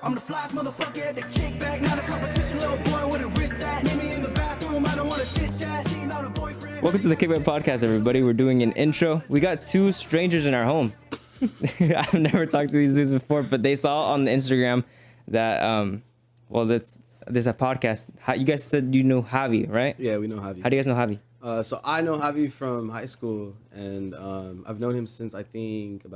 I'm the flyest motherfucker at the kickback. Not a competition, little boy with a wrist that. Meet me in the bathroom, I don't want to chit chat. She not a boyfriend. Welcome to the Kickback podcast, everybody. We're doing an intro. We got two strangers in our home. I've never talked to these dudes before, but they saw on the Instagram that there's a podcast. You guys said you know Javi, right? Yeah, we know Javi. How do you guys know Javi? So I know Javi from high school, and I've known him since I think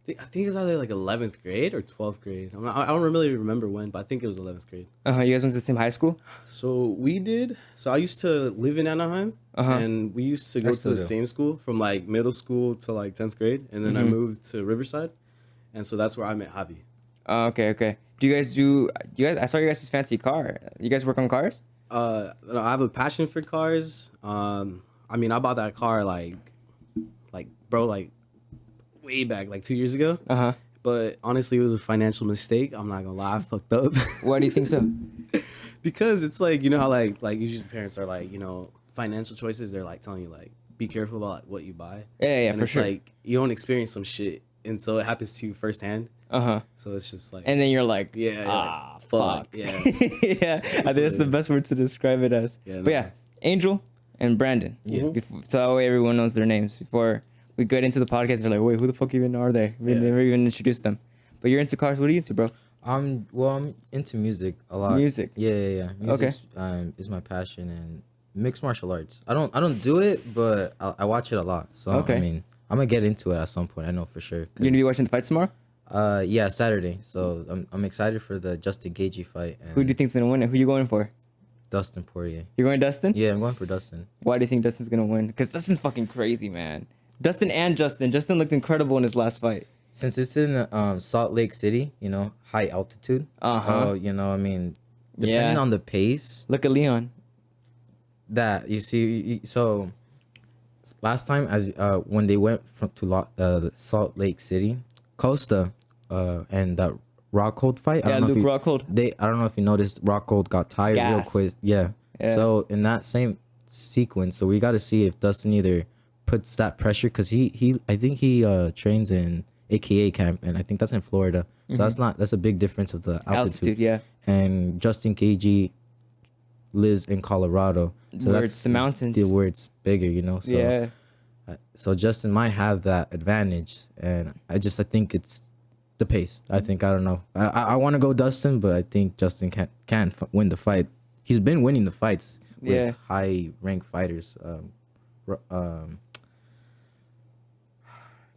it was either like 11th grade or 12th grade. I don't really remember when, but I think it was 11th grade. You guys went to the same high school? So we did. So I used to live in Anaheim, and we used to go to the same school from like middle school to like 10th grade, and then I moved to Riverside, and so that's where I met Javi. Okay. Do you guys? I saw you guys' fancy car. You guys work on cars? I have a passion for cars. I mean, I bought that car like way back, like 2 years ago. But honestly, it was a financial mistake. I'm not gonna lie, I fucked up. Why do you think so? Because it's like, you know how like usually parents are like, you know, financial choices, they're like telling you like, be careful about like, what you buy. Yeah, and for it's sure. like you don't experience some shit, and so it happens to you firsthand. So it's just like, And then you're like, fuck. Yeah. Yeah, I think that's the best word to describe it as. But yeah, Angel and Brandon. Yeah. So that way everyone knows their names. Before we get into the podcast, they're like, wait, who the fuck even are they? We never even introduced them. But you're into cars. What are you into, bro? I'm into music a lot. Music? Yeah. Music is my passion, and mixed martial arts. I don't do it, but I watch it a lot. So I mean, I'm gonna get into it at some point. I know for sure. You gonna be watching the fights tomorrow? Yeah, Saturday. So I'm excited for the Justin Gaethje fight. And Who do you think's gonna win it? Who you going for? Dustin Poirier. You're going Dustin? Yeah, I'm going for Dustin. Why do you think Dustin's gonna win? Because Dustin's fucking crazy, man. Dustin and Justin. Justin looked incredible in his last fight. Since it's in Salt Lake City, you know, high altitude. You know, I mean, depending on the pace. Look at Leon. That you see, so last time when they went to Salt Lake City, Costa and that Rockhold fight. Luke Rockhold. I don't know if you noticed, Rockhold got tired real quick. Yeah. So in that same sequence, so we got to see if Dustin either puts that pressure, because I think he trains in AKA camp, and I think that's in Florida. So that's a big difference of the altitude. Yeah. And Justin Gaethje lives in Colorado, so where it's the mountains, where it's bigger, you know. So so Justin might have that advantage, and I think it's the pace. I don't know. I want to go Dustin, but I think Justin can win the fight. He's been winning the fights with high ranked fighters.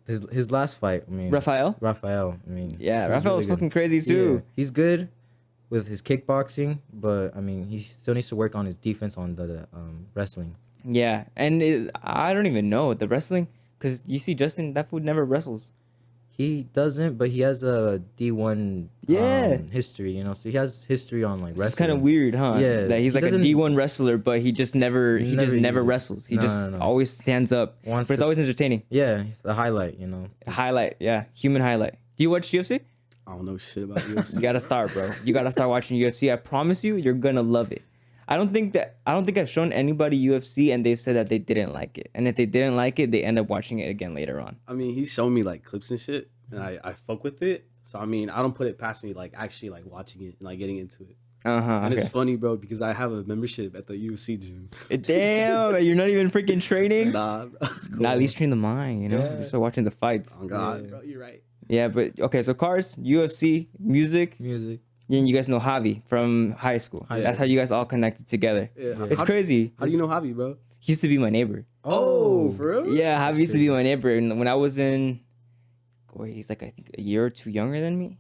His last fight, I mean, Rafael. I mean, Rafael's really fucking crazy too. Yeah. He's good with his kickboxing, but I mean, he still needs to work on his defense on the wrestling. Yeah, and I don't even know the wrestling, because you see Justin, that fool never wrestles. He doesn't, but he has a D1 history, you know. So he has history on like wrestling. It's kind of weird, huh? Yeah, that he's like a D1 wrestler, but he just never wrestles. He always stands up. But it's always entertaining. Yeah, the highlight, you know. Human highlight. Do you watch UFC? I don't know shit about UFC. You gotta start, bro. You gotta start watching UFC. I promise you, you're gonna love it. I don't think I've shown anybody UFC and they've said that they didn't like it. And if they didn't like it, they end up watching it again later on. I mean, he's shown me like clips and shit, and I fuck with it. So I mean, I don't put it past me like actually like watching it and like getting into it. And it's funny, bro, because I have a membership at the UFC gym. Damn, you're not even freaking training? Nah, bro. Cool. Nah, at least train the mind, you know? Just by watching the fights. Oh God, bro, you're right. Yeah, but okay, so cars, UFC, music. And you guys know Javi from high school. That's how you guys all connected together. Yeah. It's crazy. How do you know Javi, bro? He used to be my neighbor. Oh, for real? Yeah, Javi used to be my neighbor. And when I was in, he's like, I think a year or two younger than me.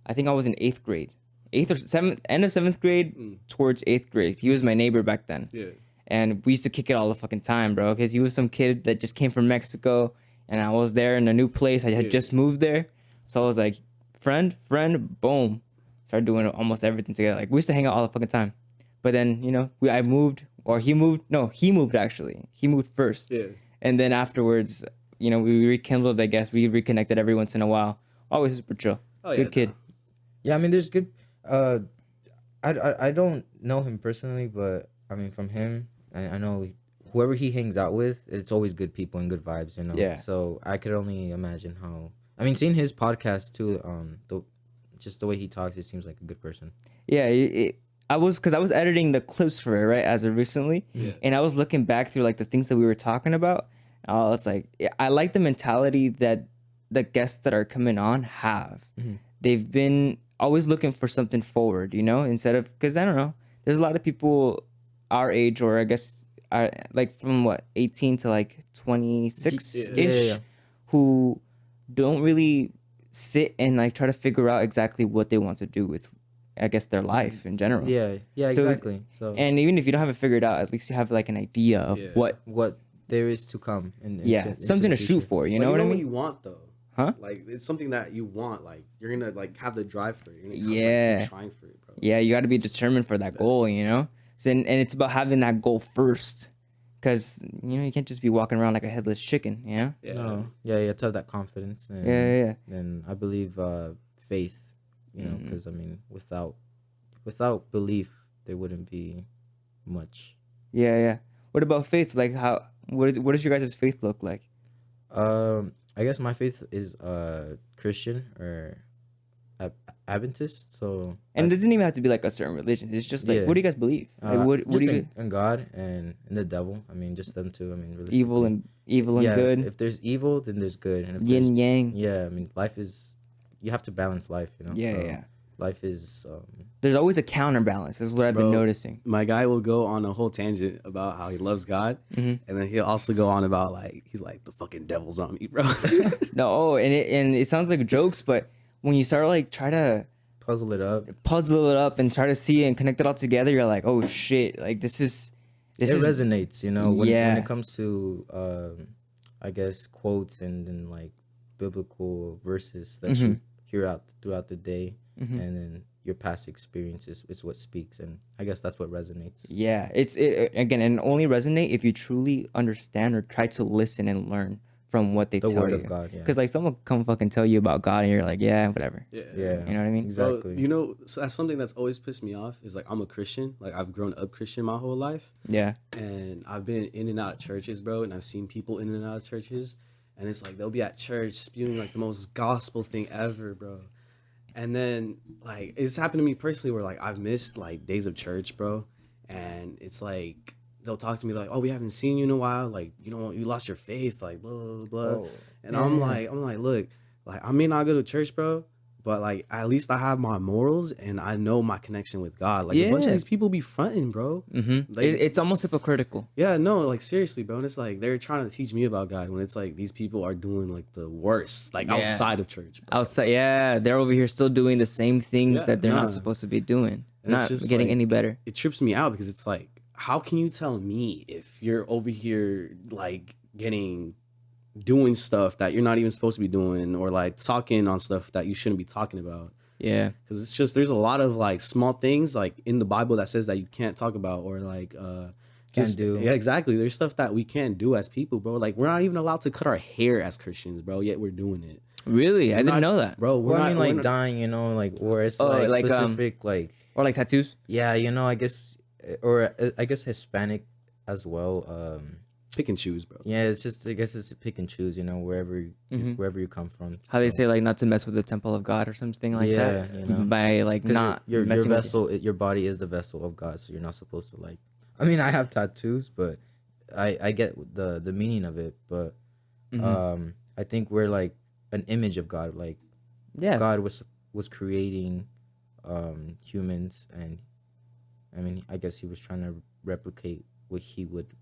I think I was in 8th grade. 8th or 7th, end of 7th grade towards 8th grade. He was my neighbor back then. Yeah. And we used to kick it all the fucking time, bro. Because he was some kid that just came from Mexico. And I was there in a new place. I had just moved there. So I was like, friend, boom. Started doing almost everything together. Like, we used to hang out all the fucking time. But then, you know, he moved actually. He moved first. Yeah. And then afterwards, you know, we rekindled, I guess. We reconnected every once in a while. Always super chill. Good kid. Yeah, I mean, there's good. I don't know him personally, but I mean, from him, I know whoever he hangs out with, it's always good people and good vibes, you know? Yeah. So I could only imagine how. I mean, seeing his podcast too, the just the way he talks, it seems like a good person. Yeah, I was editing the clips for it, right, as of recently, and I was looking back through like the things that we were talking about. I was like, I like the mentality that the guests that are coming on have. They've been always looking for something forward, you know, instead of, because I don't know, there's a lot of people our age, or I guess like from what 18 to like 26 ish, who don't really sit and like try to figure out exactly what they want to do with, I guess, their life in general. Yeah, exactly. So, and even if you don't have it figured out, at least you have like an idea of what there is to come. Something to shoot for. You know what I mean? What you want though. Huh? Like, it's something that you want. Like, you're gonna like have the drive for it. You're gonna be trying for it, bro. Yeah, you got to be determined for that goal. You know, so, and it's about having that goal first, because you know you can't just be walking around like a headless chicken. You know? No. Yeah, you have to have that confidence. And, And I believe faith. You know, because I mean, without belief, there wouldn't be much. Yeah. What about faith? Like, what does your guys' faith look like? I guess my faith is Christian or Adventist. So, and it doesn't even have to be like a certain religion. It's just like, what do you guys believe? Like, what do you? In God and in the devil. I mean, just them two. I mean, really evil and good. If there's evil, then there's good. And if yin yang. Yeah, I mean, life is. You have to balance life. You know. Yeah. Life is. There's always a counterbalance. Is what I've been noticing. My guy will go on a whole tangent about how he loves God, and then he'll also go on about like he's like the fucking devil's on me, bro. No, and it sounds like jokes, but when you start like try to puzzle it up and try to see it and connect it all together, you're like, oh shit, like this resonates, you know. When it comes to I guess quotes and then like biblical verses that you hear throughout the day, and then your past experiences is what speaks, and I guess that's what resonates. Yeah, it again, and only resonate if you truly understand or try to listen and learn from what they tell you. The word of God, yeah. Because like someone come fucking tell you about God, and you're like, yeah, whatever. Yeah. You know what I mean? Exactly. Bro, you know, so that's something that's always pissed me off. Is like I'm a Christian. Like I've grown up Christian my whole life. Yeah. And I've been in and out of churches, bro, and I've seen people in and out of churches, and it's like they'll be at church spewing like the most gospel thing ever, bro. And then, like, it's happened to me personally where, like, I've missed, like, days of church, bro. And it's like, they'll talk to me like, oh, we haven't seen you in a while. Like, you know, you lost your faith, like, blah, blah, blah. Oh, and I'm like, look, like, I may not go to church, bro, but, like, at least I have my morals and I know my connection with God. Like, a bunch of these people be fronting, bro. Like, it's almost hypocritical. Yeah, no, like, seriously, bro. And it's like, they're trying to teach me about God when it's like, these people are doing, like, the worst, like, outside of church, bro. Outside, they're over here still doing the same things that they're not supposed to be doing. And not just getting any better. It trips me out because it's like, how can you tell me if you're over here, like, doing stuff that you're not even supposed to be doing, or like talking on stuff that you shouldn't be talking about? Yeah, because it's just, there's a lot of like small things like in the Bible that says that you can't talk about, or like can't do. Yeah, exactly. There's stuff that we can't do as people, bro. Like we're not even allowed to cut our hair as Christians, bro, yet we're doing it. Really? I didn't know that, bro. I mean, like dying, you know, like, or it's like specific, like, or like tattoos. Yeah, you know, I guess, or I guess Hispanic as well. Pick and choose, bro. Yeah, it's just, I guess it's pick and choose, you know, wherever you come from. How they say, like, not to mess with the temple of God or something like that. Yeah, you know, by like not your vessel, your body is the vessel of God, so you're not supposed to like. I mean, I have tattoos, but I get the meaning of it, but I think we're like an image of God, like God was creating humans, and I mean, I guess he was trying to replicate what he would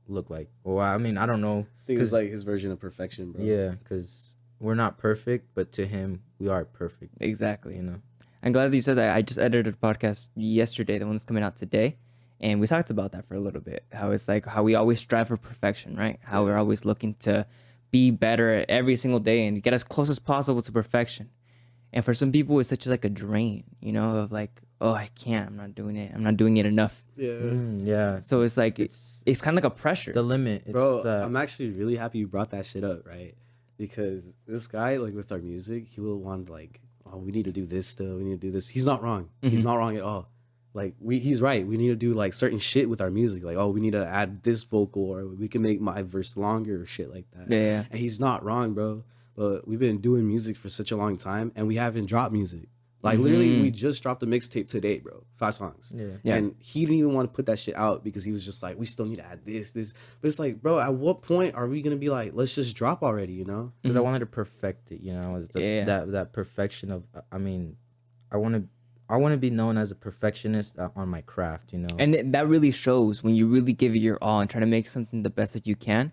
look like. Well, I mean, I don't know. I think it's like his version of perfection, bro. Yeah, because we're not perfect, but to him, we are perfect. Exactly. You know. I'm glad that you said that. I just edited a podcast yesterday, the one that's coming out today, and we talked about that for a little bit. How it's like how we always strive for perfection, right? How we're always looking to be better every single day and get as close as possible to perfection. And for some people, it's such like a drain, you know, of like, oh, I can't, I'm not doing it enough. Yeah. So it's like it's kind of like a pressure. The limit, bro. I'm actually really happy you brought that shit up, right? Because this guy, like with our music, he will want like, oh, we need to do this still. We need to do this. He's not wrong. He's not wrong at all. Like he's right. We need to do like certain shit with our music. Like, oh, we need to add this vocal, or we can make my verse longer or shit like that. Yeah. And he's not wrong, bro. but we've been doing music for such a long time, and we haven't dropped music. Like literally, we just dropped a mixtape today, bro. 5 songs. Yeah. And he didn't even want to put that shit out because he was just like, we still need to add this. But it's like, bro, at what point are we gonna be like, let's just drop already, you know? Because I wanted to perfect it, you know, that perfection of. I mean, I want to be known as a perfectionist on my craft, you know. And that really shows when you really give it your all and try to make something the best that you can.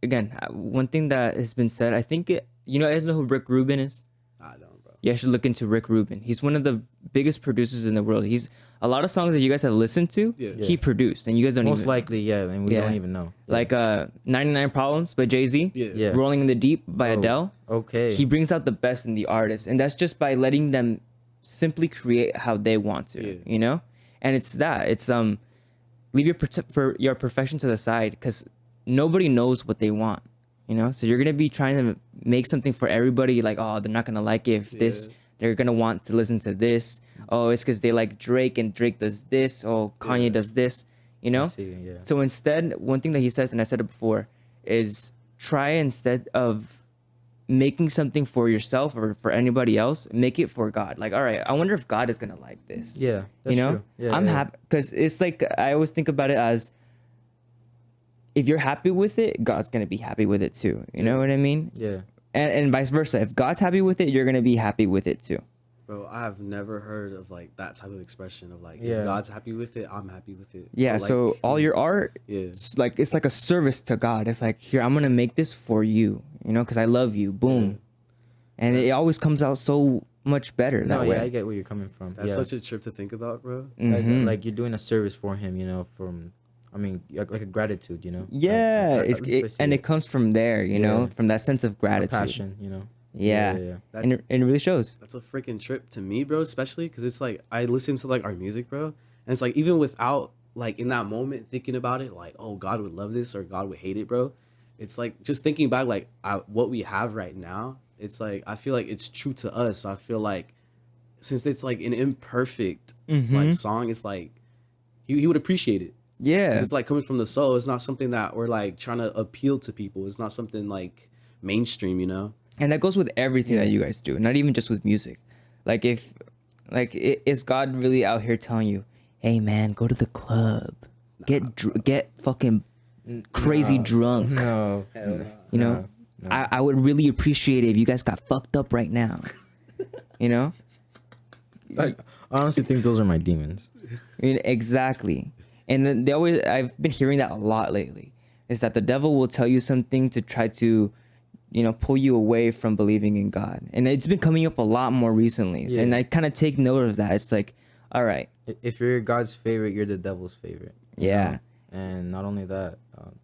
Again, one thing that has been said, I think you guys know who Rick Rubin is? I don't, bro. You should look into Rick Rubin. He's one of the biggest producers in the world. He's a lot of songs that you guys have listened to. He produced, and you guys don't Most even likely, yeah, and we don't even know. Like 99 Problems by Jay-Z. Yeah. Rolling in the Deep by Adele. Okay. He brings out the best in the artist, and that's just by letting them simply create how they want to, you know? And it's leave your perfection to the side, because nobody knows what they want, you know? So you're going to be trying to make something for everybody, like, oh, they're not going to like it if this, they're going to want to listen to this. Oh, it's because they like Drake and Drake does this. Oh, Kanye does this, you know? So instead, one thing that he says, and I said it before, is try, instead of making something for yourself or for anybody else, make it for God. Like, all right, I wonder if God is gonna like this. Yeah, that's you know, true. Yeah, I'm happy, because it's like, I always think about it as, if you're happy with it, God's gonna be happy with it too. You know what I mean? Yeah. And vice versa. If God's happy with it, you're gonna be happy with it too. Bro, I have never heard of like that type of expression of like, if God's happy with it, I'm happy with it. Yeah. So, like, all your art, it's like a service to God. It's like, here, I'm gonna make this for you, you know, because I love you. Boom. And it always comes out so much better that way. I get where you're coming from. That's such a trip to think about, bro. Like you're doing a service for him, you know, like a gratitude, you know. Yeah, it comes from there, you know, from that sense of gratitude, passion, you know. Yeah. And it really shows. That's a freaking trip to me, bro, especially because it's like, I listen to like our music, bro, and it's like, even without like in that moment thinking about it, like, oh, God would love this or God would hate it, bro. It's like, just thinking back, like, what we have right now, it's like, I feel like it's true to us. So I feel like, since it's like an imperfect like song, it's like he would appreciate it. Yeah, it's like coming from the soul. It's not something that we're like trying to appeal to people. It's not something like mainstream, you know. And that goes with everything that you guys do, not even just with music. Like, is God really out here telling you, hey man, go to the club, get fucking crazy drunk? No, you know. No. I would really appreciate it if you guys got fucked up right now. You know. I honestly think those are my demons. I mean, exactly. And then I've been hearing that a lot lately, is that the devil will tell you something to try to, you know, pull you away from believing in God. And it's been coming up a lot more recently. Yeah. And I kind of take note of that. It's like, all right, if you're God's favorite, you're the devil's favorite. Yeah. Know? And not only that,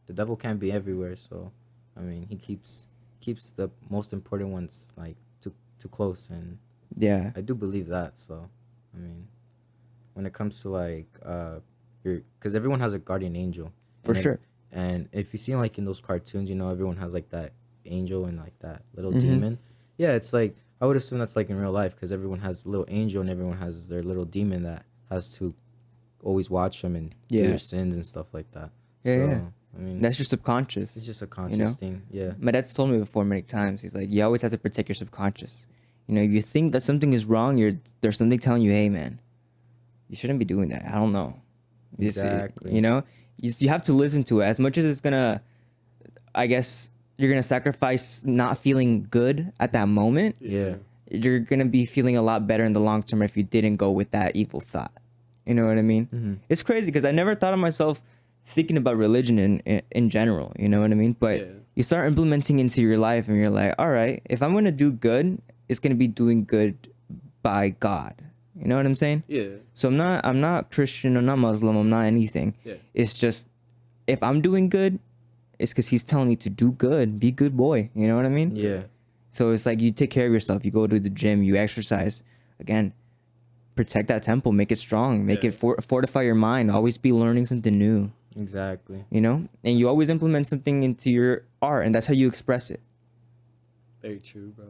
the devil can't be everywhere. So, I mean, he keeps the most important ones like too close. And yeah, I do believe that. So, I mean, when it comes to like, because everyone has a guardian angel. For sure. And if you see like in those cartoons, you know, everyone has like that angel and like that little demon. Yeah, it's like, I would assume that's like in real life, because everyone has a little angel and everyone has their little demon that has to always watch them and do their sins and stuff like that. Yeah. I mean, that's your subconscious. It's just a conscious thing. Yeah. My dad's told me before many times. He's like, you always have to protect your subconscious. You know, if you think that something is wrong, there's something telling you, hey man, you shouldn't be doing that. I don't know. Exactly. You know, you have to listen to it. As much as it's gonna, I guess you're gonna sacrifice not feeling good at that moment. Yeah. You're gonna be feeling a lot better in the long term if you didn't go with that evil thought. You know what I mean? It's crazy because I never thought of myself thinking about religion in general. You know what I mean? But you start implementing into your life, and you're like, all right, if I'm gonna do good, it's gonna be doing good by God. You know what I'm saying? Yeah. So I'm not Christian, I'm not Muslim, I'm not anything. Yeah. It's just, if I'm doing good, it's because he's telling me to do good, be a good boy. You know what I mean? Yeah. So it's like, you take care of yourself, you go to the gym, you exercise. Again, protect that temple, make it strong, make it fortify your mind, always be learning something new. Exactly. You know? And you always implement something into your art, and that's how you express it. Very true, bro.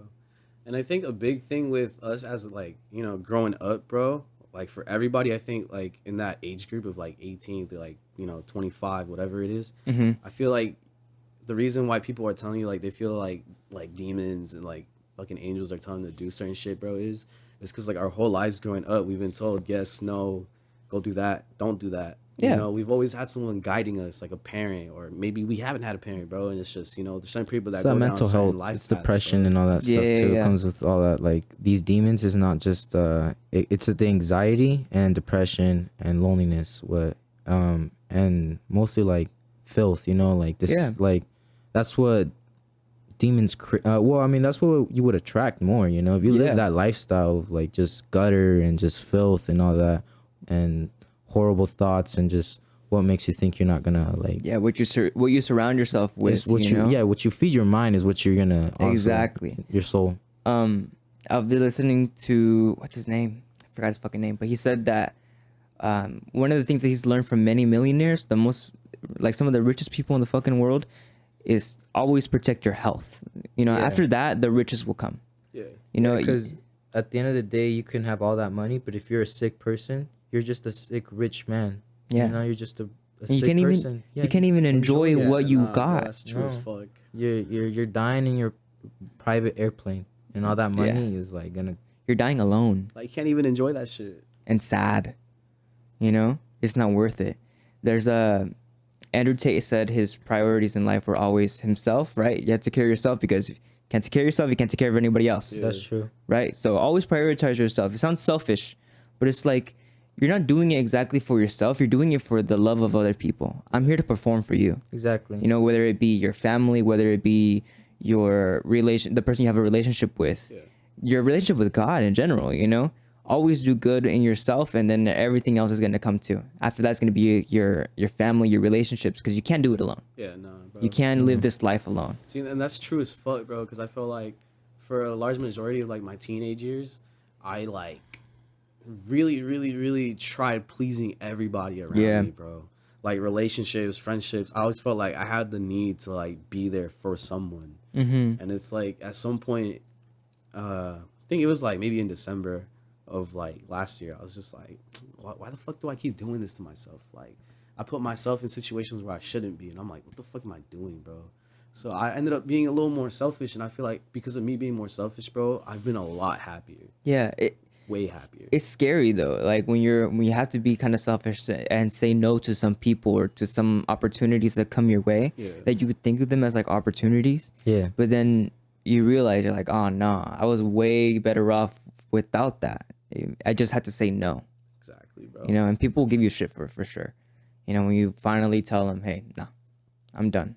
And I think a big thing with us as like, you know, growing up, bro, like for everybody, I think like in that age group of like 18 to like, you know, 25, whatever it is, I feel like the reason why people are telling you like they feel like demons and like fucking angels are telling them to do certain shit, bro, is because like our whole lives growing up, we've been told yes, no, go do that, don't do that. Yeah. You know, we've always had someone guiding us, like a parent, or maybe we haven't had a parent, bro. And it's just, you know, there's some people that It's go that down mental certain health, life it's paths, depression bro. and all that stuff Yeah, too. yeah. It comes with all that. Like these demons is not just it's the anxiety and depression and loneliness. And mostly like filth. You know, like this. Yeah. Like that's what demons. Well, I mean, that's what you would attract more. You know, if you Yeah. live that lifestyle of like just gutter and just filth and all that, and horrible thoughts and just what makes you think you're not gonna like. Yeah, what you surround yourself with. Is what you know? what you feed your mind is what you're gonna also, Exactly. your soul. I've been listening to what's his name? I forgot his fucking name, but he said that one of the things that he's learned from many millionaires, the most like some of the richest people in the fucking world, is always protect your health. You know, Yeah. after that, the riches will come. Yeah. You know, Because at the end of the day, you can have all that money, but if you're a sick person, you're just a sick rich man. Yeah. You know, you're just a you sick can't even person. you can't even enjoy Yeah, what you nah, bro, got. that's true as No. fuck. You're dying in your private airplane, and all that money is like gonna. You're dying alone Like, you can't even enjoy that shit. and sad. You know, it's not worth it. There's Andrew Tate said his priorities in life were always himself, right? You have to take care of yourself, because if you can't take care of yourself, you can't take care of anybody else. Yeah. That's true. Right? So always prioritize yourself. It sounds selfish, but it's like you're not doing it exactly for yourself. You're doing it for the love of other people. I'm here to perform for you. Exactly. You know, whether it be your family, whether it be your the person you have a relationship with, Yeah. your relationship with God in general, you know? Always do good in yourself, and then everything else is going to come too. After that's going to be your family, your relationships, because you can't do it alone. Yeah, nah, bro. You can't live this life alone. See, and that's true as fuck, bro. Because I feel like for a large majority of like my teenage years, I like really, really, really tried pleasing everybody around Yeah. me, bro. Like relationships, friendships. I always felt like I had the need to like be there for someone. Mm-hmm. And it's like at some point, I think it was like maybe in December of like last year, I was just like, why the fuck do I keep doing this to myself? Like, I put myself in situations where I shouldn't be, and I'm like, what the fuck am I doing, bro? So I ended up being a little more selfish, and I feel like because of me being more selfish, bro, I've been a lot happier, Yeah, way happier. it's scary though. Like when you have to be kind of selfish and say no to some people or to some opportunities that come your way. Yeah. That you could think of them as like opportunities. Yeah. But then you realize you're like, oh no, I was way better off without that. I just had to say no. Exactly, bro. You know, and people will give you shit for sure. You know, when you finally tell them, hey, no, I'm done.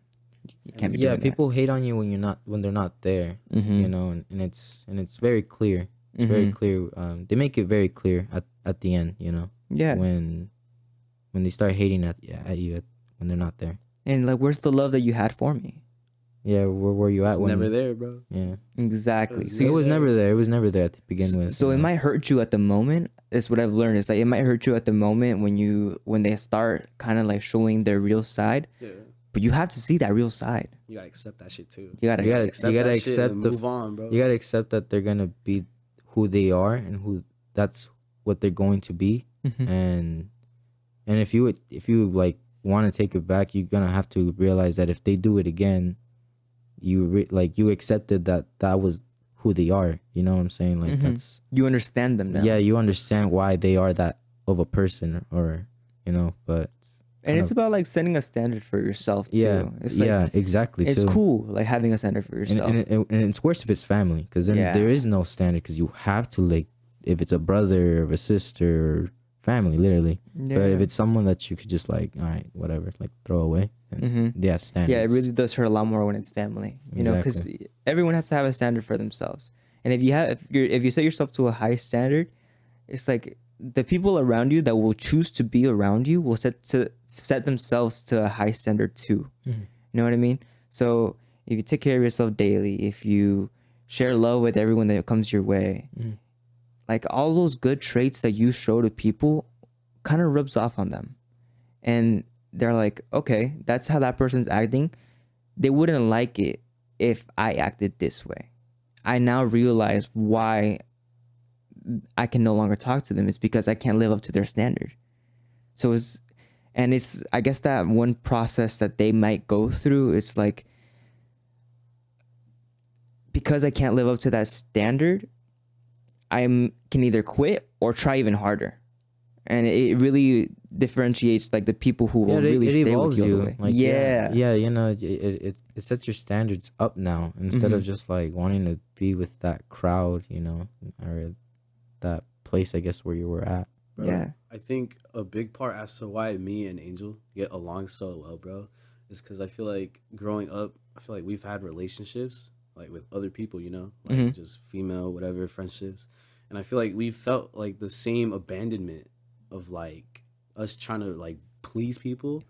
You can't be doing people hate on you when they're not there. Mhm. You know, and it's very clear. It's very clear. They make it very clear at the end. You know. that. Yeah. When they start hating at you when they're not there. And like, where's the love that you had for me? Yeah, where were you at It's when? never there, bro. Yeah. Exactly. It So It you was never there. It was never there to begin with. So you it know? might hurt you at the moment. It's what I've learned. It's like it might hurt you at the moment when they start kind of like showing their real side. Yeah. But you have to see that real side. You gotta accept that shit too. You gotta, You gotta accept- that shit accept and the move on, bro. You gotta accept that they're gonna be who they are and that's what they're going to be. Mhm. And if you like want to take it back, you're gonna have to realize that if they do it again, you accepted that was who they are. You know what I'm saying? Like Mhm. that's You understand them now. yeah. You understand why they are that of a person, or you know, but. And it's about like setting a standard for yourself too. Yeah, It's like, yeah, exactly. It's too. cool like having a standard for yourself. And it's worse if it's family, because then Yeah. there is no standard, because you have to like if it's a brother or a sister or family, literally. Yeah. But if it's someone that you could just like, all right, whatever, like throw away, then Mhm. yeah, standards. Yeah, it really does hurt a lot more when it's family. You know, because everyone has to have a standard for themselves. And if you set yourself to a high standard, it's like the people around you that will choose to be around you will set themselves to a high standard too. Mhm. You know what I mean? So if you take care of yourself daily, if you share love with everyone that comes your way, Mhm. like all those good traits that you show to people kind of rubs off on them. And they're like, okay, that's how that person's acting. They wouldn't like it if I acted this way. I now realize why I can no longer talk to them. It's because I can't live up to their standard. So it's I guess that one process that they might go through, it's like because I can't live up to that standard, can either quit or try even harder. And it really differentiates like the people who will really stay with you all the way. Like, yeah. you know, it sets your standards up now instead of just like wanting to be with that crowd, you know, or that place, I guess, where you were at. Bro, Yeah. I think a big part as to why me and Angel get along so well, bro, is because I feel like growing up, I feel like we've had relationships like with other people, you know, like just female, whatever, friendships. And I feel like we felt like the same abandonment of like us trying to like please people,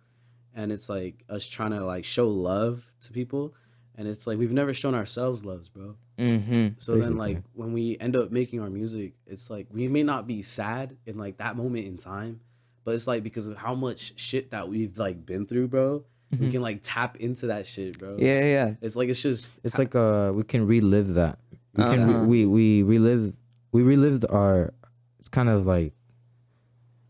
and it's like us trying to like show love to people, and it's like we've never shown ourselves loves, bro. So then like when we end up making our music, it's like we may not be sad in like that moment in time, but it's like because of how much shit that we've like been through, bro, we can like tap into that shit, bro. Yeah. It's like It's like we can relive that. We can we relived our. It's kind of like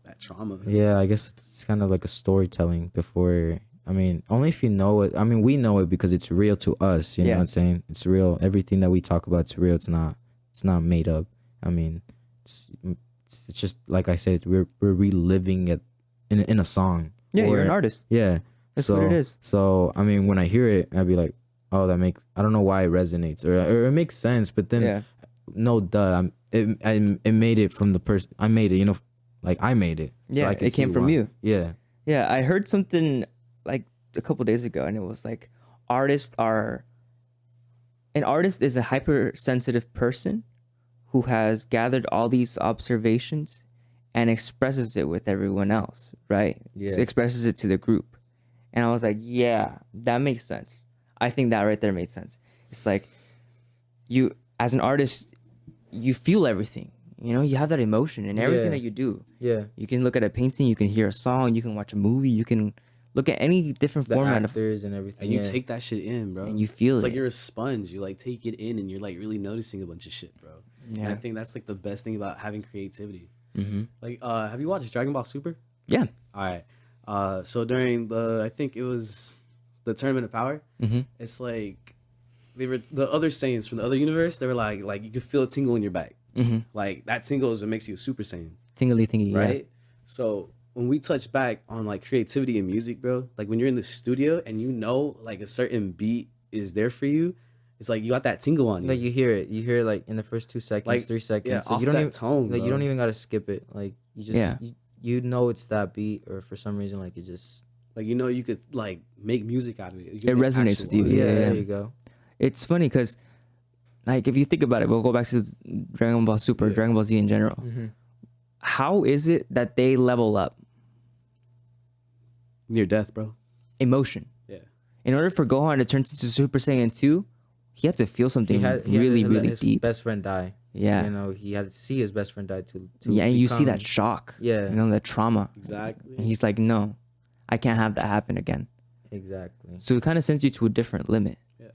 that trauma. Yeah, I guess it's kind of like a storytelling before. I mean, only if you know it. I mean, we know it because it's real to us. You know what I'm saying? It's real. Everything that we talk about, it's real. It's not made up. I mean, it's just like I said. We're reliving it in a song. Yeah, you're an artist. Yeah, that's what it is. So I mean, when I hear it, I'd be like, oh, that makes. I don't know why it resonates or it makes sense, but then no, duh. It made it from the person. I made it. You know, like I made it. So Yeah, it came from you. Yeah. Yeah, I heard something like a couple days ago, and it was like an artist is a hypersensitive person who has gathered all these observations and expresses it with everyone else, right? Yeah. So expresses it to the group. And I was like, yeah, that makes sense. I think that right there made sense. It's like you, as an artist, you feel everything. You know, you have that emotion in everything that you do. Yeah. You can look at a painting, you can hear a song, you can watch a movie, you can look at any different format of actors and everything. And you take that shit in, bro. And you feel it's it. like you're a sponge. You like take it in and you're like really noticing a bunch of shit, bro. Yeah. And I think that's like the best thing about having creativity. Mm-hmm. Like, have you watched Dragon Ball Super? Yeah. All right. So during I think it was the Tournament of Power, it's like the other Saiyans from the other universe, they were like you could feel a tingle in your back. Like that tingle is what makes you a Super Saiyan. Tingly thingy, right? yeah. So when we touch back on like creativity and music, bro, like when you're in the studio and you know like a certain beat is there for you, it's like you got that tingle on you. Like you hear it like in the first 2 seconds, like 3 seconds. Yeah, so off you don't that even tone, like bro. you don't even gotta skip it. Like you just you know it's that beat, or for some reason like it just like you know you could like make music out of it. It resonates with you. Yeah, there you go. It's funny because like if you think about it, we'll go back to Dragon Ball Super, Dragon Ball Z in general. How is it that they level up? Near death, bro. Emotion. Yeah. In order for Gohan to turn into Super Saiyan 2, he had to feel something really his deep. Best friend die. Yeah. You know, he had to see his best friend die to yeah, and you see that shock. Yeah. You know, that trauma. Exactly. And he's like, no, I can't have that happen again. Exactly. So it kind of sends you to a different limit. Yeah.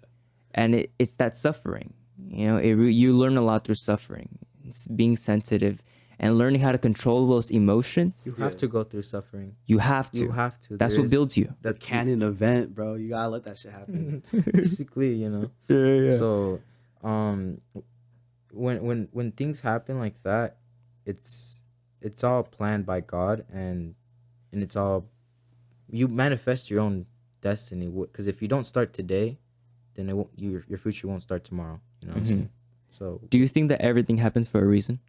And it's that suffering. You know, you learn a lot through suffering. It's being sensitive and learning how to control those emotions. You have to go through suffering. You have to. You have to. That's what builds you. It's a canon event, bro. You gotta let that shit happen. Basically, you know. Yeah. So, when things happen like that, it's all planned by God, and it's all, you manifest your own destiny. Because if you don't start today, then your future won't start tomorrow. You know what I'm saying? So, do you think that everything happens for a reason?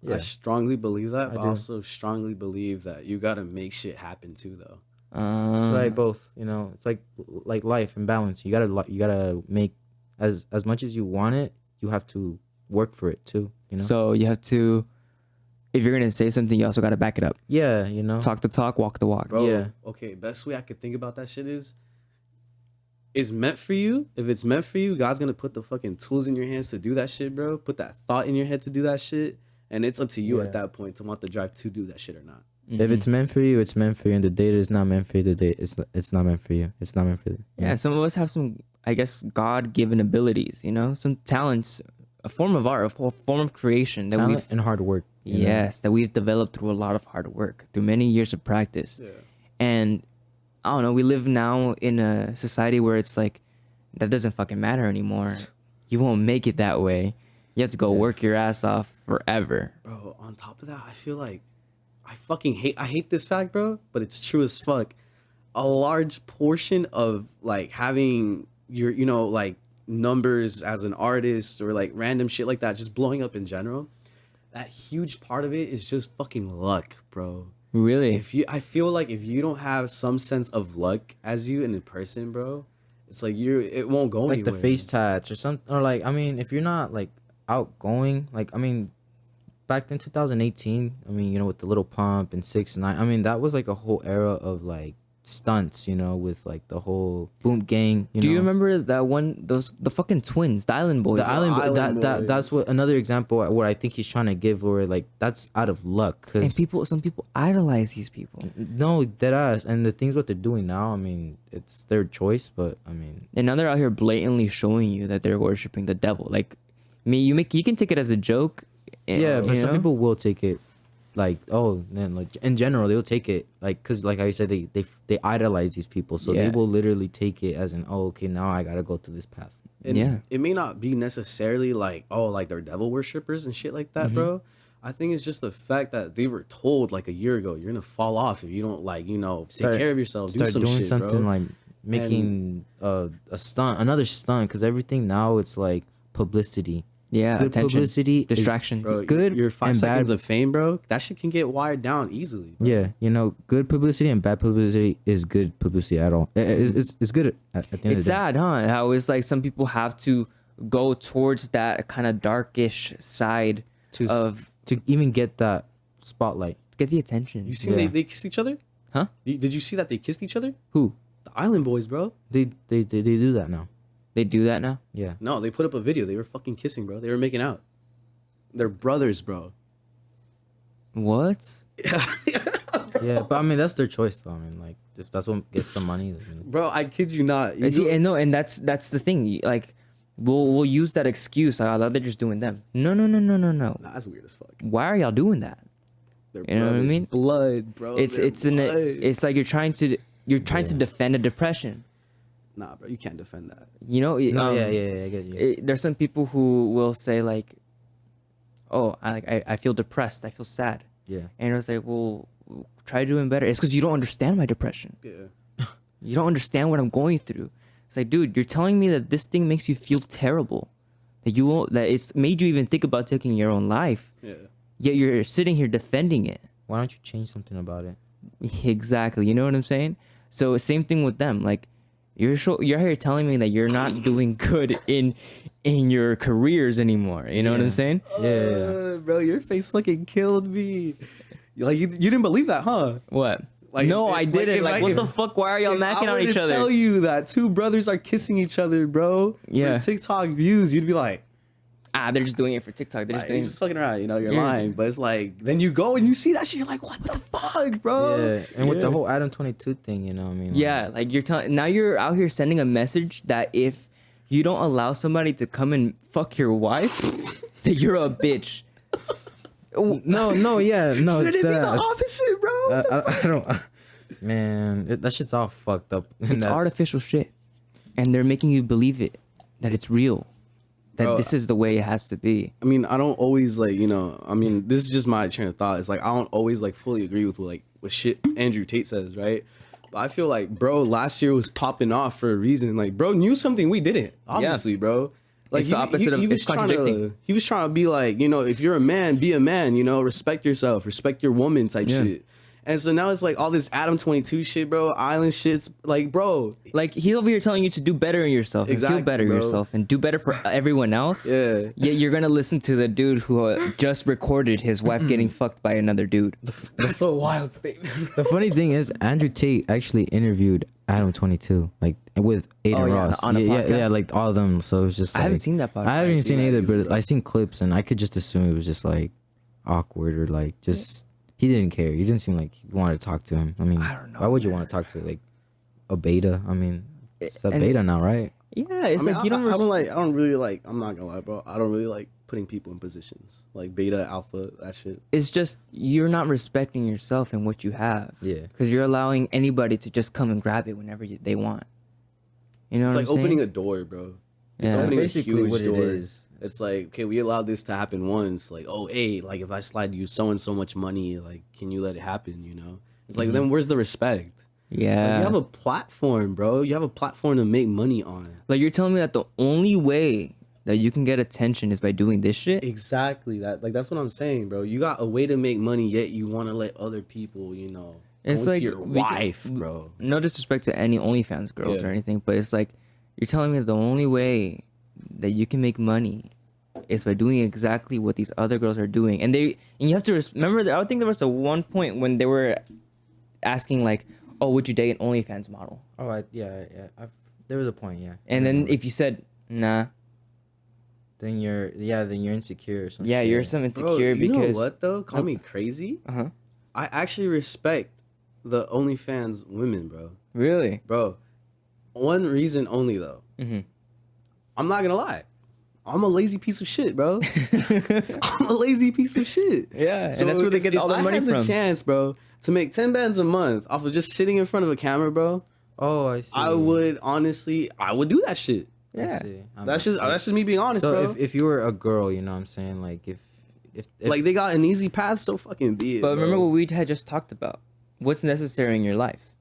yeah. I strongly believe that, but I I do. also strongly believe that you gotta make shit happen too, though. It's like both, you know. It's like life and balance. You gotta make as much as you want it. You have to work for it too. You know. So you have to, if you're gonna say something, you also gotta back it up. Yeah, you know. Talk the talk, walk the walk. Bro, Yeah. okay, best way I could think about that shit is it's meant for you. If it's meant for you, God's gonna put the fucking tools in your hands to do that shit, bro. Put that thought in your head to do that shit. And it's up to you at that point to want the drive to do that shit or not. If it's meant for you, it's meant for you. And the date is not meant for you. The date it's not meant for you. It's not meant for you. Yeah, some of us have some, I guess, God-given abilities. You know, some talents, a form of art, a form of creation that Talent and hard work. you know? Yes, that we've developed through a lot of hard work, through many years of practice. Yeah. And I don't know, we live now in a society where it's like, that doesn't fucking matter anymore. you won't make it that way. You have to go work your ass off forever. Bro, on top of that, I feel like I hate this fact, bro, but it's true as fuck. A large portion of like having your, you know, like numbers as an artist or like random shit like that, just blowing up in general, that huge part of it is just fucking luck, bro. Really? I feel like if you don't have some sense of luck as you in a person, bro, it's like it won't go Like anywhere. the face tats or something, or like, I mean, if you're not like outgoing, like, I mean, back in 2018, I mean, you know, with the Little Pump and 6ix9ine, I mean, that was like a whole era of like stunts, you know, with like the whole Boom Gang. Do you remember that one? The fucking twins, the Island Boys. The Island that's what another example where I think he's trying to give, where like that's out of luck. And some people idolize these people. No, dead ass. And the things what they're doing now, I mean, it's their choice, but I mean, And now they're out here blatantly showing you that they're worshiping the devil. Like, I mean, you can take it as a joke. yeah, but you some know? people will take it like, oh man, like in general they'll take it like, because like I said, they idolize these people, so they Yeah. will literally take it as an, oh, okay, now I gotta go through this path. And Yeah. it may not be necessarily like, oh, like they're devil worshippers and shit like that, bro. I think it's just the fact that they were told like a year ago, you're gonna fall off if you don't, like, you know, take care of yourself, do Start some doing shit, something bro. like making a stunt, another stunt, because everything now it's like publicity. Yeah, Good attention, publicity is- distractions. Bro, good your 5 and seconds bad. of fame, bro, that shit can get wired down easily, bro. Yeah, you know, good publicity and bad publicity is good publicity at all. It's good at the end of the day. It's sad, huh? How it's like some people have to go towards that kind of darkish side to even get that spotlight. get the attention. You seen Yeah. they kissed each other? Huh? Did you see that they kissed each other? Who? The Island Boys, bro. They do that now. They do that now? Yeah. No, they put up a video. They were fucking kissing, bro. They were making out. They're brothers, bro. What? Yeah, but I mean that's their choice though. I mean, like if that's what gets the money, then, Bro, I kid you not. You See, know- and no, and that's the thing. Like, we'll use that excuse. They're just doing them. No. Nah, that's weird as fuck. Why are y'all doing that? They're You know what I brothers. mean? Blood, bro. It's like you're trying to defend a depression. Nah, bro, you can't defend that. You know? no, yeah, I get you. There's some people who will say like, "Oh, I feel depressed. I feel sad." Yeah. And it's like, well, try doing better. It's because you don't understand my depression. Yeah. You don't understand what I'm going through. It's like, dude, you're telling me that this thing makes you feel terrible, that it's made you even think about taking your own life. Yeah. Yet you're sitting here defending it. Why don't you change something about it? Exactly. You know what I'm saying? So same thing with them. Like, you're here telling me that you're not doing good in your careers anymore. You know what I'm saying? Yeah. Bro, your face fucking killed me. Like you didn't believe that, huh? What? Like, no, I didn't. if Like, what the fuck? Why are y'all If I macking on were each to other? tell you that 2 brothers are kissing each other, bro, Yeah. for TikTok views, you'd be like, They're just doing it for TikTok. They're just you're doing just fucking around, you know, you're You're- lying. But it's like, then you go and you see that shit, you're like, what the fuck, bro? Yeah, and with the whole Adam 22 thing, you know what I mean? Like, Yeah, like you're telling now you're out here sending a message that if you don't allow somebody to come and fuck your wife, that you're a bitch. No, yeah, no. Should it be the opposite, bro? I don't. Man, that shit's all fucked up. It's artificial shit, and they're making you believe it, that it's real, that Bro, this is the way it has to be. I mean, I don't always like, you know, I mean, this is just my train of thought. It's like, I don't always like fully agree with what shit Andrew Tate says, right? But I feel like, bro, last year was popping off for a reason. Like, bro knew something we didn't, obviously, bro. Like, It's the opposite of- it's contradicting. He was trying to be like, you know, if you're a man, be a man, you know, respect yourself, respect your woman type Yeah. shit. And so now it's like all this Adam 22 shit, bro, Island shit's like, bro, Like he's over here telling you to do better in yourself, and Exactly, feel better bro. yourself, and do better for everyone else. Yeah. Yet you're gonna listen to the dude who just recorded his wife getting fucked by another dude. that's a wild statement. The funny thing is, Andrew Tate actually interviewed Adam 22, like with Aiden Oh, yeah, Ross. on a yeah, podcast? like all of them. So it was just. I Like, haven't seen that podcast. I haven't seen seen either, that but I seen clips, and I could just assume it was just like awkward or like just he didn't care. He didn't seem like he wanted to talk to him. I mean, I don't know, why would you want to talk to like a beta? I mean, it's a And- beta now, right? Yeah, it's I mean, like you don't. I don't like. I don't really like. I'm not gonna lie, bro. I don't really like putting people in positions like beta, alpha, that shit. It's just you're not respecting yourself and what you have. Yeah. Because you're allowing anybody to just come and grab it whenever they want. You know It's what like I'm saying? opening a door, bro. It's Yeah. opening Basically a huge what it door. is. It's like, okay, we allowed this to happen once. Like, oh, hey, like if I slide you so and so much money, like, can you let it happen? You know, it's like, then where's the respect? Yeah. Like, you have a platform, bro. You have a platform to make money on. Like you're telling me that the only way that you can get attention is by doing this shit? Exactly that. Like that's what I'm saying, bro. You got a way to make money, yet you want to let other people, you know, It's go like into your wife, bro. No disrespect to any OnlyFans girls Yeah. or anything, but it's like you're telling me the only way that you can make money is by doing exactly what these other girls are doing, and you have to remember that. I think there was a one point when they were asking like, "Oh, would you date an OnlyFans model?" Oh, there was a point, yeah. And then if you said nah, then you're insecure or something. yeah, you're some insecure Bro, you because know what though? Call me crazy. Uh-huh. I actually respect the OnlyFans women, bro. Really? Bro, one reason only though. Mhm. I'm not gonna lie. I'm a lazy piece of shit, bro. I'm a lazy piece of shit. Yeah, and that's where they get all their money if I had from. the chance, bro, to make 10 bands a month off of just sitting in front of a camera, bro, Oh, I see. I would honestly, I would do that shit. I Yeah. see. That's just me being honest, so bro. if you were a girl, you know what I'm saying? Like if Like they got an easy path, so fucking be it. But remember bro. what we had just talked about. What's necessary in your life?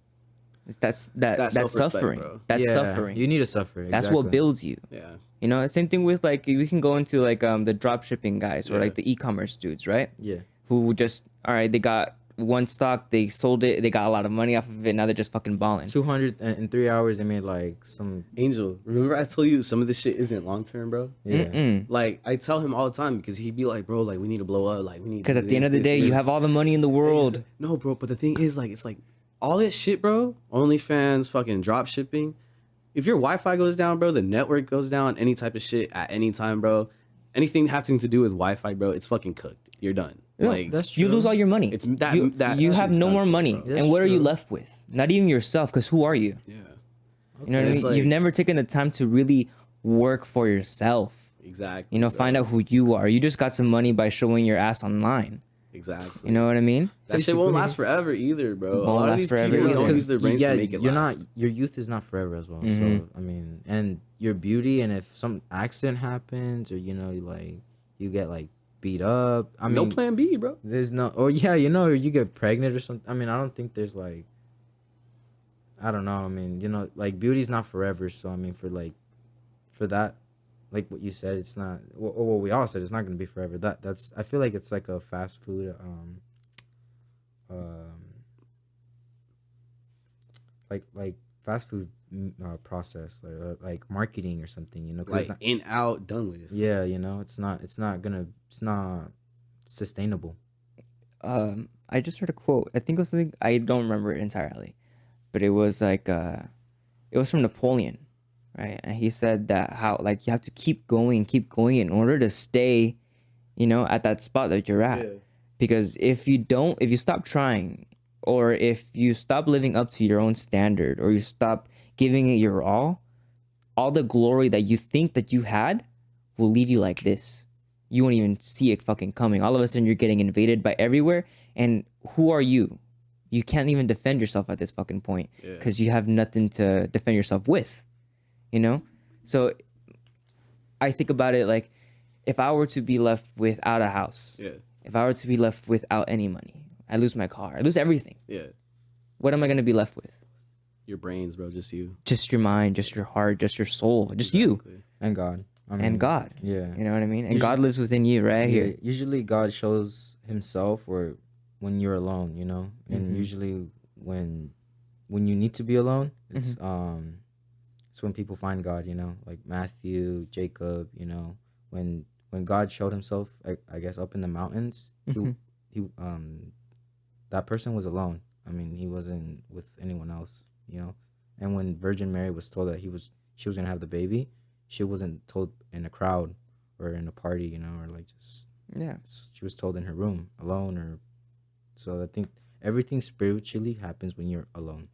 That's self-respect, suffering. bro. That's yeah, suffering. you need to suffer. That's what exactly. builds you. Yeah. You know, same thing with like we can go into like the drop shipping guys or Yeah. like the e-commerce dudes, right? Yeah. Who just all right, they got one stock, they sold it, they got a lot of money off of it. Now they're just fucking balling. 200 in 3 hours. They made like some. Angel, remember I told you some of this shit isn't long term, bro? Yeah. Mm-mm. Like I tell him all the time because he'd be like, bro, like we need to blow up, like we need. Because at the end of the day, you have all the money in the world. No, bro, but the thing is, like, it's like all that shit, bro. OnlyFans, fucking drop shipping. If your Wi-Fi goes down, bro, the network goes down. Any type of shit at any time, bro. Anything having to do with Wi-Fi, bro, it's fucking cooked. You're done. Yeah, like that's true. You lose all your money. It's that- you, that you have shit's no done more for, money, bro. and That's what are you true. left with? Not even yourself, because who are you? yeah, You know what I It's mean? like- You've never taken the time to really work for yourself. exactly. You know, bro. find out who you are. You just got some money by showing your ass online. Exactly. You know what I mean? that shit won't last forever either, bro. Won't a lot of last these forever people either. don't use their brains to make it you're last. not. Your youth is not forever as well. Mhm. So I mean, and your beauty, and if some accident happens, or you get like beat up. I mean, no plan B, bro. There's no. Or yeah, or you get pregnant or something. I mean, I don't think there's like. I don't know. I mean, like beauty's not forever. So I mean, for that, like what you said, it's not. Or what we all said, it's not gonna be forever. That's. I feel like it's like a fast food. Like fast food process, like marketing or something. 'Cause Like it's not, in, out, done with. yeah, it's not sustainable. I just heard a quote. I think it was something, I don't remember it entirely, but it was like it was from Napoleon, right? And he said that how like you have to keep going in order to stay, at that spot that you're at. Yeah. Because if you stop trying, or if you stop living up to your own standard, or you stop giving it your all the glory that you think that you had will leave you like this. You won't even see it fucking coming. All of a sudden, you're getting invaded by everywhere. And who are you? You can't even defend yourself at this fucking point because you have nothing to defend yourself with, So I think about it like, if I were to be left without a house, if I were to be left without any money, I lose my car, I lose everything. Yeah. What am I going to be left with? Your brains, bro. Just you. Just your mind, just your heart, just your soul, just you And God. I mean, and God. Yeah. You know what I mean? And God lives within you right Yeah, here. usually God shows himself or when you're alone, and Mm-hmm. usually when you need to be alone, it's Mm-hmm. it's when people find God, like Matthew, Jacob, when God showed himself, I guess up in the mountains, Mm-hmm. he that person was alone. I mean, he wasn't with anyone else, And when Virgin Mary was told that she was gonna have the baby, she wasn't told in a crowd or in a party, or like just Yeah. she was told in her room alone. Or so I think everything spiritually happens when you're alone.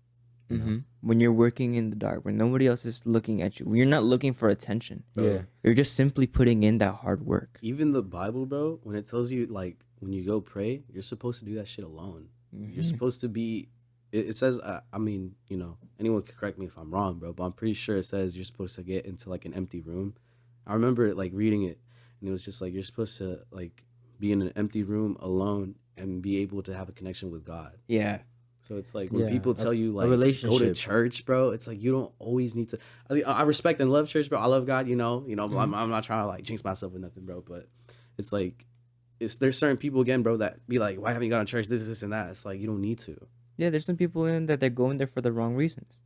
When you're working in the dark, when nobody else is looking at you, when you're not looking for attention. Yeah. You're just simply putting in that hard work. Even the Bible, bro, when it tells you like when you go pray, you're supposed to do that shit alone. You're supposed to be it says, I mean, you know, anyone can correct me if I'm wrong, bro, but I'm pretty sure it says you're supposed to get into like an empty room. I remember like reading it, and it was just like you're supposed to like be in an empty room alone and be able to have a connection with God. Yeah. So it's like when people tell you like a relationship. go to church, bro, it's like you don't always need to. I mean, I respect and love church, bro. I love God, you know. I'm not trying to like jinx myself with nothing, bro. But it's like there's certain people again, bro, that be like, why haven't you gone to church? This, and that. It's like you don't need to. Yeah, there's some people in that they're going there for the wrong reasons.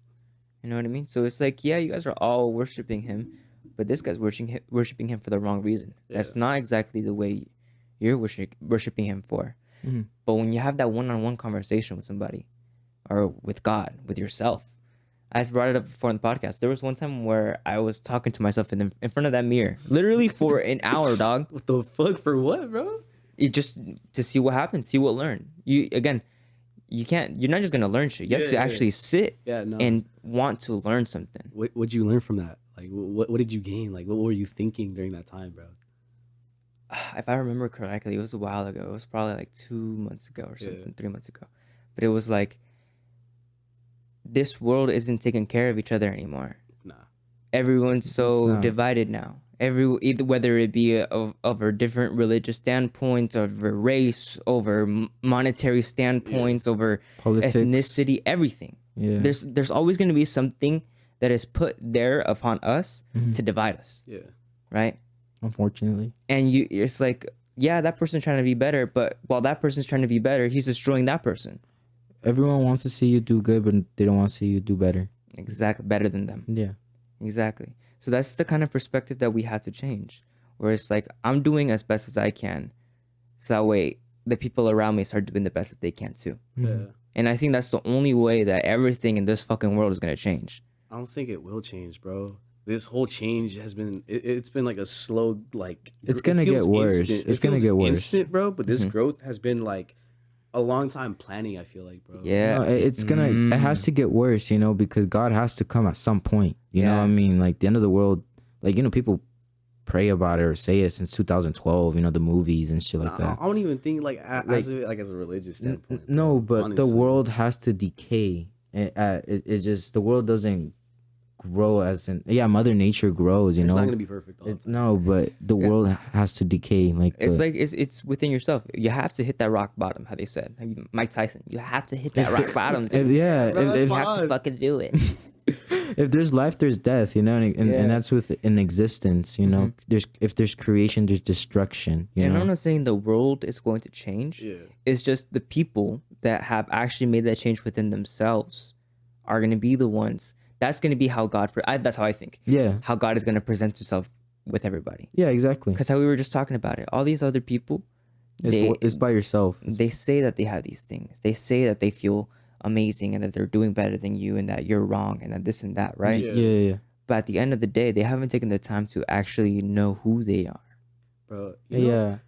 You know what I mean? So it's like, yeah, you guys are all worshiping him, but this guy's worshiping him for the wrong reason. Yeah. That's not exactly the way you're worshiping him for. Mm-hmm. But when you have that one-on-one conversation with somebody, or with God, with yourself, I've brought it up before on the podcast. There was one time where I was talking to myself in front of that mirror, literally for an hour, dog. What the fuck? For what, bro? It just to see what happens, see what learn. You're not just gonna learn shit. You have to actually sit and want to learn something. What'd you learn from that? Like, what did you gain? Like, what were you thinking during that time, bro? If I remember correctly, it was a while ago. It was probably like 2 months ago or something, 3 months ago. But it was like, this world isn't taking care of each other anymore. Nah. Everyone's so divided now. Whether it be over different religious standpoints, over race, over monetary standpoints, over politics, ethnicity, everything. Yeah. There's always going to be something that is put there upon us to divide us. Yeah. Right? Unfortunately. And it's like, yeah, that person's trying to be better, but while that person's trying to be better, he's destroying that person. Everyone wants to see you do good, but they don't want to see you do better. Exactly. Better than them. Yeah. Exactly. So that's the kind of perspective that we have to change. Where it's like, I'm doing as best as I can. So that way, the people around me start doing the best that they can too. Yeah. And I think that's the only way that everything in this fucking world is going to change. I don't think it will change, bro. This whole change has been, it's been like a slow, like. It's going to get worse. It's going to get worse. Instant, bro. But this growth has been like a long time planning, I feel like, bro. Yeah. No, it has to get worse, you know, because God has to come at some point. You know what I mean? Like the end of the world, like, you know, people pray about it or say it since 2012, you know, the movies and shit like that. I don't even think like as a religious standpoint. No, but honestly, the world has to decay. It's just, the world doesn't grow as in, Mother Nature grows, you know. It's not going to be perfect all the time. No, but the world has to decay. Like it's within yourself. You have to hit that rock bottom, how they said. Mike Tyson, you have to hit that rock bottom. Dude. You have to fucking do it. If there's life, there's death, you know, and that's with an existence, you know. If there's creation, there's destruction. You know? I'm not saying the world is going to change. Yeah. It's just the people that have actually made that change within themselves are going to be the ones. That's going to be how God. That's how I think. Yeah. How God is going to present Himself with everybody. Yeah, exactly. Because how we were just talking about it, all these other people, it's by yourself. They say that they have these things. They say that they feel amazing and that they're doing better than you and that you're wrong and that this and that, right? Yeah. But at the end of the day, they haven't taken the time to actually know who they are. Bro, you know,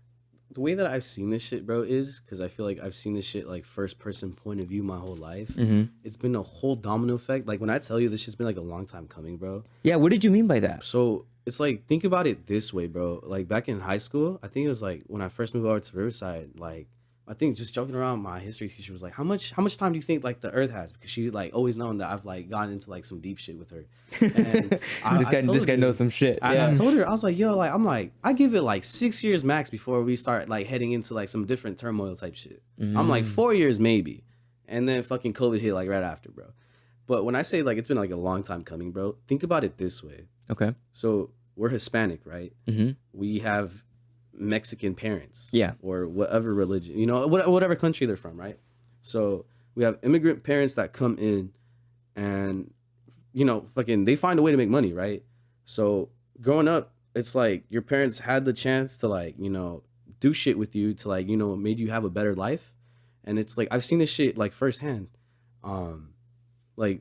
the way that I've seen this shit, bro, is because I feel like I've seen this shit like first person point of view my whole life. It's been a whole domino effect. Like when I tell you this shit's been like a long time coming, bro. Yeah, what did you mean by that? So it's like, think about it this way, bro. Like back in high school, I think it was like when I first moved over to Riverside, like I think just joking around, my history teacher was like, how much time do you think like the earth has? Because she's like always known that I've like gotten into like some deep shit with her. And this guy knows some shit. I told her, I was like, yo, like I give it like 6 years max before we start like heading into like some different turmoil type shit. I'm like 4 years maybe. And then fucking COVID hit like right after, bro. But when I say like it's been like a long time coming, bro, think about it this way. Okay. So we're Hispanic, right? We have Mexican parents, or whatever religion, you know, whatever country they're from, right? So we have immigrant parents that come in and, you know, fucking they find a way to make money, right? So growing up, it's like your parents had the chance to like, you know, do shit with you to like, you know, made you have a better life. And it's like I've seen this shit like firsthand. Like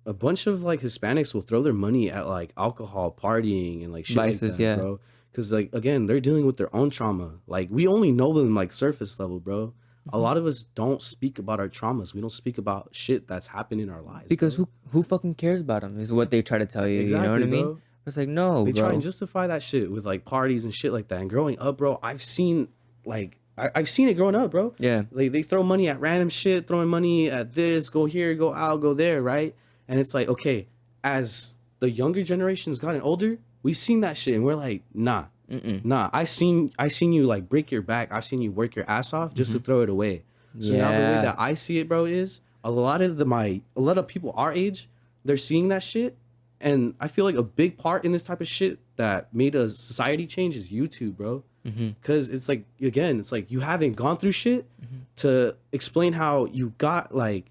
a bunch of like Hispanics will throw their money at like alcohol, partying, and like shit vices, like that, bro. Because, like, again, they're dealing with their own trauma. Like, we only know them, like, surface level, bro. A lot of us don't speak about our traumas. We don't speak about shit that's happened in our lives. Because who fucking cares about them is what they try to tell you. Exactly, you know what I mean? Bro. It's like, no, they try and justify that shit with, like, parties and shit like that. And growing up, bro, I've seen I've seen it growing up, bro. Yeah. Like they throw money at random shit, throwing money at this, go here, go out, go there, right? And it's like, okay, as the younger generation's gotten older, we've seen that shit, and we're like, nah. Nah, I seen you like break your back. I've seen you work your ass off just to throw it away. So now the way that I see it, bro, is a lot of people our age, they're seeing that shit, and I feel like a big part in this type of shit that made a society change is YouTube, bro. Because it's like, again, it's like you haven't gone through shit to explain how you got, like,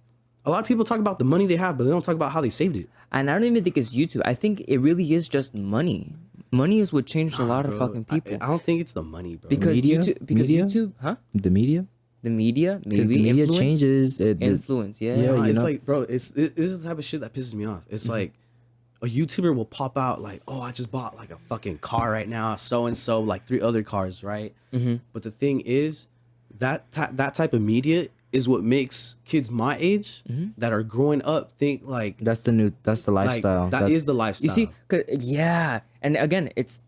a lot of people talk about the money they have, but they don't talk about how they saved it. And I don't even think it's YouTube. I think it really is just money. Money is what changed a lot of fucking people. I don't think it's the money, bro. Because Media? YouTube, huh? The media? The media, 'Cause maybe the media influence? changes. Influence, yeah. Yeah, No, you it's know? like, bro, this is the type of shit that pisses me off. It's like a YouTuber will pop out like, oh, I just bought like a fucking car right now, so and so, like 3 other cars, right? But the thing is, that type of media is what makes kids my age that are growing up think like That's the lifestyle. That is the lifestyle. You see, yeah. And again, it's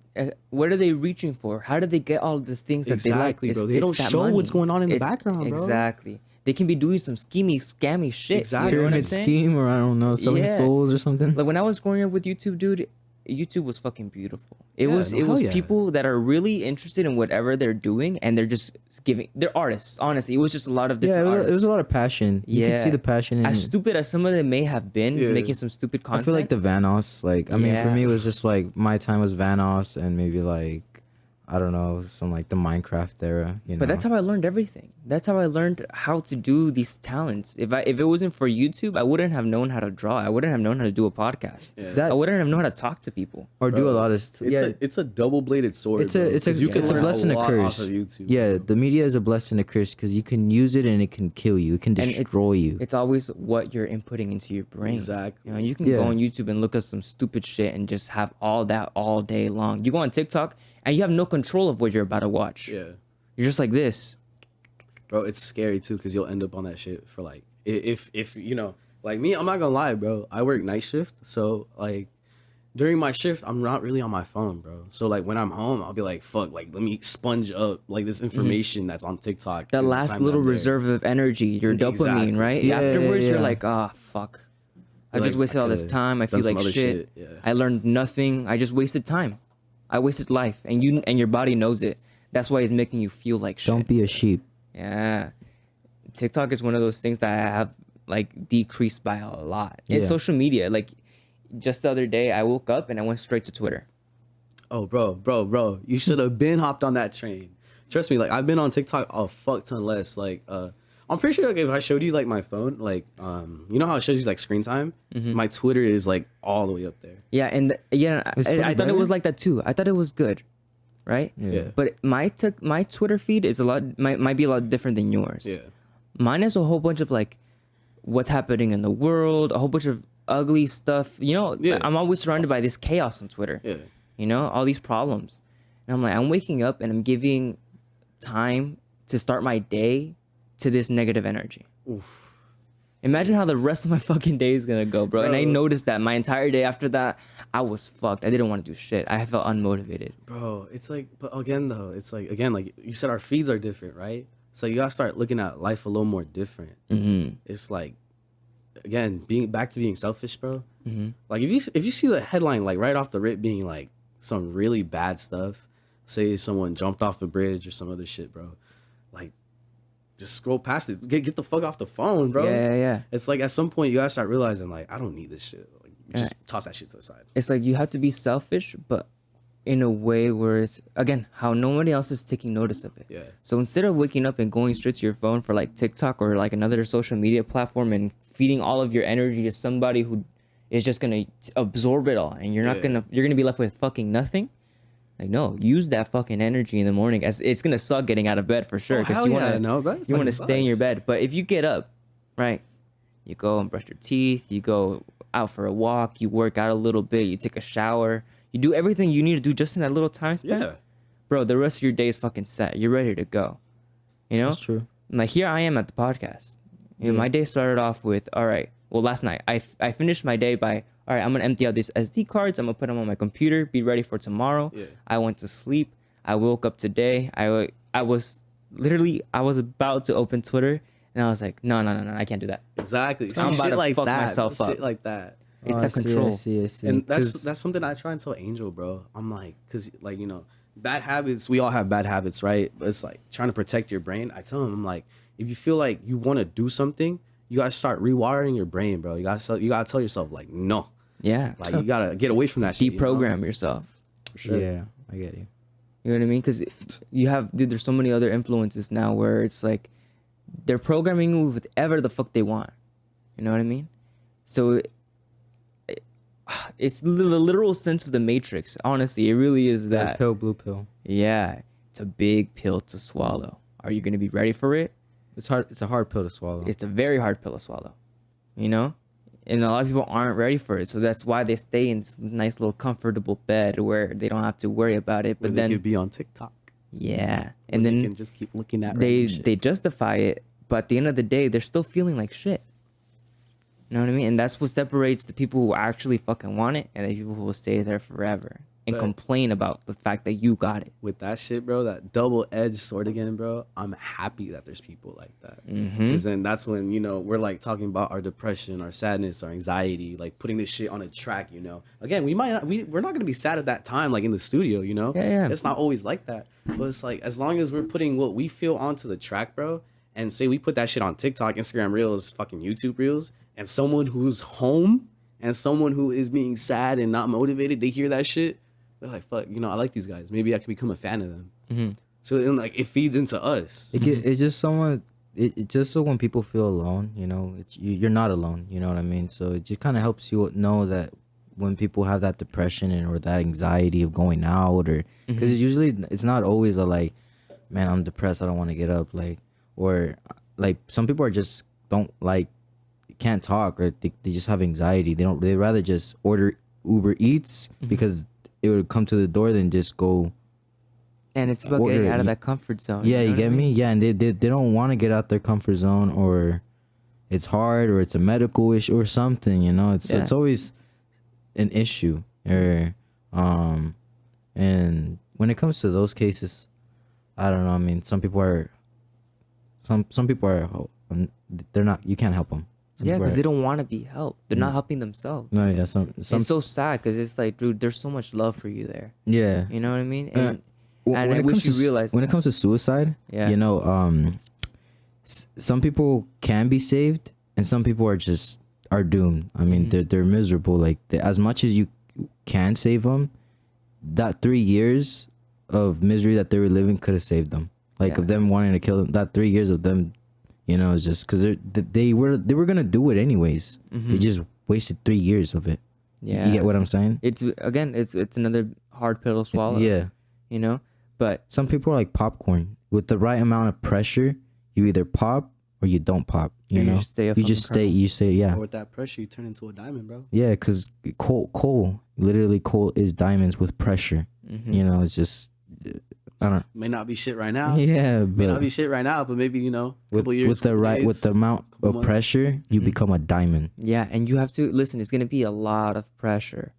what are they reaching for? How do they get all the things that Exactly, they like? bro. They don't that show money. what's going on in the background, bro. Exactly. They can be doing some scammy shit. Exactly. You know what I'm pyramid saying? scheme, or I don't know, selling Yeah. souls or something. Like when I was growing up with YouTube, dude, YouTube was fucking beautiful. It Yeah, was no, hell yeah. people that are really interested in whatever they're doing, and they're just they're artists. Honestly, it was just a lot of Yeah, different it artists. was a lot of passion. You can see the passion in As it. stupid as some of them may have been, Yeah. making some stupid I content. feel like the Vanos, like, I mean, for Yeah. me, it was just like my time was Vanos and maybe like, I don't know, some like the Minecraft era, you know. But that's how I learned everything. That's how I learned how to do these talents. If it wasn't for YouTube, I wouldn't have known how to draw. I wouldn't have known how to do a podcast. That- I wouldn't have known how to talk to people. or do a lot of It's a double-bleded sword. it's a bro, 'cause you can it's a learn blessing and a lot curse. off of YouTube, Yeah, bro. the media is a blessing and a curse because you can use it and it can kill you. It can And destroy you. It's always what you're inputting into your brain. Exactly. You know, you can Yeah. go on YouTube and look at some stupid shit and just have all that all day long. You go on TikTok and you have no control of what you're about to watch. Yeah. You're just like this. Bro, it's scary too because you'll end up on that shit for like if you know, like me, I'm not gonna lie, bro. I work night shift, so like during my shift, I'm not really on my phone, bro. So like when I'm home, I'll be like, fuck, like let me sponge up like this information that's on TikTok. That in the last time little I'm there. reserve of energy, your Exactly. dopamine, right? Yeah, Afterwards, yeah. you're like, ah, fuck. I You're just like, wasted I all this could've time. I done feel some like other shit. shit, yeah. I learned nothing. I just wasted time. I wasted life, and your body knows it. That's why it's making you feel like shit. Don't be a sheep. Yeah. TikTok is one of those things that I have like decreased by a lot. It's Yeah. social media. Like just the other day, I woke up and I went straight to Twitter. Oh, bro, you should have been hopped on that train. Trust me, like I've been on TikTok a fuck ton less. Like, I'm pretty sure like if I showed you like my phone, like, you know how it shows you like screen time? My Twitter is like all the way up there. Yeah, and Is Twitter I thought it better? was like that too. I thought it was good, right? Yeah. But my Twitter feed is might be a lot different than yours. Yeah. Mine is a whole bunch of like what's happening in the world, a whole bunch of ugly stuff. You know, Yeah. I'm always surrounded by this chaos on Twitter. Yeah. You know, all these problems. And I'm like, I'm waking up and I'm giving time to start my day to this negative energy. Oof. Imagine how the rest of my fucking day is gonna go, bro. And I Bro. noticed that my entire day after that, I was fucked. I didn't want to do shit. I felt unmotivated. Bro, it's like, but again though, it's like, again, like you said, our feeds are different, right? So you gotta start looking at life a little more different. It's like, again, being back to being selfish, bro. Like if you see the headline like right off the rip being like some really bad stuff, say someone jumped off a bridge or some other shit, bro. Like, just scroll past it. Get the fuck off the phone, bro. Yeah. It's like at some point you gotta start realizing like I don't need this shit. Like, just toss that shit to the side. It's like you have to be selfish, but in a way where it's, again, how nobody else is taking notice of it. Yeah. So instead of waking up and going straight to your phone for like TikTok or like another social media platform and feeding all of your energy to somebody who is just gonna absorb it all, and you're gonna be left with fucking nothing. Like, no, use that fucking energy in the morning. As it's gonna suck getting out of bed for sure, hell you yeah, wanna no, bro. you wanna Fucking stay in your sucks. bed. But if you get up, right, you go and brush your teeth, you go out for a walk, you work out a little bit, you take a shower, you do everything you need to do just in that little time span. Yeah. Bro, the rest of your day is fucking set. You're ready to go. You know? That's true. Like here I am at the podcast. You know, my day started off with, all right, well, last night I finished my day by, all right, I'm gonna empty out these SD cards, I'm gonna put them on my computer, be ready for tomorrow. Yeah. I went to sleep. I woke up today. I was literally, I was about to open Twitter, and I was like, no, I can't do that. Exactly. I'm about Shit to like fuck that. myself up. Shit like that. It's I that see, control. I see. And that's 'Cause- something I try and tell Angel, bro. I'm like, cause like, you know, bad habits, we all have bad habits, right? But it's like trying to protect your brain. I tell him, I'm like, if you feel like you want to do something, you gotta start rewiring your brain, bro. You gotta tell yourself like, no, Yeah. like you gotta get away from that shit. Deprogram yourself. For sure. Yeah, I get you. You know what I mean? Because you have, dude, there's so many other influences now where it's like they're programming you with whatever the fuck they want. You know what I mean? So it's the literal sense of the Matrix. Honestly, it really is Red that. pill, blue pill. Yeah, it's a big pill to swallow. Are you going to be ready for it? It's hard. It's a hard pill to swallow. It's a very hard pill to swallow. You know? And a lot of people aren't ready for it. So that's why they stay in this nice little comfortable bed where they don't have to worry about it. But But they then, could be on TikTok. yeah. And Where you then can just keep looking at they random shit. they justify it, but at the end of the day, they're still feeling like shit. You know what I mean? And that's what separates the people who actually fucking want it and the people who will stay there forever and But- complain about the fact that you got it. With that shit, bro, that double-edged sword again, bro. I'm happy that there's people like that, Mhm. because then that's when, you know, we're like talking about our depression, our sadness, our anxiety, like putting this shit on a track. You know, again, we're not gonna be sad at that time, like in the studio. You know, Yeah. It's not always like that, but it's like as long as we're putting what we feel onto the track, bro, and say we put that shit on TikTok, Instagram Reels, fucking YouTube Reels, and someone who's home and someone who is being sad and not motivated, they hear that shit. They're like, fuck, you know, I like these guys. Maybe I could become a fan of them. Mm-hmm. So then, like, it feeds into us. It's just someone. It just so when people feel alone, you know, you're not alone. You know what I mean? So it just kind of helps you know that when people have that depression or that anxiety of going out, or because it's not always a like, man, I'm depressed, I don't want to get up, like, or like some people are just can't talk, or they just have anxiety. They rather just order Uber Eats because it would come to the door than just go. And it's about Order getting it. out of that comfort zone. Yeah, know you what I get me? mean? Yeah, and they don't want to get out their comfort zone, or it's hard, or it's a medical issue or something, you know? It's always an issue. Or and when it comes to those cases, I don't know, I mean, some people are they're not, you can't help them. Yeah, because they don't want to be helped. They're not helping themselves. No, yeah, some It's so sad because it's like, dude, there's so much love for you there. yeah. You know what I mean? And, When and I it wish comes you to realized when it that. comes to suicide, Yeah. you know, some people can be saved, and some people are doomed. I mean, they're miserable. Like as much as you can save them, that 3 years of misery that they were living could have saved them. Like of them wanting to kill them, that 3 years of them, you know, it's just because they were gonna do it anyways. They just wasted 3 years of it. Yeah. You get what I'm saying? It's another hard pill to swallow. Yeah. You know? But Some people are like popcorn. With the right amount of pressure, you either pop or you don't pop. You Or you know, just stay a you just fucking stay. You stay. Yeah, Or with that pressure, you turn into a diamond, bro. yeah. Because coal, literally, coal is diamonds with pressure. You know, it's just, I don't. May not be shit right now. Yeah, May not but be shit right now, but maybe, you know, a with, couple years. with the couple right, with days, the amount couple of months. pressure, you become a diamond. yeah, and you have to listen, it's gonna be a lot of pressure.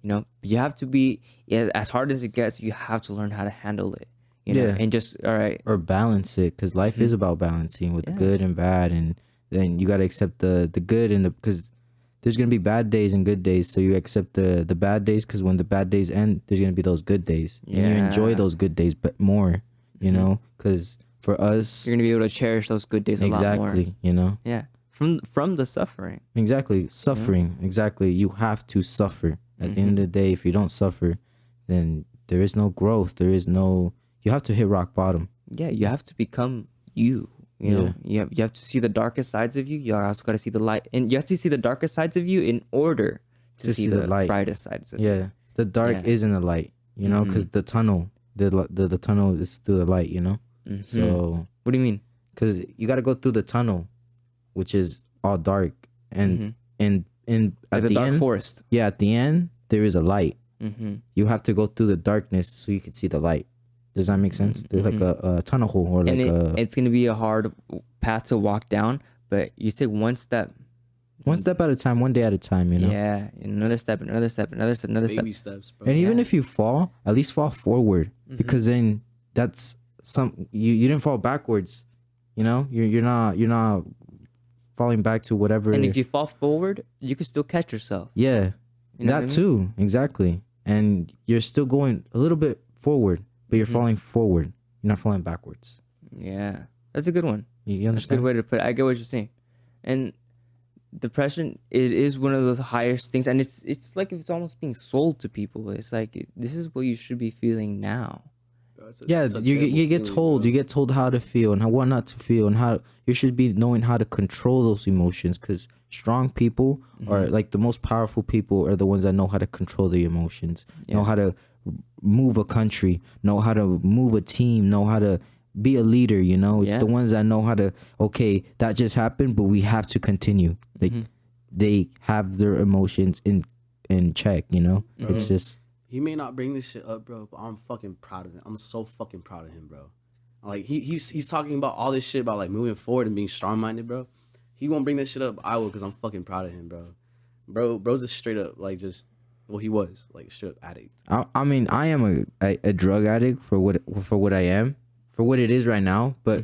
You know, you have to be as hard as it gets, you have to learn how to handle it. You know, Yeah. and just all right. Or balance it, because life is about balancing with the Yeah. good and bad, and then you gotta accept the good and because there's gonna be bad days and good days, so you accept the bad days, because when the bad days end, there's gonna be those good days, and you enjoy Yeah. those good days but more, you know, because for us, You're gonna be able to cherish those good days a lot more. exactly, you know, Yeah. From the suffering. exactly, suffering, exactly, you have to suffer. At the end of the day, if you don't suffer, then there is no growth, you have to hit rock bottom. Yeah, you have to become you. You know, you have to see the darkest sides of you. You also got to see the light, and you have to see the darkest sides of you in order to see the light. brightest sides of you. Yeah, the dark Yeah. is in the light, you know, because the tunnel, the tunnel is through the light, you know. So, What do you mean? because you got to go through the tunnel, which is all dark, and in Like at the the dark end, forest. yeah, at the end there is a light. Mm-hmm. You have to go through the darkness so you can see the light. Does that make sense? There's like a tunnel hole, or like And it's gonna be a hard path to walk down, but you take one step. one step at a time, one day at a time, you know. Yeah, another step, another step, another step, another step. Baby steps, bro. And even Yeah. if you fall, at least fall forward, because then that's you didn't fall backwards. You know, you're not falling back to whatever. And if you fall forward, you can still catch yourself. Yeah, You know what I that mean? too, exactly. And you're still going a little bit forward, but you're falling forward. You're not falling backwards. Yeah, that's a good one. You That's a good understand? way to put it. I get what you're saying. And depression, it is one of those highest things, and it's like it's almost being sold to people. It's like this is what you should be feeling now. Bro, Yeah, it's a you terrible get feeling, told bro. you get told how to feel and what not to feel, and how you should be knowing how to control those emotions. Because strong people are like the most powerful people are the ones that know how to control the emotions, know how to move a country, know how to move a team, know how to be a leader. You know, it's Yeah. the ones that know how to. Okay, that just happened, but we have to continue. Like they have their emotions in check. You know, it's just. He may not bring this shit up, bro, but I'm fucking proud of him. I'm so fucking proud of him, bro. Like he's talking about all this shit about like moving forward and being strong minded, bro. He won't bring that shit up. But I will, because I'm fucking proud of him, bro. Bro's a straight up like just he was like a straight up addict. I mean, I am a drug addict for what I am, for what it is right now. But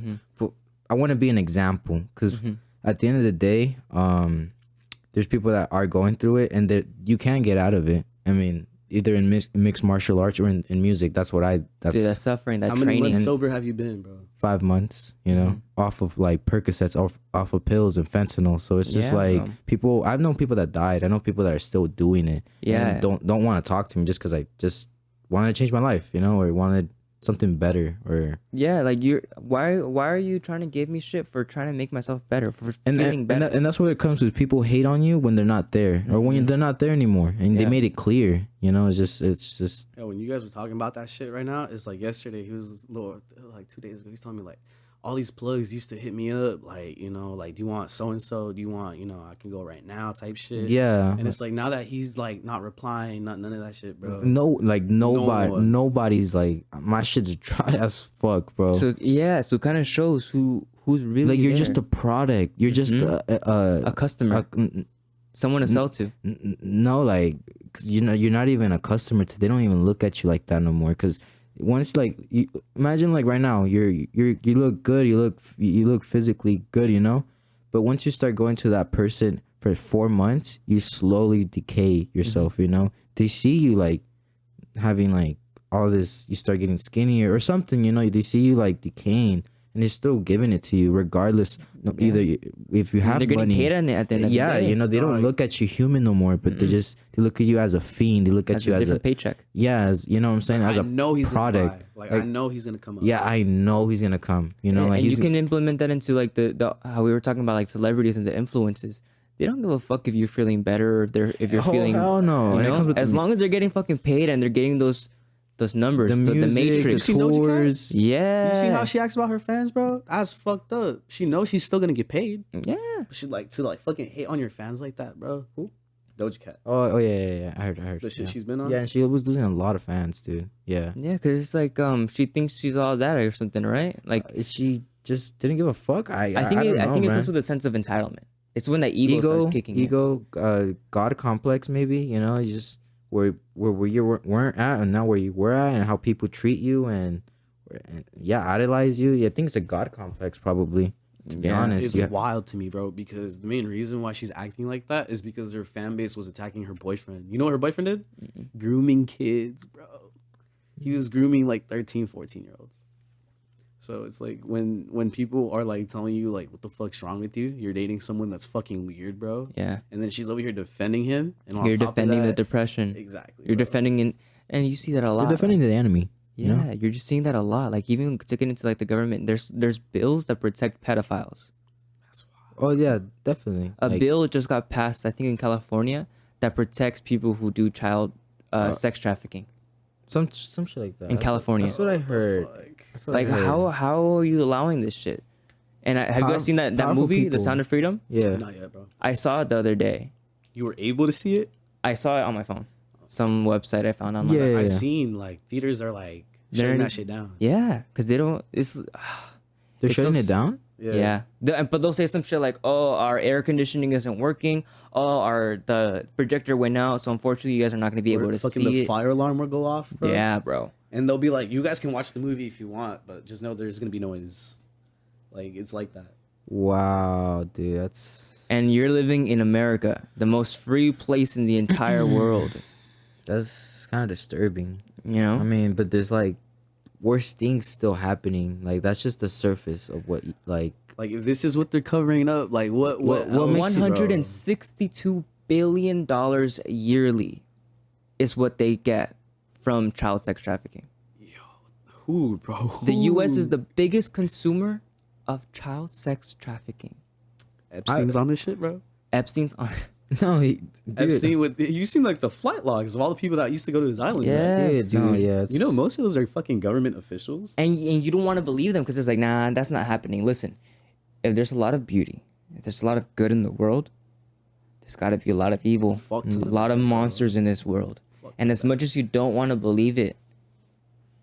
I want to be an example, because at the end of the day, there's people that are going through it, and that you can get out of it. I mean, either in mixed martial arts or in music. That's what that's Dude, that suffering, that How many training. months sober have you been, bro? 5 months, you know, off of like Percocets, off of pills and fentanyl. So it's just Yeah, like bro. people. I've known people that died. I know people that are still doing it. Yeah. and don't want to talk to me just because I just wanted to change my life, you know, or wanted something better, or Yeah, like why are you trying to give me shit for trying to make myself better, for and feeling better? and that's what it comes with. People hate on you when they're not there, or when they're not there anymore, and they Yeah. made it clear. You know, it's just Yeah, when you guys were talking about that shit right now, it's like yesterday. He was like 2 days ago. He's telling me like all these plugs used to hit me up, like, you know, like, do you want so and so? Do you want, you know, I can go right now type shit. yeah. And it's like now that he's like not replying, none of that shit, bro. No, like one. nobody's like, my shit's dry as fuck, bro. So it kind of shows who's really Like, you're there. just a product. You're just a customer, someone to sell to. no, like, 'cause you're not even a customer to. They don't even look at you like that no more. Because once, like, you imagine, like, right now, you look good, you look physically good, you know. But once you start going to that person for 4 months, you slowly decay yourself. You know, they see you like having like all this. You start getting skinnier or something. You know, they see you like decaying. And they're still giving it to you regardless. No, either if you have They're getting money, paid on it at the end of the day. you know, they don't look at you human no more, but they look at you as a fiend. They look at That's you a as different paycheck. as you know what I'm saying, as I a know he's product. gonna buy. Like, I know he's gonna come up. Yeah, I know he's gonna come. You know, like and you he's can implement that into like the how we were talking about, like celebrities and the influences. They don't give a fuck if you're feeling better, or if you're feeling. hell no. You And it know? comes with As long as they're getting fucking paid and they're getting those numbers, the the music, matrix. the You see Doja Cat? tours. Yeah. You see how she acts about her fans, bro? That's fucked up. She knows she's still gonna get paid. Yeah. But she like to like fucking hate on your fans like that, bro. Who? Doja Cat. Oh yeah. I heard. The shit yeah. she's been on. Yeah, and she was losing a lot of fans, dude. Yeah. Yeah, because it's like she thinks she's all that or something, right? Like She just didn't give a fuck. I I think don't I know, think it man. comes with a sense of entitlement. It's when that ego starts kicking in. God complex, maybe. You know, you just where you weren't at, and now where you were at, and how people treat you, and idolize you. Yeah, I think it's a God complex, probably. To be honest, It's wild to me, bro, because the main reason why she's acting like that is because her fan base was attacking her boyfriend. You know what her boyfriend did? Grooming kids, bro. He was grooming like 13, 14-year-olds. So it's like when people are like telling you like, what the fuck's wrong with you? You're dating someone that's fucking weird, bro. Yeah. And then she's over here defending him. And on You're top of defending the that- depression. Exactly. You're bro. defending and you see that a lot. They're defending the enemy. Yeah, You know? you're just seeing that a lot. Like even taken into like the government, there's bills that protect pedophiles. Oh yeah, definitely. A Like, bill just got passed, I think, in California that protects people who do child sex trafficking some shit like that. in California. That's what I heard. Fuck. That's what I Like heard. how are you allowing this shit? And have you guys seen that Powerful movie, The people. Sound of Freedom? Yeah. Not yet, bro. I saw it the other day. You were able to see it? I saw it on my phone. Some website I found online. Yeah. I've seen like theaters are like They're shutting in- that shit down. Yeah, because they don't. It's They're It's so shutting s- it down. yeah. But they'll say some shit like, "Oh, our air conditioning isn't working. Oh, the projector went out, so unfortunately, you guys are not going to be able Or to fucking see the it." fire alarm will go off, bro. Yeah, bro. And they'll be like, you guys can watch the movie if you want, but just know there's gonna be noise. Like, it's like that. Wow, dude, that's And you're living in America, the most free place in the entire world. that's kind of disturbing. You know? I mean, but there's like worse things still happening. Like that's just the surface of what like. Like, if this is what they're covering up, like what makes you, bro? $162 billion yearly is what they get from child sex trafficking. Who, bro? The U.S. is the biggest consumer of child sex trafficking. Epstein's on this shit, bro. Epstein's on. No, dude. Epstein you seen like the flight logs of all the people that used to go to his island. Yeah. Right? Yes, dude. No, yeah, You know, most of those are fucking government officials. And you don't want to believe them because it's like, nah, that's not happening. Listen, if there's a lot of beauty, if there's a lot of good in the world, there's got to be a lot of evil, a lot of monsters in this world. And as much as you don't want to believe it,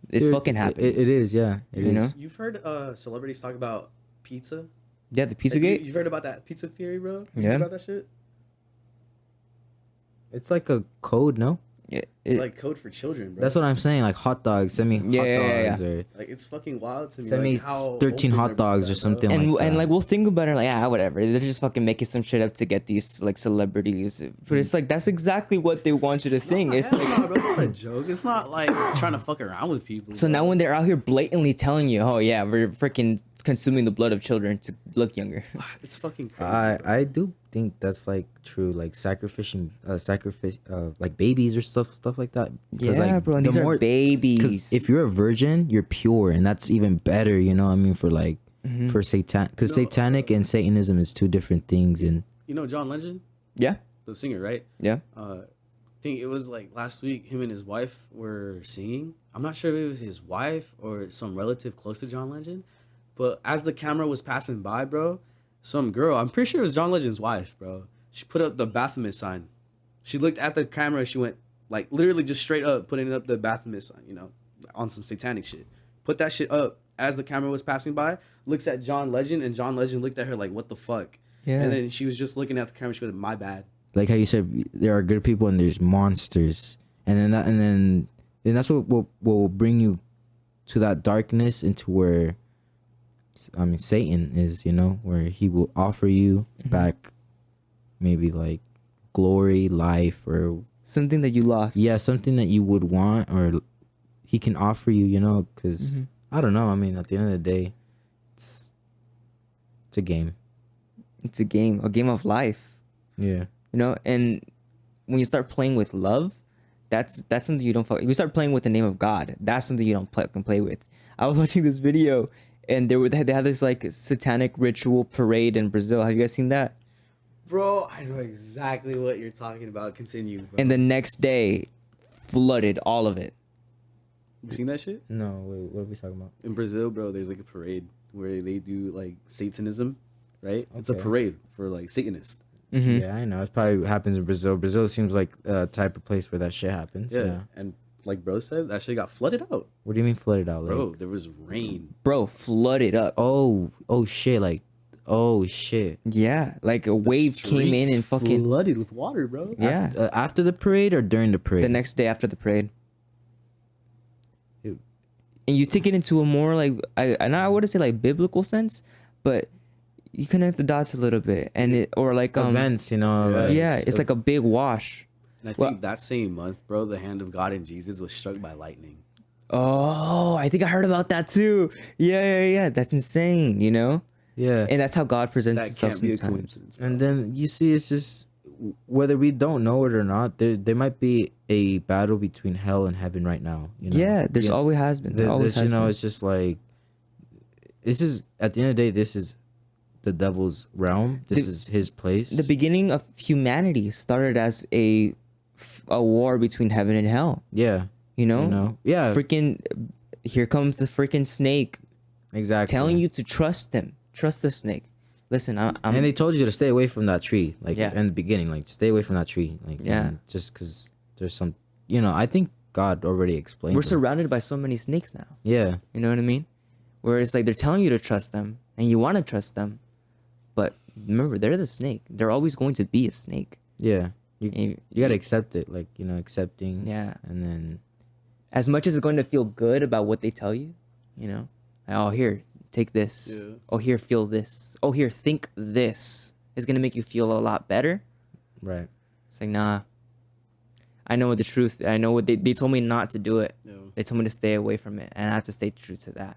it's Dude, fucking happening. It is, yeah. It You is. know? You've heard celebrities talk about pizza? Yeah, the Like, Pizzagate. you've heard about that pizza theory, bro? You Yeah. heard about that shit? It's like a code, no? Yeah, It's like code for children, bro. That's what I'm saying. Like hot dogs. Send me hot dogs or Like, it's fucking wild to me. send me like, how 13 open hot they're dogs about or that, something bro. and like that. and like we'll think about it like, yeah, whatever. They're just fucking making some shit up to get these like celebrities. But it's like that's exactly what they want you to think. It's Hell like no, bro, it's not a joke. It's not like trying to fuck around with people. so bro. now when they're out here blatantly telling you, oh yeah, we're freaking consuming the blood of children to look younger. It's fucking crazy. I do think that's like true, like sacrifice like babies or stuff like that. 'Cause, Yeah, like, bro, and the these are more- babies. 'cause if you're a virgin, you're pure, and that's even better. You know what I mean? For like for Satan, because satanic and Satanism is two different things. And You know John Legend, Yeah, the singer, right? yeah. I think it was like last week. Him and his wife were singing. I'm not sure if it was his wife or some relative close to John Legend, but as the camera was passing by, bro, some girl, I'm pretty sure it was John Legend's wife, bro. She put up the Baphomet sign. She looked at the camera. She went like literally just straight up putting up the Baphomet sign, you know, on some satanic shit. Put that shit up as the camera was passing by. Looks at John Legend, and John Legend looked at her like, "What the fuck?" Yeah. And then she was just looking at the camera. She went, "My bad." like how you said, there are good people and there's monsters, and then that's what will bring you to that darkness, into where I mean Satan is, you know, where he will offer you back maybe like glory, life, or Something that you lost. yeah, something that you would want, or he can offer you, you know, because I don't know. I mean, at the end of the day, it's a game. It's a game of life. Yeah. You know, and when you start playing with love, that's something you don't fuck. You start playing with the name of God. That's something you don't can play with. I was watching this video, and they had this like satanic ritual parade in Brazil. Have you guys seen that? Bro, I know exactly what you're talking about. Continue, bro. And the next day, flooded all of it. You seen that shit? No, wait, what are we talking about? In Brazil, bro, there's like a parade where they do like Satanism, right? It's a Okay. parade for like Satanists. Yeah, I know. It probably happens in Brazil. Brazil seems like a type of place where that shit happens. Yeah. And like bro said, that shit got flooded out. What do you mean flooded out? Like, Bro, there was rain. Bro, flooded up. oh shit! Like, oh shit! Yeah, like a wave came in and fucking flooded with water, bro. yeah. After the parade or during the parade? The next day after the parade. Dude. And you take it into a more like I wouldn't say like biblical sense, but you connect the dots a little bit, and it or like events, you know. Yeah. Like, yeah, it's like a big wash. And I Well- think that same month, bro, the hand of God and Jesus was struck by lightning. Oh, I think I heard about that too. Yeah. That's insane, you know. yeah. And that's how God presents That Himself can't be a sometimes. coincidence. Bro. And then you see, it's just whether we don't know it or not, there might be a battle between hell and heaven right now. You know? Yeah, there's always has been. There always This, has you know, been. it's just like this is at the end of the day, this is the devil's realm. This is his place. The beginning of humanity started as a war between heaven and hell. Yeah. You know? You know? Yeah. Freaking, here comes the freaking snake Exactly. telling you to trust him. Trust the snake. Listen, I'm And they told you to stay away from that tree, like Yeah. in the beginning, like stay away from that tree, like Yeah. and just because there's some, you know, I think God already explained. we're it. surrounded by so many snakes now. Yeah, You know what I mean? Where it's like they're telling you to trust them and you want to trust them, but remember they're the snake. They're always going to be a snake. yeah. And You gotta accept it, like, you know, accepting. Yeah. And then as much as it's going to feel good about what they tell you, you know, like, oh, here, take this. Yeah. Oh, here, feel this. Oh, here, think this. It's going to make you feel a lot better. Right. It's like, nah, I know the truth. I know what they told me not to do it. Yeah. They told me to stay away from it. And I have to stay true to that.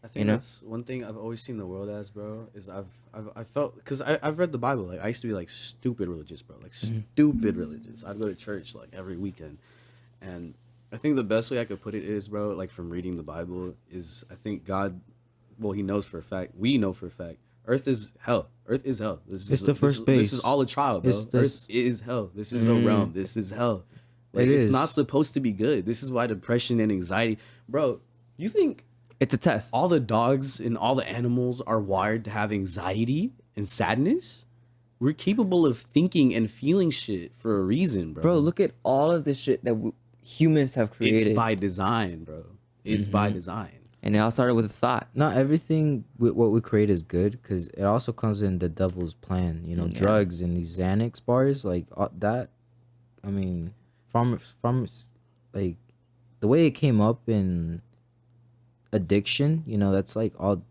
I think that's one thing I've always seen the world as, bro, is I felt, because I've read the Bible. Like, I used to be, like, stupid religious, bro. Like, stupid religious. I'd go to church, like, every weekend. And I think the best way I could put it is, bro, like, from reading the Bible, is I think God, well, he knows for a fact, we know for a fact, Earth is hell. Earth is hell. It's the first base. This is all a trial, bro. Earth is hell. This is a realm. This is hell. Like, it's not supposed to be good. This is why depression and anxiety, bro. You think it's a test. all the dogs and all the animals are wired to have anxiety and sadness? We're capable of thinking and feeling shit for a reason, bro. Bro, look at all of this shit that humans have created. It's by design, bro. It's by design. And it all started with a thought. Not everything what we create is good, because it also comes in the devil's plan. You know, drugs and these Xanax bars, like that. I mean, from like the way it came up in addiction, you know, that's like all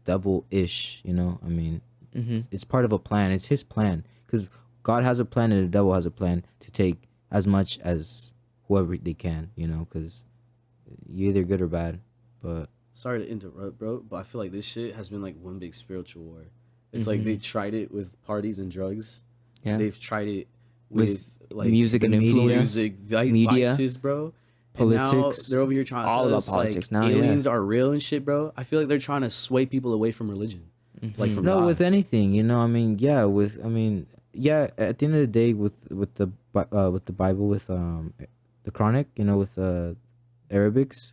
devil-ish. You know, I mean, it's part of a plan. It's his plan, because God has a plan and the devil has a plan to take as much as whoever they can. You know, because you're either good or bad. But sorry to interrupt, bro, but I feel like this shit has been like one big spiritual war. It's like they tried it with parties and drugs. Yeah. They've tried it with like music and influence, music, media, vices, bro. politics. And now they're over here trying to all tell about us politics like now, aliens are real and shit, bro. I feel like they're trying to sway people away from religion, like from no, God. with anything, you know. I mean, yeah, at the end of the day, with the Bible, with the Chronic, you know, with Arabics,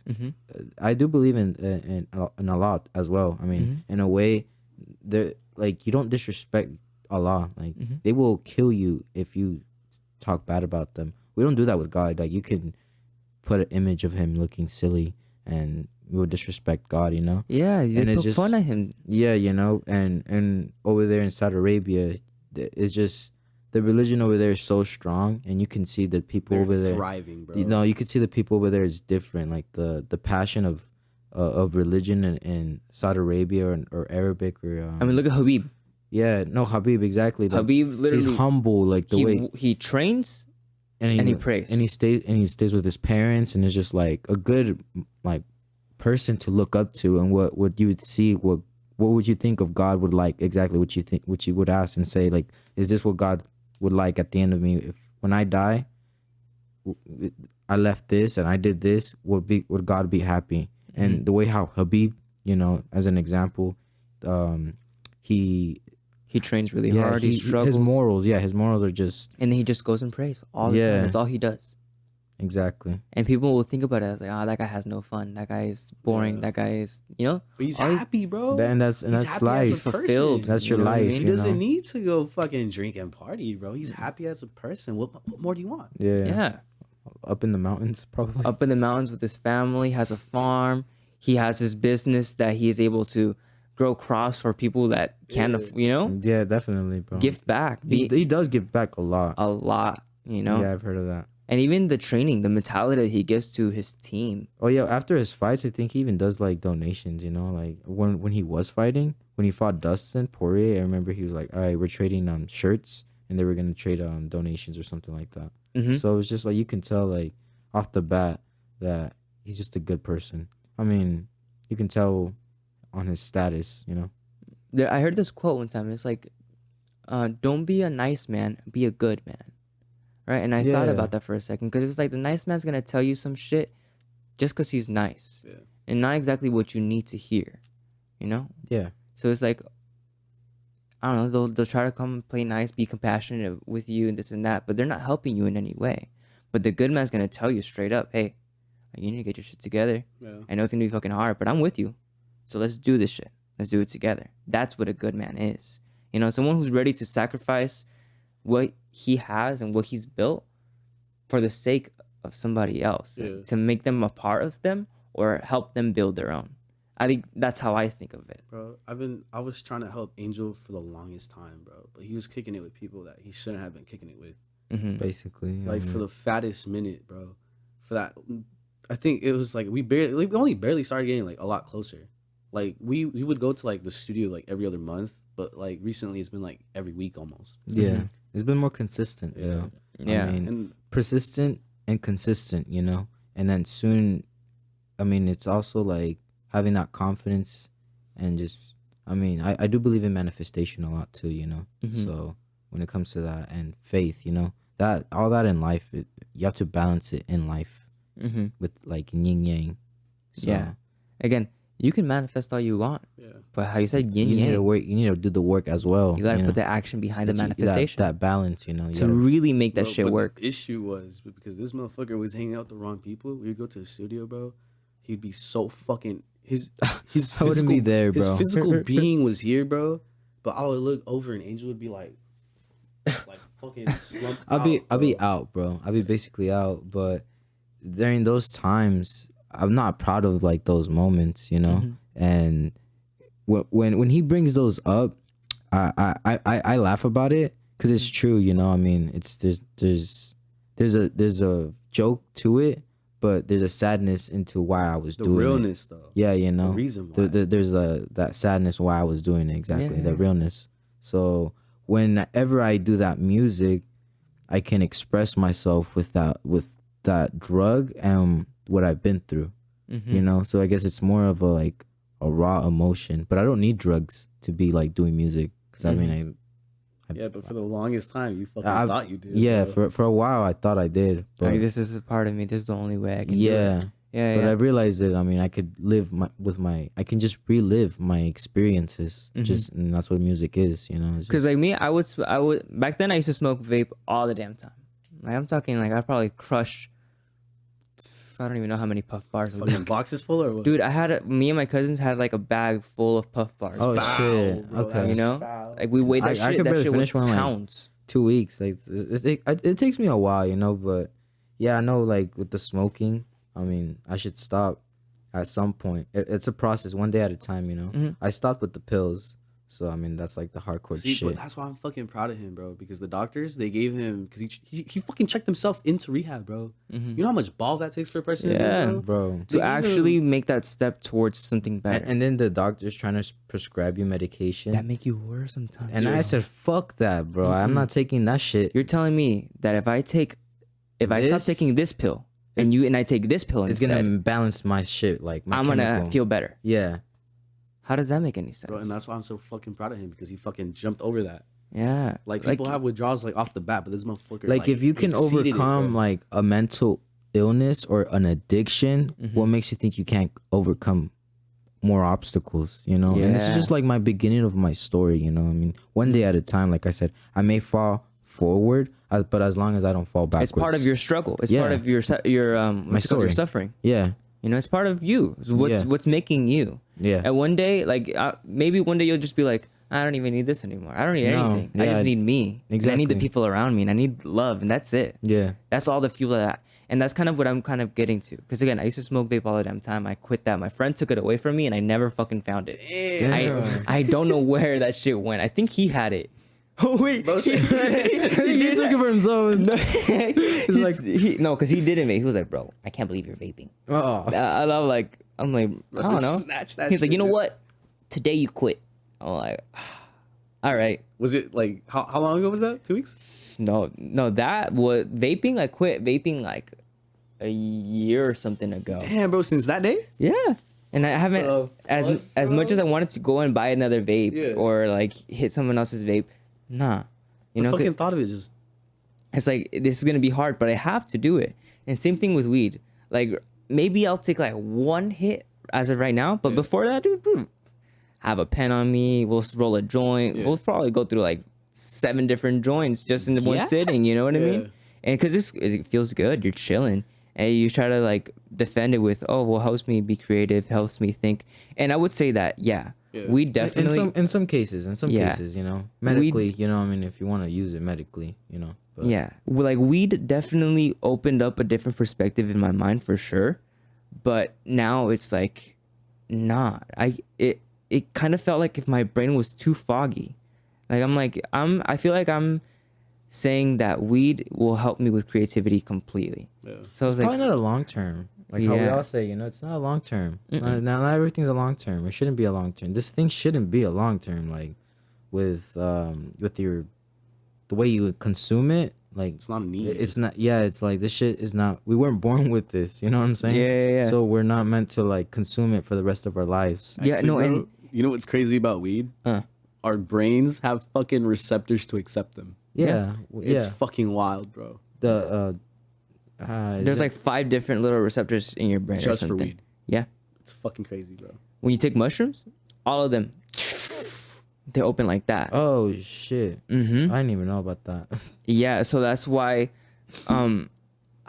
I do believe in a lot as well. I mean, in a way, they're like, you don't disrespect Allah. Like, they will kill you if you talk bad about them. We don't do that with God. Like, you can put an image of him looking silly and we would disrespect God, you know? Yeah, you and put fun at him. Yeah, you know, and over there in Saudi Arabia, it's just, the religion over there is so strong, and you can see the people They're over there thriving, bro. You know, you can see the people over there is different. Like the passion of religion in Saudi Arabia or Arabic or. I mean, look at Habib. Yeah, no, Habib, exactly. Like, Habib literally, he's humble, like the way he trains and he prays, and he stays with his parents, and is just like a good like person to look up to. And what would you would see? What would you think of God would like? Exactly what you think, what you would ask and say, like, is this what God would like at the end of me? If when I die, I left this and I did this, would God be happy? And the way how Habib, you know, as an example, he trains really hard. He struggles. His morals are just, and then he just goes and prays all the time. That's all he does. Exactly. And people will think about it as like, that guy has no fun. That guy is boring. That guy is, you know. But he's happy, bro. That's life. He's fulfilled. That's your life. He doesn't need to go fucking drink and party, bro. He's happy as a person. What more do you want? Yeah. Up in the mountains, probably. Up in the mountains with his family, has a farm. He has his business that he is able to grow crops for people that can't, you know. Yeah, definitely, bro. Give back. He does give back a lot. A lot, you know. Yeah, I've heard of that. And even the training, the mentality that he gives to his team. Oh yeah, after his fights, I think he even does like donations. You know, like when he was fighting, when he fought Dustin Poirier, I remember he was like, "All right, we're trading shirts," and they were gonna trade donations or something like that. So it's just like you can tell like off the bat that he's just a good person. I mean, you can tell on his status. You know, I heard this quote one time. And it's like, "Don't be a nice man, be a good man." Right, and I thought about that for a second, because it's like the nice man's gonna tell you some shit just because he's nice, and not exactly what you need to hear, you know. Yeah. So it's like, I don't know, they'll try to come and play nice, be compassionate with you and this and that, but they're not helping you in any way. But the good man's gonna tell you straight up, hey, you need to get your shit together. I know it's gonna be fucking hard, but I'm with you. So let's do this shit. Let's do it together. That's what a good man is. You know, someone who's ready to sacrifice what he has and what he's built for the sake of somebody else, to make them a part of them or help them build their own. I think that's how I think of it, bro. I was trying to help Angel for the longest time, bro, but he was kicking it with people that he shouldn't have been kicking it with. Basically, like for the fattest minute, bro, for that I think it was like we only barely started getting like a lot closer. Like we would go to like the studio like every other month, but like recently it's been like every week almost. Yeah, it's been more consistent. You know, Yeah. I mean, And persistent and consistent. You know, and then soon, I mean, it's also like having that confidence and just. I mean, I do believe in manifestation a lot too. You know, so when it comes to that and faith, you know, that all that in life, you have to balance it in life with like yin yang. So, Yeah. Again, you can manifest all you want, but how you said yin you need to yang, work. You need to do the work as well. you gotta know? put the action behind the That you- manifestation That balance, you know. You to gotta- really make that bro, shit but work. The issue was because this motherfucker was hanging out with the wrong people. We would go to the studio, bro. He'd be so fucking his I wouldn't be there, His bro. physical being was here, bro. But I would look over and Angel would be like fucking slumped. I'll be bro. out, bro. I'll be basically out. But during those times, I'm not proud of like those moments, you know. And when he brings those up, I laugh about it because it's true, you know. I mean, it's there's a joke to it, but there's a sadness into why I was The doing realness, it. though. Yeah, you know, The reason why. there's that sadness why I was doing it, exactly, Yeah. the realness. So whenever I do that music, I can express myself with that drug and what I've been through, you know. So I guess it's more of a raw emotion, but I don't need drugs to be like doing music because I mean Yeah, but for the longest time, you fucking I thought you did. yeah, bro. for a while I thought I did, but Like, this is a part of me. This is the only way I can do yeah. it. Yeah, But yeah. I realized that I mean I could live I can just relive my experiences, just and that's what music is, you know. It's Because just- like me, I would back then I used to smoke vape all the damn time. Like I'm talking like I probably crushed. I don't even know how many puff bars. a Fucking week. boxes full or what? Dude, me and my cousins had like a bag full of puff bars. oh shit, bro, okay. You know, foul. like we weighed that I shit. could That barely shit was finish one in, like, pounds. 2 weeks, like it takes me a while, you know. But yeah, I know like with the smoking, I mean I should stop at some point. It's a process, one day at a time, you know. I stopped with the pills, so I mean that's like the hardcore See, shit. but that's why I'm fucking proud of him, bro. Because the doctors, they gave him, because he fucking checked himself into rehab, bro. You know how much balls that takes for a person, to do, Yeah. bro? Bro, To They gave actually him- make that step towards something better. and then the doctor's trying to prescribe you medication, that make you worse sometimes. and I said fuck that, bro. I'm not taking that shit. You're telling me that if I stop This- taking this pill and I take this pill It's instead, gonna balance my shit, like my I'm gonna chemical. feel better. Yeah, How does that make any sense? Bro, and that's why I'm so fucking proud of him, because he fucking jumped over that. Yeah. Like, people have withdrawals, like, off the bat, but this motherfucker, like if you can exceeded it, overcome bro. like a mental illness or an addiction, what makes you think you can't overcome more obstacles, you know? And this is Yeah. just like my beginning of my story, you know. I mean, one day at a time. Like I said, I may fall forward, but as long as I don't fall backwards. It's part of your struggle. It's part Yeah. of your story. your suffering. Yeah, You know, it's part of you. It's Yeah. what's making you. yeah. And one day, like maybe one day you'll just be like, I don't even need this anymore. I don't need No, anything. I yeah. just need me. And I need the Exactly. people around me, and I need love, and that's it. Yeah. That's all the fuel that. And that's kind of what I'm kind of getting to. Because again, I used to smoke vape all the damn time. I quit that. My friend took it away from me, and I never fucking found it. Damn. I don't know where that shit went. I think he had it. Oh wait, he took it for himself. He's like, no, because he didn't. He was like, bro, I can't believe you're vaping. Oh, And I'm like, I don't know. Snatch that He's like, shit, you know dude. what? Today you quit. I'm like, all right. Was it, like, how long ago was that? 2 weeks? No, that was vaping. I quit vaping like a year or something ago. Damn, bro, since that day? Yeah. And I haven't The as fuck, much bro? as I wanted to go and buy another vape Yeah. or like hit someone else's vape. Nah. You know, Fucking thought of it just... it's like this is gonna be hard, but I have to do it. And same thing with weed. Like maybe I'll take like one hit as of right now, but before that, dude, have a pen on me. We'll roll a joint. Yeah. We'll probably go through like 7 different joints just in one Yeah. sitting. You know what I Yeah. mean? And because it feels good, you're chilling, and you try to like defend it with, oh, well, helps me be creative, helps me think. And I would say that, yeah. We definitely in some cases, Yeah. you know, medically, you know, I mean, if you want to use it medically, you know. But yeah, well, like weed definitely opened up a different perspective in my mind for sure, but now it's like, nah. It kind of felt like if my brain was too foggy, like I feel like I'm saying that weed will help me with creativity completely. Yeah. So I was Probably like, not a long term. Like how we Yeah. all say, you know, it's not a long term. It's not everything's a long term. It shouldn't be a long term. This thing shouldn't be a long term. Like with your the way you consume it, like It's not a need. it's not. Yeah, it's like this shit is not. We weren't born with this. You know what I'm saying? Yeah. So we're not meant to like consume it for the rest of our lives. Yeah, Actually, no, bro, and you know what's crazy about weed? Our brains have fucking receptors to accept them. Yeah, It's yeah. fucking wild, bro. there's like 5 different little receptors in your brain or Just for something. weed. Yeah. It's fucking crazy, bro. When you take mushrooms, all of them, they open like that. Oh shit! Mm-hmm. I didn't even know about that. Yeah, so that's why, I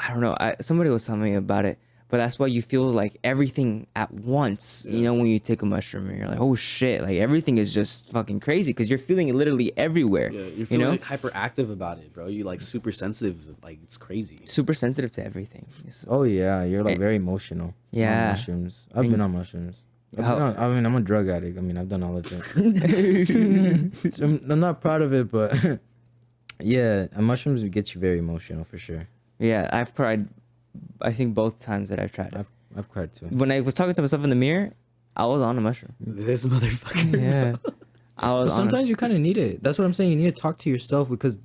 don't know. Somebody was telling me about it, but that's why you feel like everything at once. You know, when you take a mushroom, and you're like, oh shit, like everything is just fucking crazy because you're feeling it literally everywhere. Yeah, you're you feeling know, like hyperactive about it, bro. You like super sensitive. Like it's crazy. super sensitive to everything. Oh yeah, you're like very emotional. Yeah. On mushrooms. I've been on mushrooms. How- I'm a drug addict. I mean, I've done all of it. I'm not proud of it, but yeah, mushrooms would get you very emotional for sure. Yeah, I've cried. I think both times that I've tried it. I've cried too. When I was talking to myself in the mirror, I was on a mushroom. This motherfucker. Yeah, I was. But sometimes you kind of need it. That's what I'm saying. You need to talk to yourself because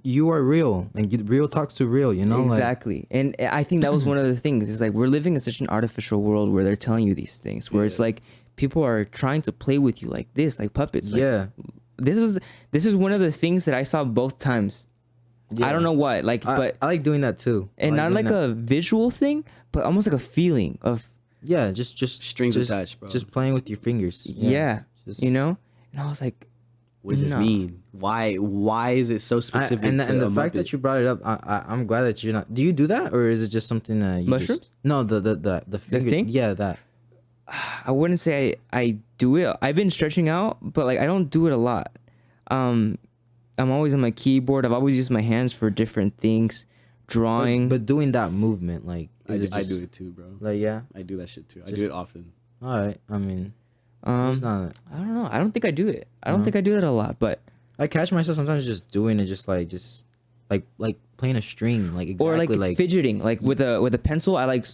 you are real, and real talks to real. You know, exactly. And I think that was one of the things. Is like we're living in such an artificial world where they're telling you these things, where it's like people are trying to play with you like this, like puppets. Like, yeah. This is one of the things that I saw both times. I don't know what, like, but I like doing that too. and not like a visual thing, but almost like a feeling of yeah, just Strings attached, bro. Just playing with your fingers. yeah, just- you know. And I was like, What does this No. mean? Why is it so specific? and to the a fact Muppet? that you brought it up, I'm glad that you're not. Do you do that, or is it just something that you Mushrooms? Just, no, the finger, thing? Yeah, that. I wouldn't say I do it. I've been stretching out, but like I don't do it a lot. I'm always on my keyboard. I've always used my hands for different things, drawing. But doing that movement, like, I, is it I just, do it too, bro. Like, yeah. I do that shit too. I do it often. All right. I mean, it's not. I don't know. I don't think I do it. I don't think I do it a lot, but I catch myself sometimes just doing it, just like playing a string, like exactly or like fidgeting, like with a pencil. I like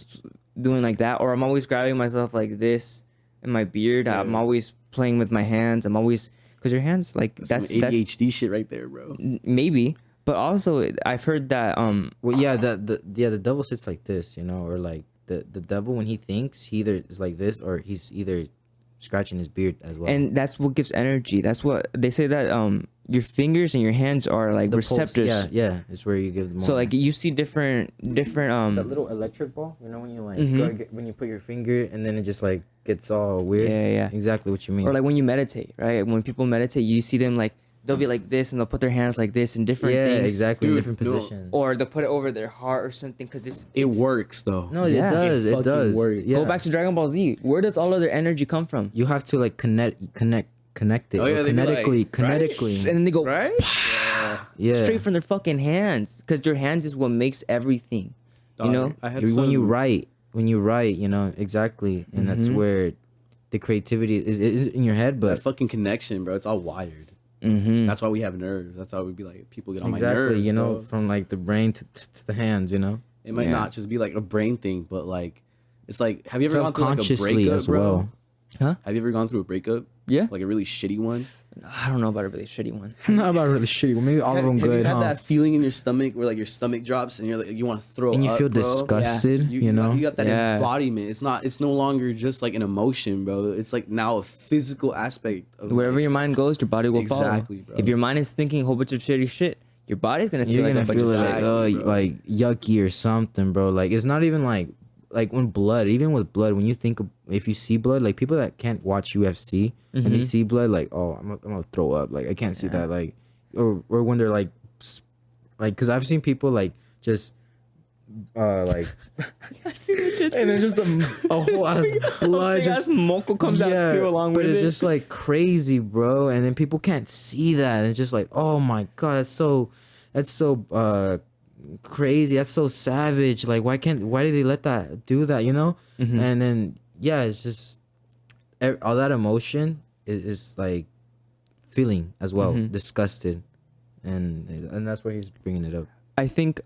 doing like that, or I'm always grabbing myself like this in my beard. I'm always playing with my hands. I'm always because your hands like That's some ADHD shit right there, bro. maybe, but also I've heard that Well, yeah, the devil sits like this, you know, or like the devil when he thinks he either is like this or he's either scratching his beard as well. and that's what gives energy. That's what they say that your fingers and your hands are like The pulse, receptors. yeah, it's where you give them. So like you see different that little electric ball, you know, when you like when you put your finger and then it just like gets all weird. Yeah. Exactly what you mean. or like when you meditate, right? When people meditate, you see them like they'll be like this and they'll put their hands like this in different things. exactly, in Dude, different no. positions. Or they'll put it over their heart or something because It works though. No, Yeah. it does. It It fucking does. works. Yeah. Go back to Dragon Ball Z. Where does all of their energy come from? You have to like connect it. Oh, yeah, or they be like, kinetically. And then they go Right? Yeah. straight from their fucking hands because your hands is what makes everything. You know? I had When you write, you know exactly, and that's where the creativity is in your head. that But fucking connection, bro. It's all wired. Mm-hmm. That's why we have nerves. That's why we be like, people get on my exactly, nerves. you know, bro. from like the brain to the hands, you know. It might Yeah. not just be like a brain thing, but like, it's like, have you ever gone through like a Subconsciously breakup, as bro? well. Huh? Have you ever gone through a breakup? Yeah. Like a really shitty one? I don't know about a really shitty one. Not about really shitty. Well, maybe all of them Have good, you had huh? that feeling in your stomach where like your stomach drops and you're like, you want to throw And you up, feel bro? disgusted, Yeah. you know? You got that Yeah. embodiment. It's no longer just like an emotion, bro. It's like now a physical aspect of Wherever like, your mind goes, your body will Exactly, follow. bro. If your mind is thinking a whole bunch of shitty shit, your body's gonna feel You're like gonna a bunch feel of it shit. like Exactly, bro. like yucky or something, bro. Like it's not even like when blood, even with blood, when you think of, if you see blood, like people that can't watch UFC and they see blood, like, oh, I'm gonna throw up. Like I can't see that. Like or when they're like because I've seen people like just like and then just a whole ass blood just moco comes out too along but with it's it. just like crazy, bro. And then people can't see that. And it's just like, oh my god, that's so crazy. That's so savage. Like, why did they let that do that? You know? And then yeah, it's just all that emotion is like feeling as well, disgusted, and that's why he's bringing it up. I think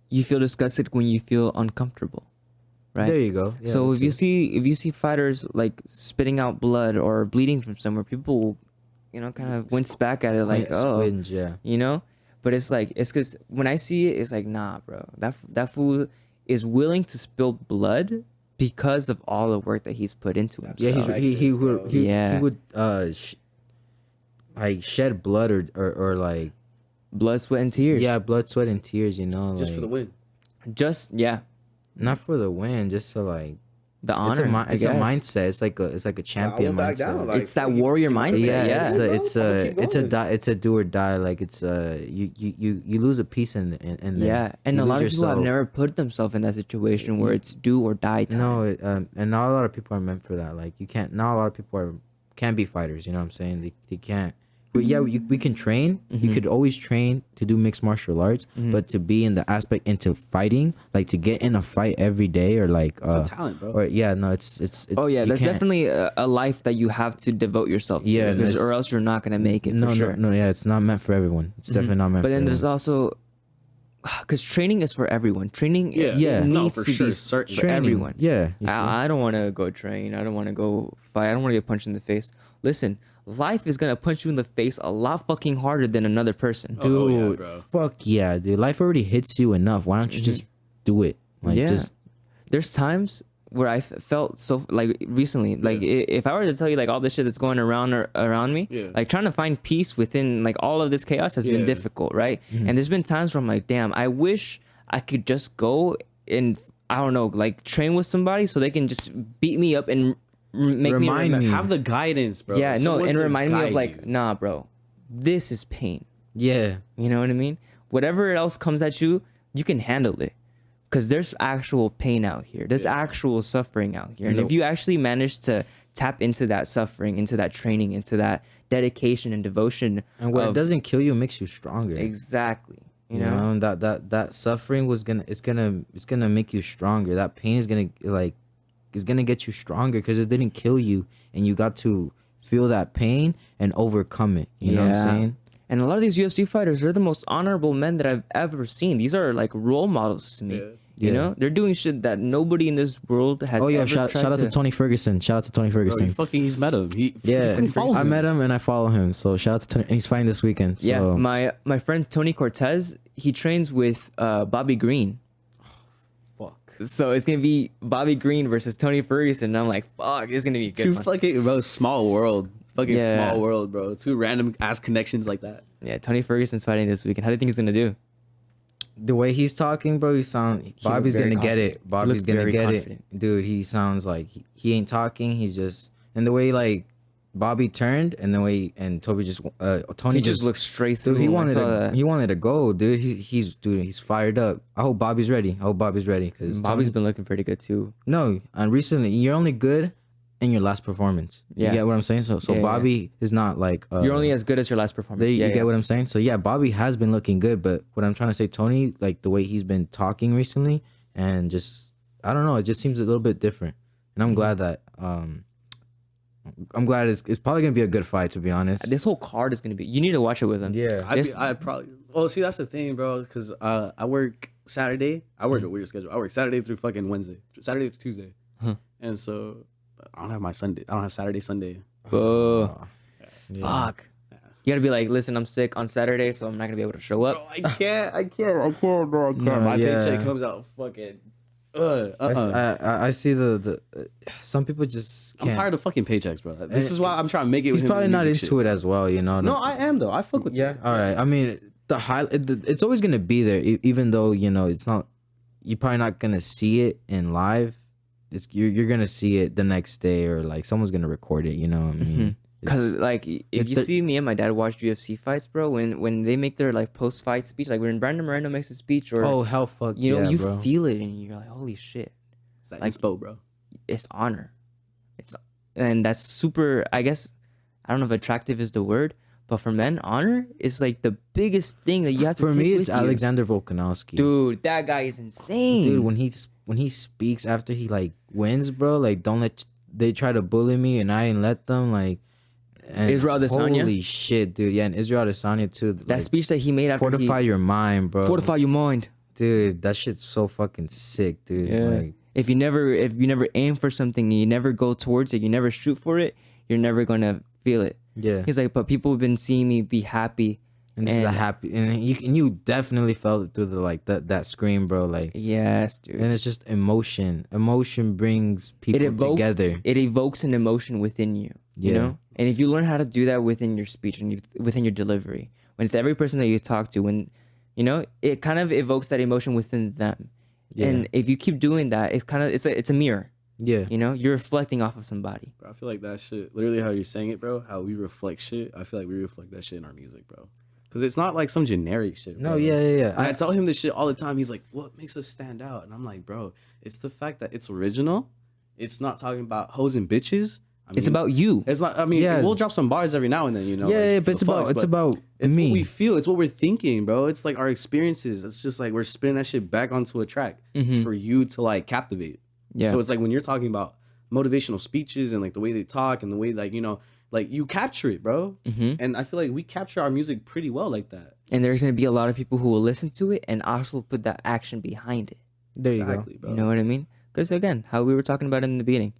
you feel disgusted when you feel uncomfortable, right? There you go. Yeah, So me if you too. see fighters like spitting out blood or bleeding from somewhere, people will, kind of wince back at it like, oh, Squinge, yeah. But it's like, it's because when I see it, it's like, nah, bro, that fool is willing to spill blood because of all the work that he's put into himself. Yeah, he would like shed blood or like blood, sweat, and tears. yeah, blood, sweat, and tears. Just like, for the win. Just not for the win, just to like the honor. It's a guess. mindset. It's like a champion back mindset. down, like, It's that warrior mindset. Yeah, Yeah, it's a do or die. Like you lose a piece in there. Yeah, and You a lot lose of people have yourself. never put themselves in that situation where it's do or die time. No, and not a lot of people are meant for that. Like you can't. Not a lot of people can't be fighters. You know what I'm saying? They can't. But yeah, we can train. You could always train to do mixed martial arts, but to be in the aspect into fighting, like to get in a fight every day, or like It's a talent, bro. or yeah, no, it's Oh yeah, you that's can't- definitely a life that you have to devote yourself to. Yeah, because, there's- or else you're not gonna make it. no, for sure. no, yeah, it's not meant for everyone. It's definitely not meant. But for then there's everyone. also, because training is for everyone. Training, Yeah. needs No, for to sure, be certain. for Training, everyone. Yeah, you see? I don't want to go train. I don't want to go fight. I don't want to get punched in the face. Listen, life is gonna punch you in the face a lot fucking harder than another person. dude, Oh, yeah, bro. fuck yeah, dude. Life already hits you enough. Why don't you just do it? Like Yeah. just There's times where I felt so like recently, like if I were to tell you like all this shit that's going around me, Yeah. like trying to find peace within like all of this chaos has been Yeah. difficult, right? And there's been times where I'm like, damn, I wish I could just go and I don't know, like train with somebody so they can just beat me up and make Remind me. Have the guidance, bro. Yeah, no, Someone and to remind me of guide like, you. nah, bro, this is pain. yeah. You know what I mean? Whatever else comes at you, you can handle it. Because there's actual pain out here. There's actual suffering out here. And if you actually manage to tap into that suffering, into that training, into that dedication and devotion. And what it doesn't kill you makes you stronger. Exactly. You You know? know, that suffering it's gonna make you stronger. That pain is gonna get you stronger because it didn't kill you, and you got to feel that pain and overcome it. You know what I'm saying? And a lot of these UFC fighters, they're the most honorable men that I've ever seen. These are like role models to me. Yeah. You know, they're doing shit that nobody in this world has. Oh yeah, ever shout tried out to Tony Ferguson. Shout out to Tony Bro, Ferguson. he's met him. He Yeah, fucking follows I him. met him and I follow him. So shout out to Tony. And he's fighting this weekend. So. Yeah, my friend Tony Cortez, he trains with Bobby Green. Fuck. So it's gonna be Bobby Green versus Tony Ferguson. And I'm like, fuck, this is gonna be a good Two one. fucking, bro, small world. Fucking Yeah. small world, bro. Two random ass connections like that. Yeah, Tony Ferguson's fighting this weekend. How do you think he's gonna do? The way he's talking, bro, Bobby's very gonna get it. confident. He Bobby's looked gonna very get confident. it, dude. He sounds like he ain't talking. He's just and the way like Bobby turned and the way and Toby just Tony He just looked straight through. dude. He him. I wanted saw to that. he wanted to go, dude. He's fired up. I hope Bobby's ready. Because Bobby's been looking pretty good too. no, and recently you're only good in your last performance. Yeah. You get what I'm saying? So Yeah, Bobby is not like You're only as good as your last performance. you yeah, get what I'm saying? So yeah, Bobby has been looking good, but what I'm trying to say, Tony, like the way he's been talking recently, and just I don't know, it just seems a little bit different. And I'm glad that it's probably gonna be a good fight, to be honest. This whole card is gonna be. You need to watch it with him. Yeah. I'd probably. Oh, see, that's the thing, bro. Because I work Saturday. I work a weird schedule. I work Saturday through fucking Wednesday. Saturday through Tuesday. And so I don't have my Sunday. I don't have Saturday, Sunday. Fuck. You gotta be like, listen, I'm sick on Saturday, so I'm not gonna be able to show up. Bro, I can't, bro. I can't. My paycheck comes out fucking. I see the some people just can't. I'm tired of fucking paychecks, bro. This is why I'm trying to make it. He's with him probably in not music into shit. it as well, you know. No, I am though. I fuck with. Yeah. All right. I mean, it's always gonna be there, even though you know it's not. You're probably not gonna see it in live. You're gonna see it the next day, or like someone's gonna record it. You know what I mean? Cause like if you see me and my dad watch UFC fights, bro, when they make their like post fight speech, like when Brandon Moreno makes a speech, or Oh hell, fuck you know, yeah, you bro. feel it and you're like, holy shit, It's that Like- inspo, bro. it's honor. And that's super. I guess I don't know if attractive is the word, but for men, honor is like the biggest thing that you have to. For take me, with it's you. Alexander Volkanovski. Dude, that guy is insane. Dude, when he speaks after he like wins, bro, like don't let they try to bully me and I didn't let them like. And Israel Adesanya? Holy shit, dude! Yeah, and Israel Adesanya too. that like, speech that he made after fortify your mind, bro. fortify your mind. Dude, that shit's so fucking sick, dude. Yeah. Like, If you never aim for something and you never go towards it, you never shoot for it, you're never gonna feel it. yeah. He's like, but people have been seeing me be happy. And this is the happy, and you definitely felt it through the like that scream, bro. Like, Yes, dude. and it's just emotion. Emotion brings people together. It evokes an emotion within you. You Yeah. know, and if you learn how to do that within your speech and within your delivery, when it's every person that you talk to, when you know, it kind of evokes that emotion within them. Yeah. And if you keep doing that, it's a mirror. Yeah. You know, you're reflecting off of somebody. Bro, I feel like that shit, literally how you're saying it, bro, how we reflect shit, I feel like we reflect that shit in our music, bro. Because it's not like some generic shit, bro. No, yeah. And I tell him this shit all the time. He's like, what makes us stand out? And I'm like, bro, it's the fact that it's original. It's not talking about hoes and bitches. I mean, It's about you. It's not, I mean, Yeah. we'll drop some bars every now and then, you know. Yeah, like, but it's for the about fucks, it's but about it's me. what we feel. It's what we're thinking, bro. It's like our experiences. It's just like we're spinning that shit back onto a track for you to like captivate. Yeah. So it's like when you're talking about motivational speeches and like the way they talk and the way like, you know, like you capture it, bro. And I feel like we capture our music pretty well like that. And there's gonna be a lot of people who will listen to it and also put that action behind it. There Exactly, you bro. You know what I mean? Because again, how we were talking about in the beginning,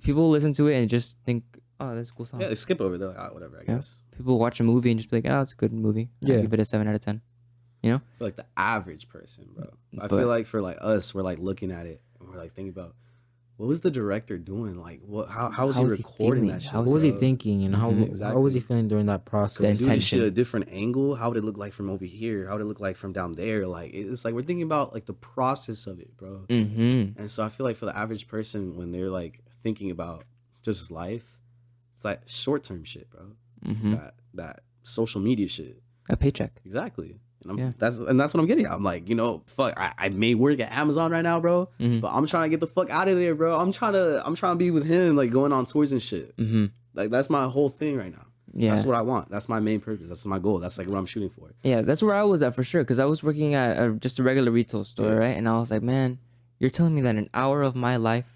people will listen to it and just think, "Oh, that's a cool song." Yeah, they skip over. They're like, ah, whatever, I guess. People watch a movie and just be like, "Oh, it's a good movie." I Yeah. give it a 7 out of 10. You know? I feel like the average person, bro. I But- feel like for like us, we're like looking at it and we're like thinking about what was the director doing? Like what? How was he How was he recording feeling? that shit? How What was he bro? thinking, and how was he Exactly. feeling during that process? The Do this shit intention. at a different angle. How would it look like from over here? How would it look like from down there? Like it's like we're thinking about like the process of it, bro. Mm-hmm. And so I feel like for the average person, when they're like thinking about just life, it's like short term shit, bro. Mm-hmm. That social media shit. A paycheck. Exactly. And Yeah. that's what I'm getting at. I'm like, you know, fuck, I may work at Amazon right now, bro. Mm-hmm. But I'm trying to get the fuck out of there, bro. I'm trying to be with him, like going on tours and shit. Mm-hmm. Like that's my whole thing right now. Yeah. That's what I want. That's my main purpose. That's my goal. That's like what I'm shooting for. Yeah, that's where I was at for sure. Because I was working at just a regular retail store, Yeah. right? And I was like, man, you're telling me that an hour of my life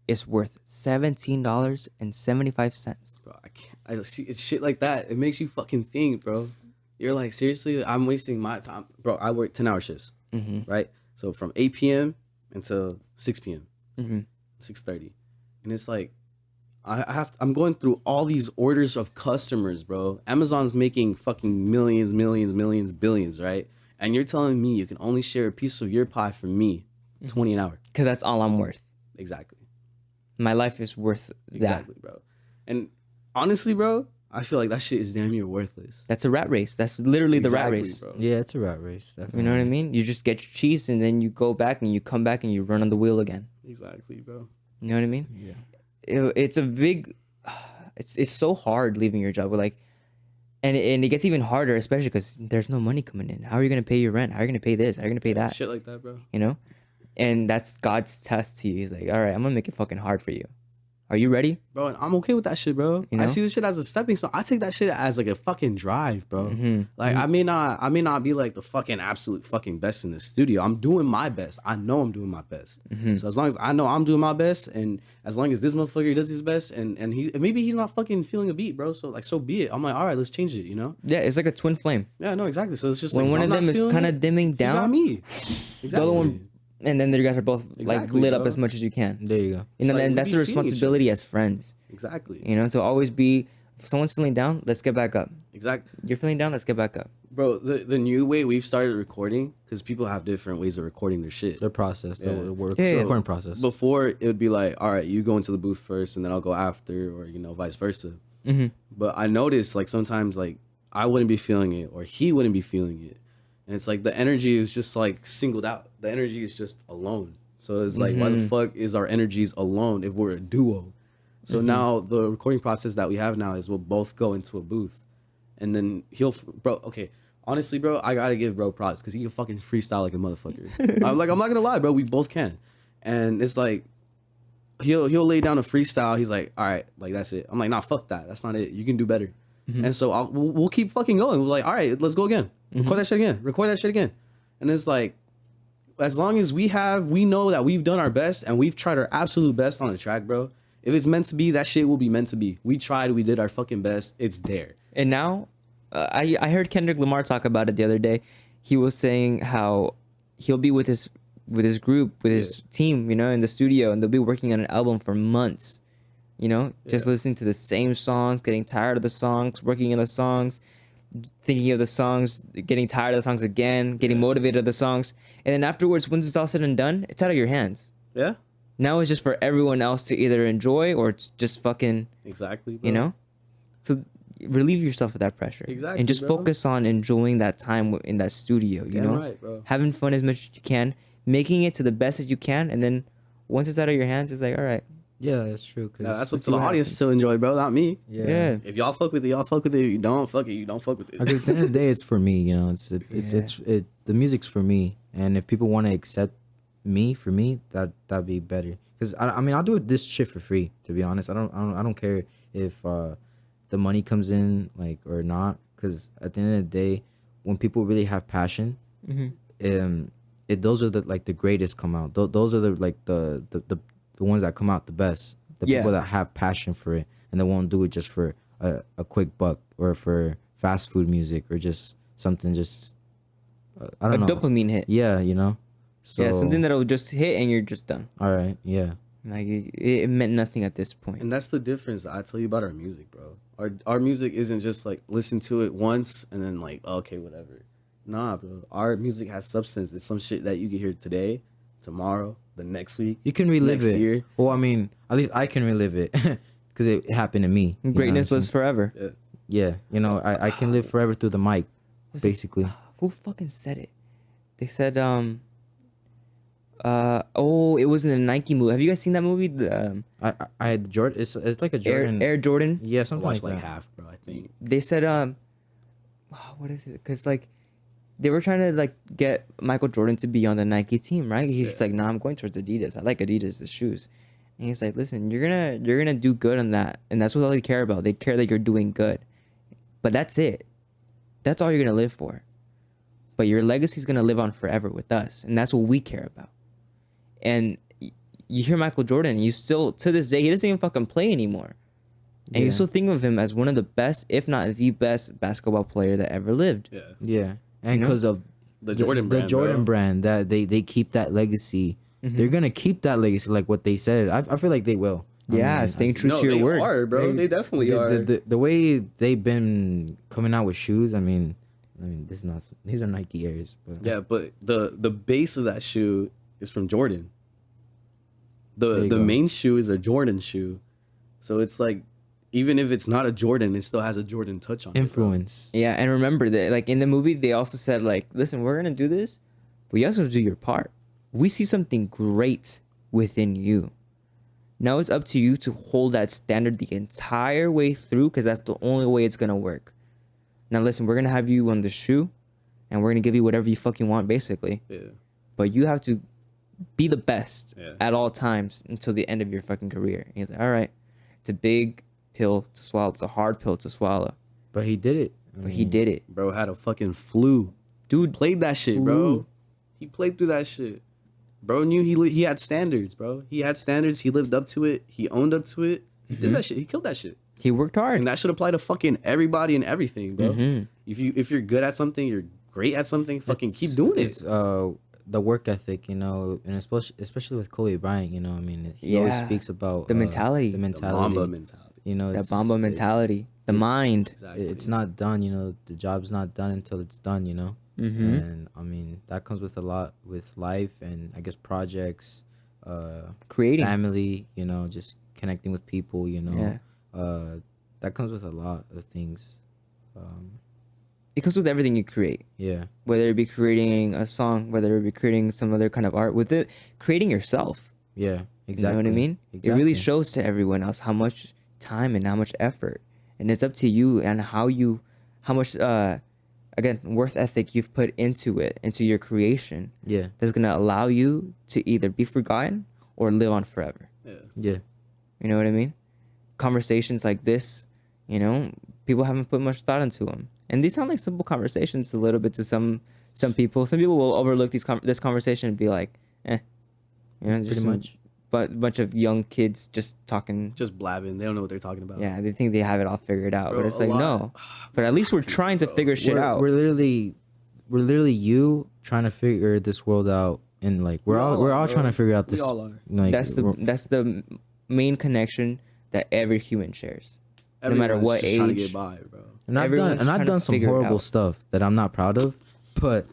is worth $17.75. Bro, I can't. I see it's shit like that. It makes you fucking think, bro. You're like, seriously, I'm wasting my time, bro. I work 10-hour shifts, right? So from 8 p.m. until 6 p.m., 6:30, and it's like, I'm going through all these orders of customers, bro. Amazon's making fucking millions, billions, right? And you're telling me you can only share a piece of your pie from me, 20 an hour. Because that's all I'm worth. Exactly. My life is worth that. Exactly, bro. And honestly, bro, I feel like that shit is damn near worthless. That's a rat race. That's literally the rat Exactly, race. bro. Yeah, it's a rat race. Definitely. You know what I mean? You just get your cheese and then you go back and you come back and you run on the wheel again. Exactly, bro. You know what I mean? Yeah. It's a big, it's so hard leaving your job. We're like, and it gets even harder, especially because there's no money coming in. How are you gonna pay your rent? How are you gonna pay this? How are you gonna pay that? Shit like that, bro. You know, and that's God's test to you. He's like, all right, I'm gonna make it fucking hard for you. Are you ready? Bro, and I'm okay with that shit, bro. You know? I see this shit as a stepping stone. I take that shit as like a fucking drive, bro. Mm-hmm. Like I may not be like the fucking absolute fucking best in the studio. I'm doing my best. I know I'm doing my best. Mm-hmm. So as long as I know I'm doing my best, and as long as this motherfucker does his best, and he maybe he's not fucking feeling a beat, bro. So like so be it. I'm like, all right, let's change it. You know? Yeah, it's like a twin flame. Yeah, no, exactly. So it's just When like, one if of I'm them not is feeling kind it, of dimming you got down, me. the Exactly. other one, and then you guys are both like Exactly, lit bro. up as much as you can. There you go. You know, like and we that's be the feeding each responsibility as friends. Exactly. You know, to always be. If someone's feeling down, let's get back up. Exactly. You're feeling down, let's get back up. Bro, the new way we've started recording, because people have different ways of recording their shit. Their process, Yeah. the work, Yeah, yeah. recording process. Before it would be like, all right, you go into the booth first, and then I'll go after, or you know, vice versa. Mm-hmm. But I noticed like sometimes like I wouldn't be feeling it, or he wouldn't be feeling it, and it's like the energy is just like singled out. The energy is just alone. So it's like, why the fuck is our energies alone if we're a duo? So now the recording process that we have now is we'll both go into a booth, and then bro. Okay, honestly, bro, I gotta give bro props because he can fucking freestyle like a motherfucker. I'm not gonna lie, bro. We both can, and it's like he'll lay down a freestyle. He's like, all right, like that's it. I'm like, nah, fuck that. That's not it. You can do better. And so we'll keep fucking going. We're like, all right, let's go again. Record that shit again. Record that shit again. And it's like, as long as we know that we've done our best and we've tried our absolute best on the track, bro. If it's meant to be, that shit will be meant to be. We tried. We did our fucking best. It's there. And now, I heard Kendrick Lamar talk about it the other day, he was saying how he'll be with his group, with his team, you know, in the studio, and they'll be working on an album for months, you know, just listening to the same songs, getting tired of the songs, working on the songs, thinking of the songs, getting tired of the songs again, getting motivated of the songs, and then afterwards, once it's all said and done, it's out of your hands. Yeah. Now it's just for everyone else to either enjoy or just fucking Exactly, bro. you know. So relieve yourself of that pressure. Exactly, and just bro. focus on enjoying that time in that studio. You Damn know, right, bro. having fun as much as you can, making it to the best that you can, and then once it's out of your hands, it's like, all right. Yeah, that's true. Cause Nah, that's let's up to the see what audience happens. to enjoy, bro. Not me. Yeah. If y'all fuck with it, y'all fuck with it. If you don't fuck it, you don't fuck with it. Because at the end of the day, it's for me. You know, it's the music's for me, and if people want to accept me for me, that'd be better. Because I mean, I'll do this shit for free. To be honest, I don't care if the money comes in like or not. Because at the end of the day, when people really have passion, those are the greatest come out. Those are the ones that come out the best. The people that have passion for it and they won't do it just for a quick buck or for fast food music or just something just I don't know. Dopamine hit. Yeah, you know. So, Yeah, something that'll just hit and you're just done. All right. Yeah. Like it meant nothing at this point. And that's the difference that I tell you about our music, bro. Our music isn't just like listen to it once and then like okay, whatever. Nah, bro. Our music has substance. It's some shit that you can hear today, tomorrow, the next week. You can relive next it. year. Well, I mean, at least I can relive it because it happened to me. You know Greatness what I'm lives forever. Yeah. Yeah, you know, I can live forever through the mic, basically. Who fucking said it? They said it was in the Nike movie. Have you guys seen that movie? The I had Jordan. It's like a Jordan. Air Jordan. Yeah, I something watched like like that. half, bro. I think. They said what is it? Because like they were trying to like get Michael Jordan to be on the Nike team, right? He's like, nah, I'm going towards Adidas. I like Adidas' shoes. And he's like, listen, you're gonna do good on that, and that's what all they care about. They care that you're doing good, but that's it. That's all you're gonna live for. But your legacy's gonna live on forever with us, and that's what we care about. And you hear Michael Jordan, you still to this day he doesn't even fucking play anymore, and you still think of him as one of the best, if not the best, basketball player that ever lived. Yeah. Yeah, and You know? because of The Jordan brand. the Jordan bro. brand, that they keep that legacy. They're gonna keep that legacy, like what they said. I feel like they will. I Yeah, mean, staying true No, to your they word. are, bro. They definitely are. The way they've been coming out with shoes. I mean, this is not. These are Nike Airs, but Yeah, but the base of that shoe is from Jordan. There you The go. main shoe is a Jordan shoe, so it's like even if it's not a Jordan, it still has a Jordan touch on influence. Yeah, and remember that, like in the movie, they also said, like, listen, we're gonna do this, but you also have to do your part. We see something great within you. Now it's up to you to hold that standard the entire way through, because that's the only way it's gonna work. Now listen, we're gonna have you on the shoe, and we're gonna give you whatever you fucking want, basically. Yeah. But you have to be the best Yeah. at all times until the end of your fucking career. And he's like, all right, it's a big pill to swallow. It's a hard pill to swallow. But he did it. But he did it. Bro had a fucking flu. Dude, Played that shit, bro. He played through that shit. Bro knew he had standards, bro. He had standards. He lived up to it. He owned up to it. He did that shit. He killed that shit. he worked hard. And that should apply to fucking everybody and everything, bro. Mhm. If you're good at something, you're great at something, fucking keep doing it. It's the work ethic, you know, and especially with Kobe Bryant, you know, I mean, he always Yeah. speaks about The mentality. the The The mentality, Mamba mentality. you know, That it's- Bamba mentality. The mind. Exactly. It's not done, you know. The job's not done until it's done, you know. Mm-hmm. And I mean, that comes with a lot with life and I guess projects, Creating. family, you know, just connecting with people, you know. Yeah. That comes with a lot of things. It comes with everything you create. Yeah. Whether it be creating a song, whether it be creating some other kind of art, with it, creating yourself. Yeah. You Exactly. know what I mean? Exactly. It really shows to everyone else how much time and how much effort. And it's up to you and how much, again, worth ethic you've put into it, into your creation. Yeah. That's going to allow you to either be forgotten or live on forever. Yeah. Yeah. You know what I mean? Conversations like this, you know, people haven't put much thought into them. And these sound like simple conversations a little bit to some people. Some people will overlook this conversation and be like, you know, just Pretty some much. bunch of young kids just talking. Just blabbing. They don't know what they're talking about. Yeah, they think they have it all figured out. Bro, but it's a like, lot- no. But at least we're trying to figure shit out. We're literally literally you trying to figure this world out, and like we're all trying to figure out this. We all are. Like, That's the main connection that every human shares, no matter Everyone's what just trying to age. get by, bro. And Everyone's I've trying to done some figure it horrible out. stuff that I'm not proud of, but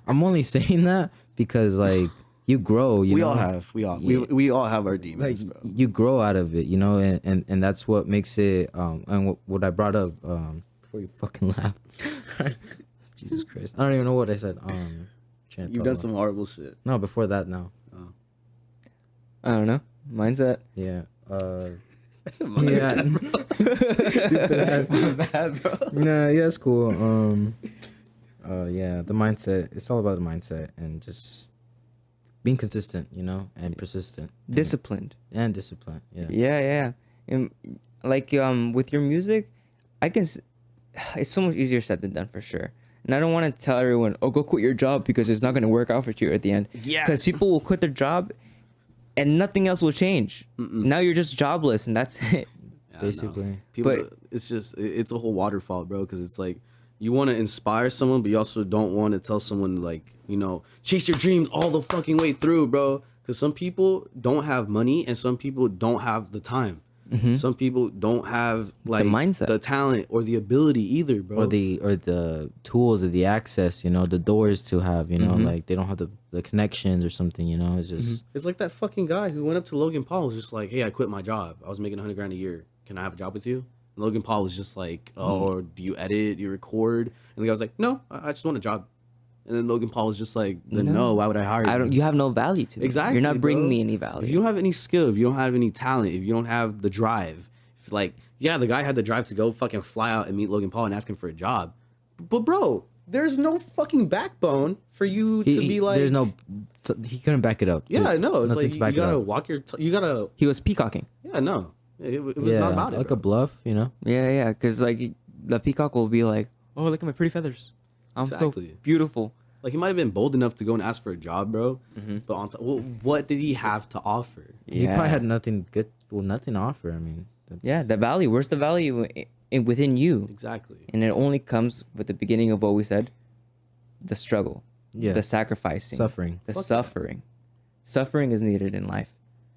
I'm only saying that because like you grow. You We know? all have. We all have our Like demons, bro. you grow out of it, you know, and that's what makes it. And what I brought up before you fucking laugh. Jesus Christ, I don't even know what I said. You've done some horrible shit. No, before that, no. I don't know. Mindset. Yeah. Yeah. Bad, bro. Nah, yeah, it's cool. Yeah, the mindset. It's all about the mindset and just being consistent, you know, and persistent. Disciplined. And discipline. Yeah. Yeah. And like with your music, it's so much easier said than done for sure. And I don't want to tell everyone, oh, go quit your job because it's not going to work out for you at the end. Yeah. Because people will quit their job and nothing else will change. Now you're just jobless and that's it. Yeah, Basically. People, But- it's a whole waterfall, bro. Because it's like you want to inspire someone, but you also don't want to tell someone like, you know, chase your dreams all the fucking way through, bro. Because some people don't have money and some people don't have the time. Some people don't have like mindset. the talent or the ability either, bro. Or the tools or the access, you know, the doors to have, you know, like they don't have the connections or something, you know. It's just It's like that fucking guy who went up to Logan Paul and was just like, hey, I quit my job. I was making $100,000 a year. Can I have a job with you? And Logan Paul was just like, oh, do you edit? Do you record? And the guy was like, no, I just want a job. And then Logan Paul was just like, then no, why would I hire you? You have no value to me. Exactly. You're not bringing bro. me any value. If you don't have any skill, if you don't have any talent, if you don't have the drive, if like, yeah, the guy had the drive to go fucking fly out and meet Logan Paul and ask him for a job. But bro, there's no fucking backbone for you to be like. there's no, he couldn't back it up. Yeah, I know. It's Nothing like to you back it gotta up. walk your. You gotta. He was peacocking. Yeah, no. It was not about it. like bro. a bluff, you know. Yeah. Because like the peacock will be like, oh, look at my pretty feathers. I'm Exactly. so beautiful. Like he might have been bold enough to go and ask for a job, bro. But on top, well, what did he have to offer? He probably had nothing good, nothing to offer. I mean, Yeah, the value. Where's the value within you? Exactly. And it only comes with the beginning of what we said, the struggle, Yeah. the sacrificing, Suffering. the suffering. Suffering is needed in life,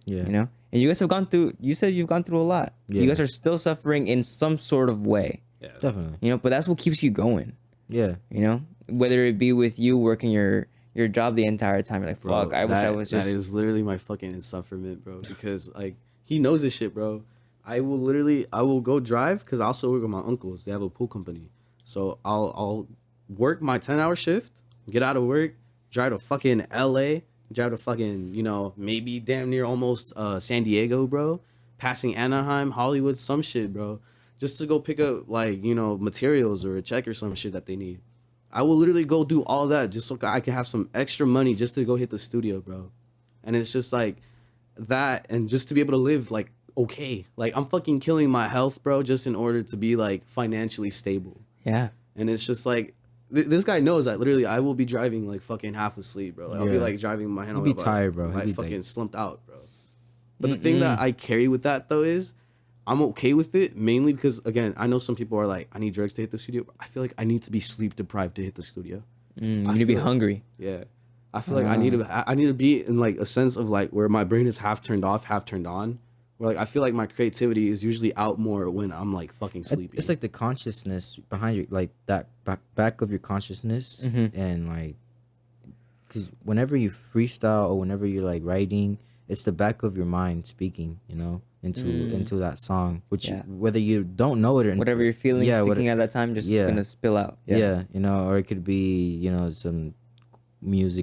Yeah, you know. And you guys have gone through. You said you've gone through a lot. Yeah. You guys are still suffering in some sort of way, Yeah. definitely. you know. But that's what keeps you going, Yeah, you know. Whether it be with you working your job the entire time, you're like, Bro, fuck, I wish I was just. That is literally my fucking insufferment, bro. Because like he knows this shit, bro. I will go drive because I also work with my uncles. They have a pool company, so I'll work my 10-hour shift, get out of work, drive to fucking LA, drive to fucking maybe damn near almost San Diego, bro, passing Anaheim, Hollywood, some shit, bro, just to go pick up like materials or a check or some shit that they need. I will literally go do all that just so I can have some extra money just to go hit the studio, bro. And it's just like that, and just to be able to live like okay. Like I'm fucking killing my health, bro, just in order to be like financially stable. Yeah. And it's just like this guy knows that literally I will be driving like fucking half asleep, bro. Like, I'll be Yeah. like driving my hand He'll on be tired, bro. He'll Like be fucking like- slumped out, bro. But the thing that I carry with that though is I'm okay with it, mainly because again, I know some people are like, I need drugs to hit the studio. I feel like I need to be sleep deprived to hit the studio. You need to be feel- hungry. Yeah. I feel like I need to be in like a sense of like where my brain is half turned off, half turned on. Where like I feel like my creativity is usually out more when I'm like fucking sleepy. it's like the consciousness behind your, like that back of your consciousness, and like, because whenever you freestyle or whenever you're like writing, it's the back of your mind speaking, into that song, which Yeah. whether you don't know it or Whatever you're feeling, yeah, thinking at that time, just yeah. gonna spill out. yeah, or it could be some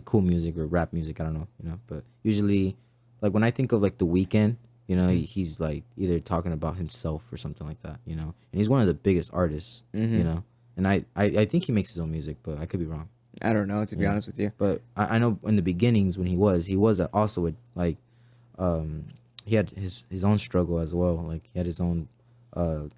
cool music or rap music, I don't know, but usually like when I think of like The Weeknd, he's like either talking about himself or something like that, and he's one of the biggest artists, and I think he makes his own music, but I could be wrong. I don't know, to be honest with you. But I know in the beginnings when he was also with like he had his own struggle as well, like he had his own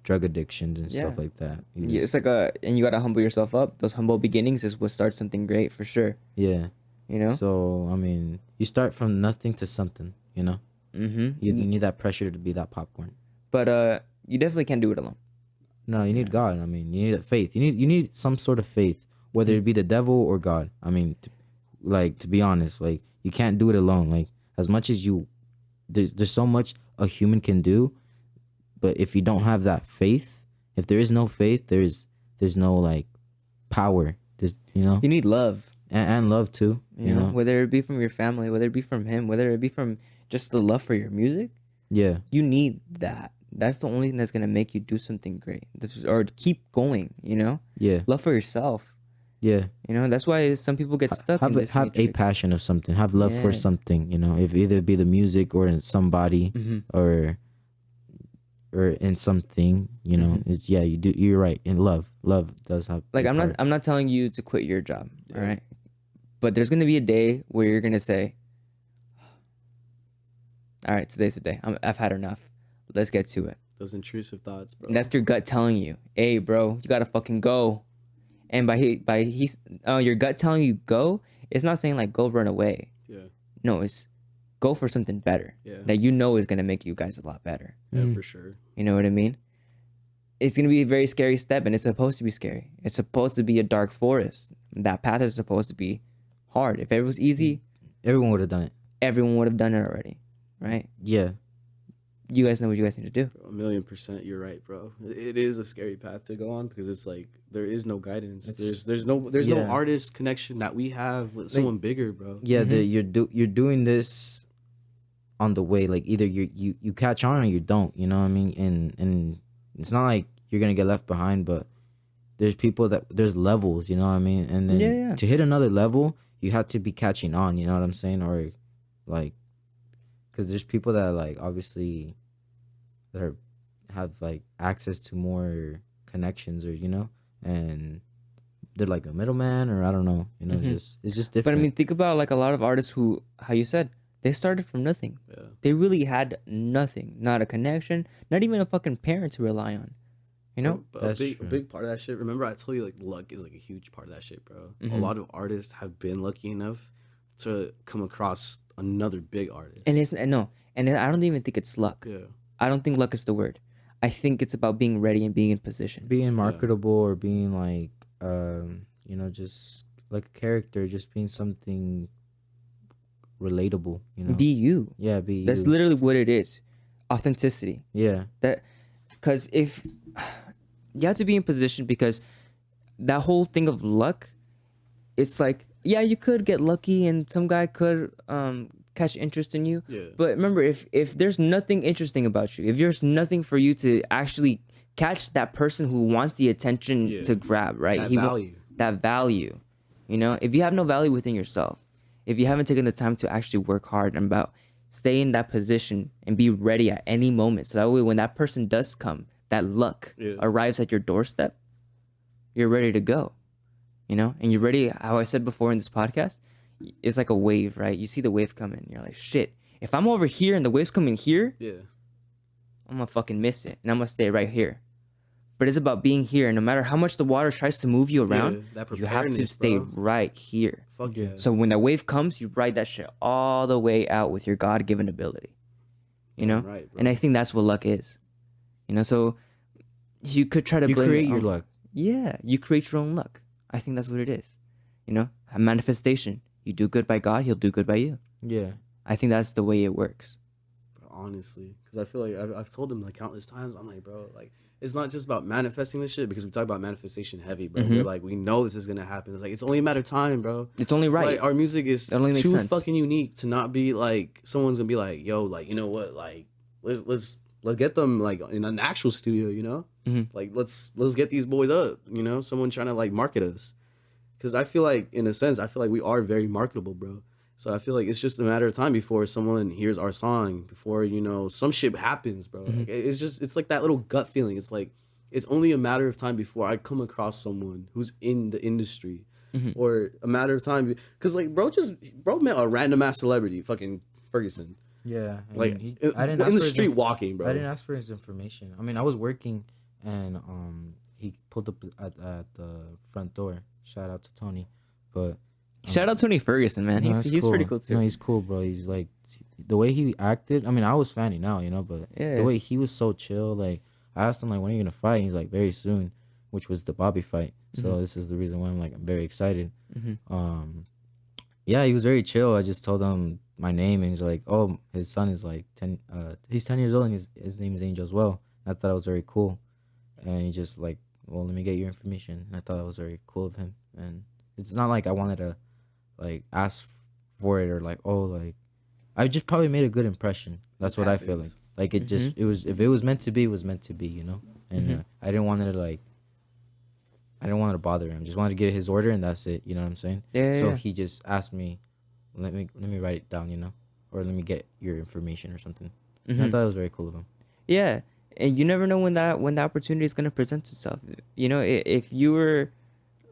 drug addictions and stuff Yeah. like that. Yeah, it's like and you gotta humble yourself up. Those humble beginnings is what starts something great for sure. yeah. You know. So I mean, you start from nothing to something, Mm-hmm. You need that pressure to be that popcorn. But you definitely can't do it alone. No, you need God. I mean, you need faith. You need some sort of faith, whether it be the devil or God. I mean, to be honest, like you can't do it alone. Like as much as there's so much a human can do, but if you don't have that faith, if there is no faith, there's no like power. There's you need love and love too. You know, whether it be from your family, whether it be from him, whether it be from just the love for your music. Yeah, you need that. That's the only thing that's gonna make you do something great, or keep going. You know. Yeah. Love for yourself. Yeah. You know, that's why some people get stuck in this have matrix. a passion of something. Have love for something. You know, if either be the music or in somebody or in something. You know, it's you do. You're right. And love does have. Like I'm not telling you to quit your job. All right. But there's gonna be a day where you're gonna say, "All right, today's the day. I've had enough. Let's get to it." Those intrusive thoughts, bro. And that's your gut telling you, "Hey, bro, you gotta fucking go." And by your gut telling you go, it's not saying like go run away. Yeah. No, it's go for something better. Yeah. That you know is gonna make you guys a lot better. Yeah, for sure. You know what I mean? It's gonna be a very scary step, and it's supposed to be scary. It's supposed to be a dark forest. That path is supposed to be hard. If it was easy, everyone would have done it. Everyone would have done it already, right? Yeah. You guys know what you guys need to do. 1,000,000%, you're right, bro. It is a scary path to go on because it's like there is no guidance. There's no artist connection that we have with someone bigger, bro. Yeah, you're doing this on the way. Like either you catch on or you don't. You know what I mean? And it's not like you're gonna get left behind, but there's levels. You know what I mean? And then to hit another level, you have to be catching on. You know what I'm saying? Or like. Because there's people that like obviously that have like access to more connections or and they're like a middleman or I don't know it's just different. But I mean, think about like a lot of artists who, how you said, they started from nothing. Yeah. They really had nothing, not a connection, not even a fucking parent to rely on. You know, a big part of that shit. Remember, I told you like luck is like a huge part of that shit, bro. A lot of artists have been lucky enough to come across another big artist. And I don't even think it's luck. Yeah. I don't think luck is the word. I think it's about being ready and being in position. Being marketable or being like, just like a character, just being something relatable, Be you. Yeah, be you. That's literally what it is. Authenticity. Yeah. Because if you have to be in position, because that whole thing of luck, it's like, yeah, you could get lucky and some guy could catch interest in you. Yeah. But remember, if there's nothing interesting about you, if there's nothing for you to actually catch that person who wants the attention to grab, right? That value. If you have no value within yourself, if you haven't taken the time to actually work hard and about stay in that position and be ready at any moment. So that way when that person does come, that luck arrives at your doorstep, you're ready to go. And you're ready, how I said before in this podcast, it's like a wave, right? You see the wave coming, you're like, shit, if I'm over here and the wave's coming here, I'm gonna fucking miss it, and I'm gonna stay right here. But it's about being here, and no matter how much the water tries to move you around, you have to stay right here. Fuck yeah. So when the wave comes, you ride that shit all the way out with your God-given ability, Right, and I think that's what luck is, so you could try to blame create your luck. Yeah, you create your own luck. I think that's what it is. A manifestation. You do good by God, he'll do good by you. Yeah. I think that's the way it works. Bro, honestly, because I feel like I've told him like countless times, I'm like, bro, like, it's not just about manifesting this shit, because we talk about manifestation heavy, bro. We're like, we know this is going to happen. It's like, it's only a matter of time, bro. It's only right. Like, our music is too sense. fucking unique to not be like, someone's going to be like, yo, like, you know what, like, let's get them like in an actual studio, Like, let's get these boys up, someone trying to like market us. Because I feel like, in a sense, we are very marketable, bro. So I feel like it's just a matter of time before someone hears our song, before, some shit happens, bro. Like, it's like that little gut feeling. It's like, it's only a matter of time before I come across someone who's in the industry. Or a matter of time. Because, like, bro met a random ass celebrity, fucking Ferguson. Yeah. I didn't in the street walking, bro. I didn't ask for his information. I mean, I was working and he pulled up at the front door. Shout out to Tony. But shout out Tony Ferguson, man. He's cool. Pretty cool too. No, he's cool, bro. He's like, the way he acted. I mean, I was fanning out, but the way he was so chill. Like, I asked him like, when are you gonna fight? He's like, very soon, which was the Bobby fight. So this is the reason why I'm very excited. Mm-hmm. Yeah, he was very chill. I just told him my name, and he's like, oh, his son is like 10. He's 10 years old, and his name is Angel as well. And I thought it was very cool, and he just like, well, let me get your information. And I thought it was very cool of him, and it's not like I wanted to like ask for it or like, oh, like I just probably made a good impression. That's what I feel like. Like it just it was, if it was meant to be, it was meant to be, you know. And I didn't want to bother him. Just wanted to get his order, and that's it. You know what I'm saying? Yeah. So he just asked me, let me write it down, you know, or let me get your information or something. And I thought it was very cool of him. Yeah, and you never know when the opportunity is gonna present itself. You know, if you were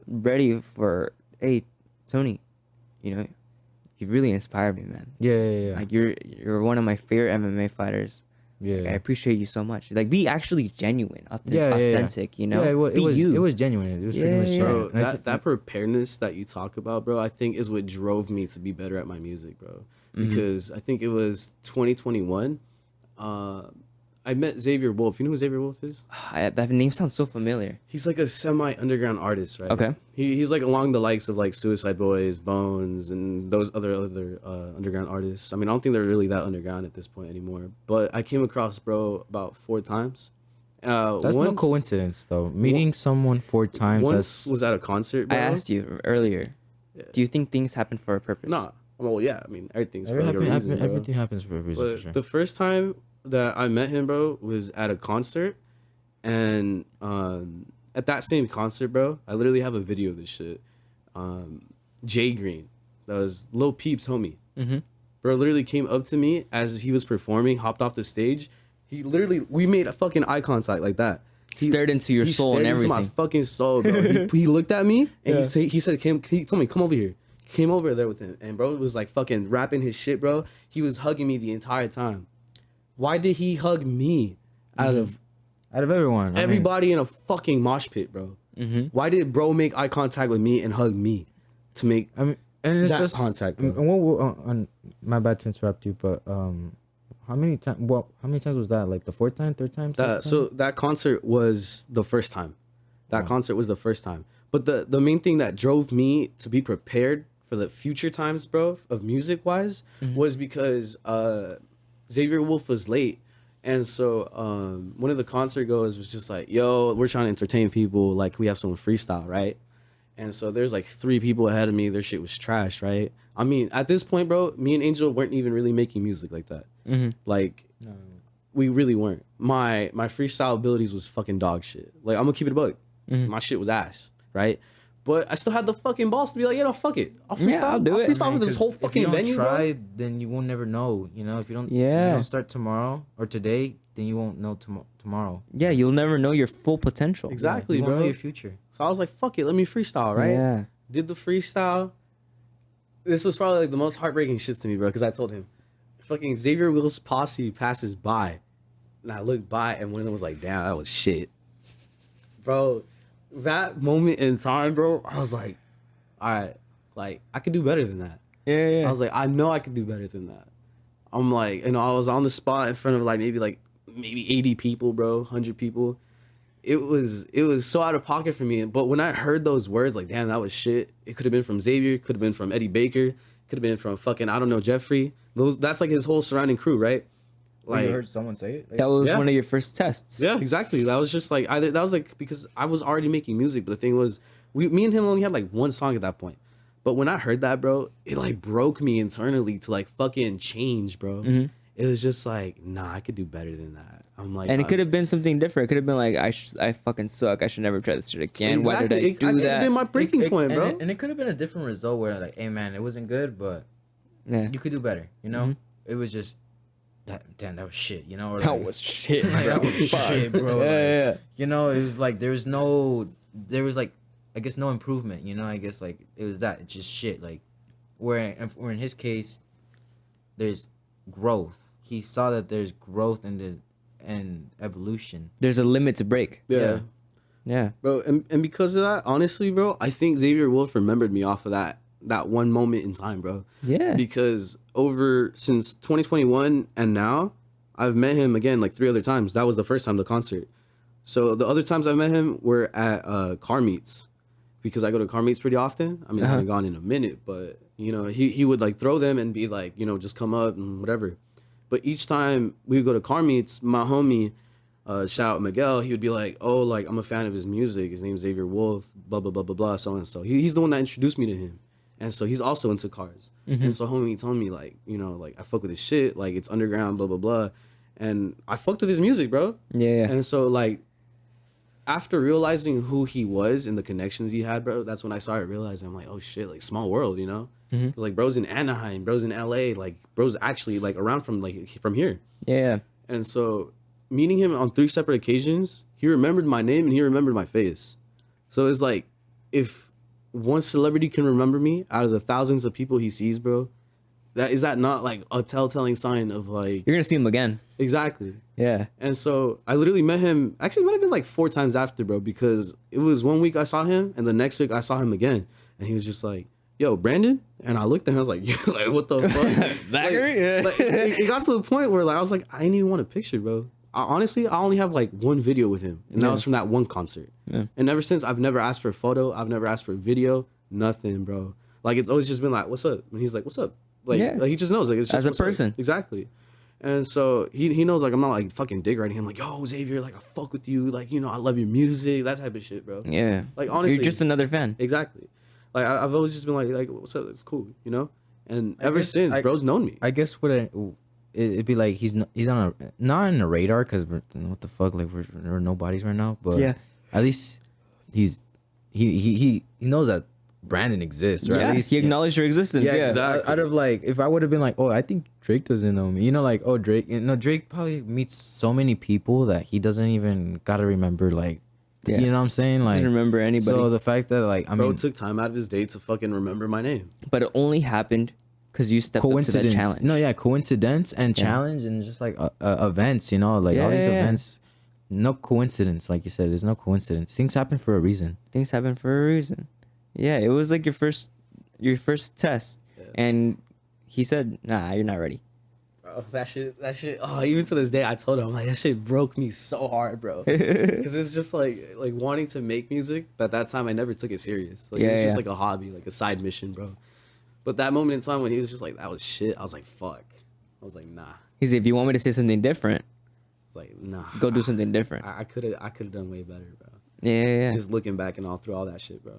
ready for, hey, Tony, you know, you really inspired me, man. Yeah. Like you're one of my favorite MMA fighters. Yeah. Like, I appreciate you so much. Like, be actually genuine, authentic. You know, Yeah, it was you. It was genuine. It was pretty much Bro, genuine. that preparedness that you talk about, bro, I think is what drove me to be better at my music, bro. Because I think it was 2021. I met Xavier Wolf. You know who Xavier Wolf is? That name sounds so familiar. He's like a semi-underground artist, right? Okay. He's like along the likes of like Suicide Boys, Bones, and those other underground artists. I mean, I don't think they're really that underground at this point anymore. But I came across bro about 4 times. That's no coincidence, though. Meeting someone 4 times. Once was at a concert, bro. I asked you earlier. Yeah. Do you think things happen for a purpose? Nah. Well, yeah. I mean, everything's for like a reason, bro. Everything happens for a reason, But for sure. the first time that I met him, bro, was at a concert. And at that same concert, bro, I literally have a video of this shit. Jay Green, that was Lil Peep's homie. Bro literally came up to me as he was performing, hopped off the stage. We made a fucking eye contact like that. He stared into your soul and everything. Into my fucking soul, bro. he looked at me and he said, he told me, come over here. Came over there with him, and bro was like fucking rapping his shit, bro. He was hugging me the entire time. Why did he hug me out of everyone? Everybody in a fucking mosh pit, bro. Why did bro make eye contact with me and hug me to make and it's that just contact, bro? And my bad to interrupt you, but how many times was that? Like the 4th time, 3rd time? So that concert was the first time. Concert was the first time. But the main thing that drove me to be prepared for the future times, bro, of music wise, was because Xavier Wolf was late. And so one of the concert goers was just like, yo, we're trying to entertain people. Like, we have some freestyle, right? And so there's like 3 people ahead of me. Their shit was trash, right? I mean, at this point, bro, me and Angel weren't even really making music like that. Like, we really weren't. My freestyle abilities was fucking dog shit. Like, I'm gonna keep it a buck. My shit was ass, right? But I still had the fucking balls to be like, yeah, no, fuck it. I'll freestyle. I'll do it. Freestyle for this whole fucking venue. If you don't try, bro. then you won't never know. You know, if you don't start tomorrow or today, then you won't know tomorrow. Yeah, you'll never know your full potential. Exactly, you bro. won't know your future. So I was like, fuck it, let me freestyle, right? Yeah. Did the freestyle. This was probably like the most heartbreaking shit to me, bro, because I told him, fucking Xavier Will's posse passes by. And I looked by, and one of them was like, damn, that was shit. Bro, that moment in time, bro, I was like, all right, like, I could do better than that. Yeah. I was like, I know I could do better than that. I'm like, you know, I was on the spot in front of maybe 80 people, bro, 100 people. It was so out of pocket for me. But when I heard those words, like, damn, that was shit. It could have been from Xavier, could have been from Eddie Baker, could have been from fucking, I don't know, Jeffrey. That's like his whole surrounding crew, right? Like, you heard someone say it? Like, that was one of your first tests. Yeah, exactly. That was just like, that was like, because I was already making music, but the thing was, me and him only had like 1 song at that point. But when I heard that, bro, it like broke me internally to like fucking change, bro. It was just like, nah, I could do better than that. I'm like, and it could have been something different. It could have been like, I fucking suck. I should never try this shit again. Exactly. Why did I do that? It could have been my breaking point, bro. And it could have been a different result where like, hey man, it wasn't good, but you could do better. You know, it was just that. Damn, that was shit. You know, or that like, was shit. Like, that was shit, bro. Yeah. You know, it was like there was like, I guess no improvement. You know, I guess like it was that. It's just shit. Like where in his case, there's growth. He saw that there's growth and evolution. There's a limit to break. Yeah. Bro, and because of that, honestly, bro, I think Xavier Wolf remembered me off of that one moment in time, bro. Yeah. Because since 2021 and now, I've met him again like 3 other times. That was the first time, the concert. So the other times I met him were at car meets. because I go to car meets pretty often. I mean, I haven't gone in a minute, but you know, he would like throw them and be like, you know, just come up and whatever. But each time we would go to car meets, my homie, shout out Miguel, he would be like, oh, like I'm a fan of his music. His name's Xavier Wolf, blah blah blah blah blah, so and so. He's the one that introduced me to him, and so he's also into cars. And so homie told me like, you know, like I fuck with his shit, like it's underground, blah blah blah, and I fucked with his music, bro. Yeah. And so like, after realizing who he was and the connections he had, bro, that's when I started realizing, I'm like, oh shit, like small world, you know? Like bro's in Anaheim, bro's in LA, like bro's actually like around from here. Yeah. And so meeting him on 3 separate occasions, he remembered my name and he remembered my face. So it's like, if one celebrity can remember me out of the thousands of people he sees, bro, is that not like a telltale sign of like... You're going to see him again. Exactly. Yeah. And so I literally met him, actually it might have been like 4 times after, bro, because it was one week I saw him and the next week I saw him again. And he was just like, yo, Brandon? And I looked at him, I was like, yeah, like what the fuck? Zachary? Like, it got to the point where like I was like, I didn't even want a picture, bro. Honestly, I only have like 1 video with him. And that was from that one concert. Yeah. And ever since, I've never asked for a photo. I've never asked for a video. Nothing, bro. Like, it's always just been like, what's up? And he's like, what's up? Like, like he just knows. Like, it's just as a person. Exactly. And so he knows, like, I'm not like fucking dick riding him. Like, yo, Xavier, like, I fuck with you. Like, you know, I love your music. That type of shit, bro. Yeah. Like, honestly. You're just another fan. Exactly. Like, I've always just been like, what's up? It's cool, you know? And ever since, bro's known me. I guess it'd be like he's on not in the radar because what the fuck, like we're nobodies right now. But yeah, at least he knows that Brandon exists, right? Yeah, at least he acknowledged your existence. Yeah, exactly. Out of like, if I would have been like, oh, I think Drake doesn't know me, you know, like, oh, Drake, you know, Drake probably meets so many people that he doesn't even gotta remember, like, you know what I'm saying? Like, doesn't remember anybody. So the fact that like, bro took time out of his day to fucking remember my name, but it only happened because you stepped up to that challenge. No, yeah, coincidence and challenge and just like events, you know, like all these events. No coincidence, like you said. There's no coincidence. Things happen for a reason. Things happen for a reason. Yeah, it was like your first test, and he said, "Nah, you're not ready." Bro, that shit. Oh, even to this day, I told him, I'm like, that shit broke me so hard, bro. Because it's just like wanting to make music, but at that time I never took it serious. Like it was just like a hobby, like a side mission, bro. But that moment in time when he was just like, that was shit, I was like, fuck. I was like, nah. He said, if you want me to say something different, I was like, nah. Go do something different. I could have done way better, bro. Yeah. Just looking back and all through all that shit, bro.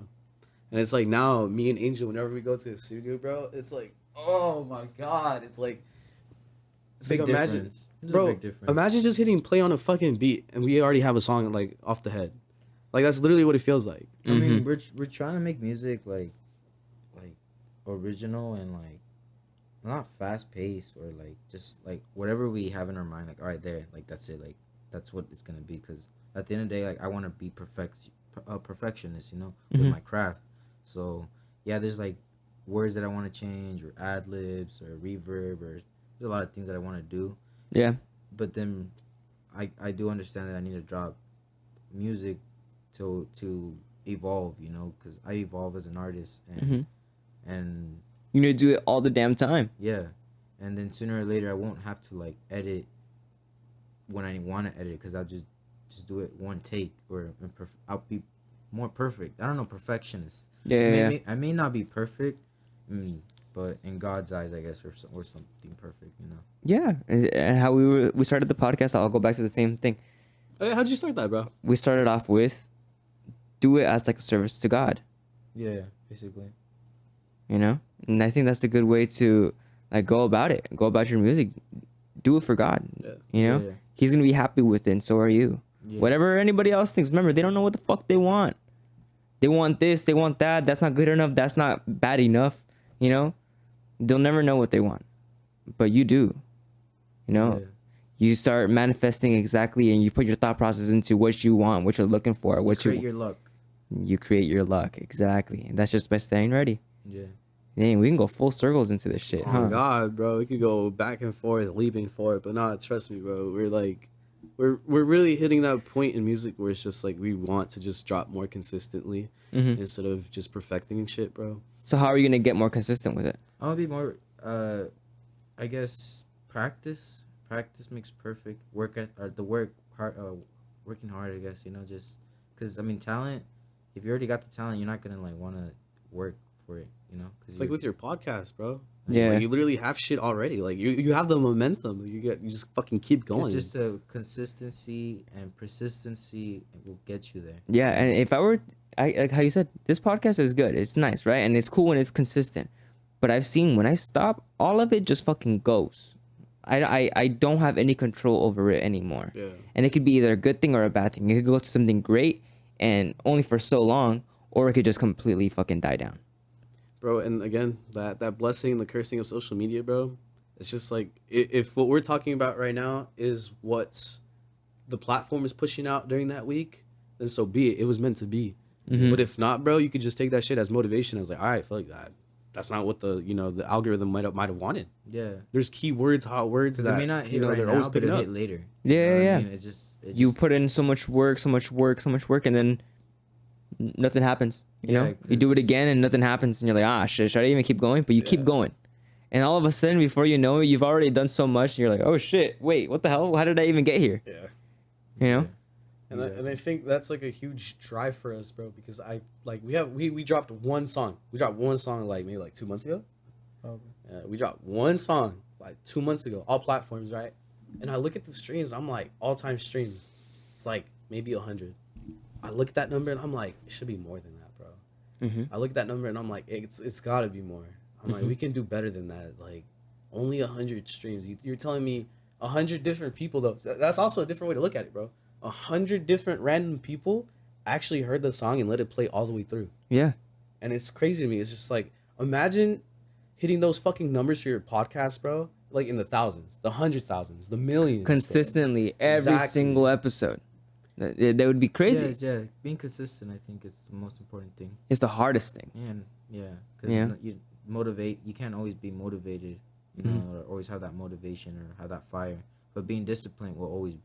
And it's like now, me and Angel, whenever we go to the studio, bro, it's like, oh my god, it's like big like imagine, bro, imagine just hitting play on a fucking beat and we already have a song like off the head. Like that's literally what it feels like. I mean, we're trying to make music like original and like not fast paced or like just like whatever we have in our mind, like all right, there, like that's it, like that's what it's gonna be. Because at the end of the day, like I want to be perfectionist, you know, with my craft. So yeah, there's like words that I want to change or ad libs or reverb, or there's a lot of things that I want to do. Yeah. But then I do understand that I need to drop music to evolve, you know, because I evolve as an artist and you need to do it all the damn time. Yeah. And then sooner or later I won't have to like edit when I want to edit, because I'll just do it one take, or I'll be more perfect. I don't know, perfectionist. I may not be perfect, but in God's eyes, I guess we're something perfect, you know. Yeah, and how we started the podcast, I'll go back to the same thing. Hey, how'd you start that, bro? We started off with do it as like a service to God. Yeah, basically. You know, and I think that's a good way to like go about it. Go about your music. Do it for God. Yeah. You know, He's gonna be happy with it, and so are you. Yeah. Whatever anybody else thinks, remember, they don't know what the fuck they want. They want this, they want that. That's not good enough. That's not bad enough. You know, they'll never know what they want, but you do. You know, you start manifesting exactly, and you put your thought process into what you want, what you're looking for, what you create your luck. You create your luck, exactly, and that's just by staying ready. Yeah. Dang, we can go full circles into this shit, huh? Oh God, bro, we could go back and forth, leaping forward, but nah, trust me, bro. We're like, we're really hitting that point in music where it's just like we want to just drop more consistently instead of just perfecting shit, bro. So how are you gonna get more consistent with it? I want to be more, I guess, practice. Practice makes perfect. Working hard, I guess, you know, just because I mean, talent. if you already got the talent, you're not gonna like want to work for it, you know? It's like with your podcast, bro. Yeah. Like, you literally have shit already. Like you have the momentum. You just fucking keep going. It's just a consistency and persistency will get you there. Yeah, and if I were, like how you said, this podcast is good. It's nice, right? And it's cool when it's consistent. But I've seen when I stop, all of it just fucking goes. I don't have any control over it anymore. Yeah. And it could be either a good thing or a bad thing. It could go to something great and only for so long, or it could just completely fucking die down. Bro, and again, that blessing and the cursing of social media, bro, it's just like if what we're talking about right now is what the platform is pushing out during that week, then so be it. It was meant to be. Mm-hmm. But if not, bro, you could just take that shit as motivation. As like, all right, fuck that. That's not what the algorithm might have wanted. Yeah. There's key words, hot words that They may not hit right they're now, always but picking it'll up. hit later. Yeah, You know what I yeah. mean? It just You put in so much work, and then nothing happens. You Yeah, know, you do it 'cause- again and nothing happens, and you're like, shit, should I even keep going? But you keep going, and all of a sudden, before you know it, you've already done so much, and you're like, oh shit, wait, what the hell? How did I even get here? Yeah. You know? And I think that's like a huge drive for us, bro, because we dropped one song. We dropped one song like maybe like 2 months ago. We dropped one song like 2 months ago, all platforms, right? And I look at the streams, I'm like, all-time streams. It's like maybe 100. I look at that number and I'm like, it should be more than that, bro. Mm-hmm. I look at that number and I'm like, it's got to be more. I'm like, we can do better than that. Like, only 100 streams. You're telling me 100 different people, though. That's also a different way to look at it, bro. 100 different random people actually heard the song and let it play all the way through. Yeah. And it's crazy to me. It's just like, imagine hitting those fucking numbers for your podcast, bro. Like in the thousands, the hundreds, thousands, the millions. Consistently, every Exactly. single episode. That would be crazy. Yeah. Being consistent, I think, is the most important thing. It's the hardest thing. And because Yeah. you motivate. You can't always be motivated, you know, or always have that motivation or have that fire. But being disciplined will always.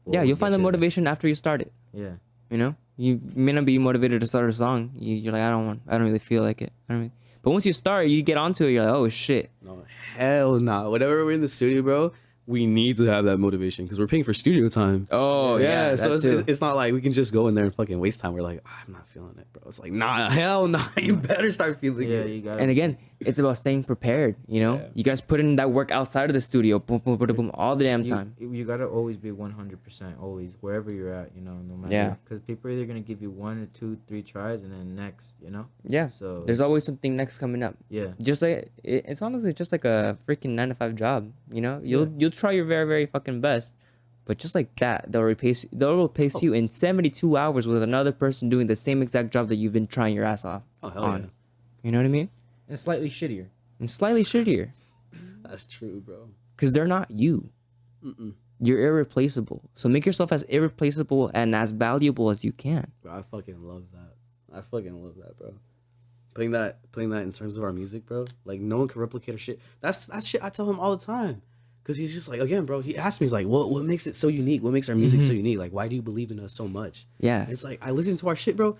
Yeah, you'll find the motivation after you start it. Yeah. You know, you may not be motivated to start a song. You're like, I don't really feel like it. But once you start, you get onto it. You're like, oh shit. No, hell nah. Whenever we're in the studio, bro, we need to have that motivation because we're paying for studio time. Oh yeah. So that too. it's not like we can just go in there and fucking waste time. We're like, I'm not feeling it, bro. It's like, nah, hell nah. You better start feeling Yeah, it. you got. And again, it's about staying prepared. You know, Yeah. you guys put in that work outside of the studio, boom, boom, boom, boom, all the damn time. You gotta always be 100%, always wherever you're at, you know, no matter. Yeah. Because people are either gonna give you 1 or 2, 3 tries, and then next, you know. Yeah. So There's always something next coming up. Yeah. Just like it's honestly just like a freaking 9-to-5 job. You know, you'll try your very, very fucking best, but just like that, they'll replace you in 72 hours with another person doing the same exact job that you've been trying your ass off Oh, hell on. yeah. You know what I mean? And slightly shittier. And slightly shittier That's true, bro. because they're not you. You're irreplaceable. So make yourself as irreplaceable and as valuable as you can. Bro, I fucking love that. I fucking love that, bro. Putting that in terms of our music, bro. Like, no one can replicate our shit. That's shit I tell him all the time. Because he's just like, again, bro, he asked me, he's like, what makes it so unique? What makes our music so unique? Like, why do you believe in us so much? Yeah. And it's like, I listen to our shit, bro.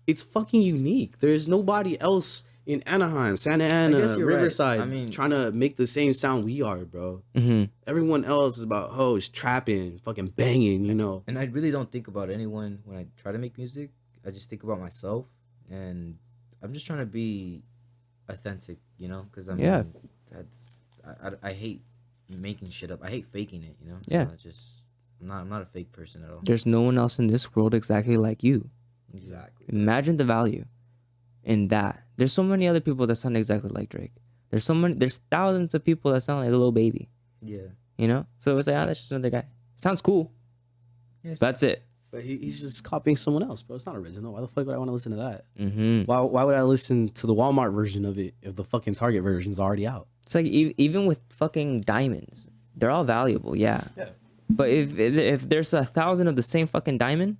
It's fucking unique. There's nobody else in Anaheim, Santa Ana, guess you're right. Riverside, I mean- trying to make the same sound we are, bro. Mm-hmm. Everyone else is about hoes, trapping, fucking banging, you know. And I really don't think about anyone when I try to make music. I just think about myself, and I'm just trying to be authentic, you know? Because I mean, Yeah. I hate making shit up. I hate faking it, you know? Yeah. So I'm not a fake person at all. There's no one else in this world exactly like you. Exactly. Imagine the value in that. There's so many other people that sound exactly like Drake. There's thousands of people that sound like a little baby. Yeah. You know? So it's like, that's just another guy. Sounds cool. Yes. That's it. But he's just copying someone else, bro. It's not original. Why the fuck would I want to listen to that? Mm-hmm. Why would I listen to the Walmart version of it if the fucking Target version's already out? It's like even with fucking diamonds, they're all valuable, yeah. But if there's 1,000 of the same fucking diamond,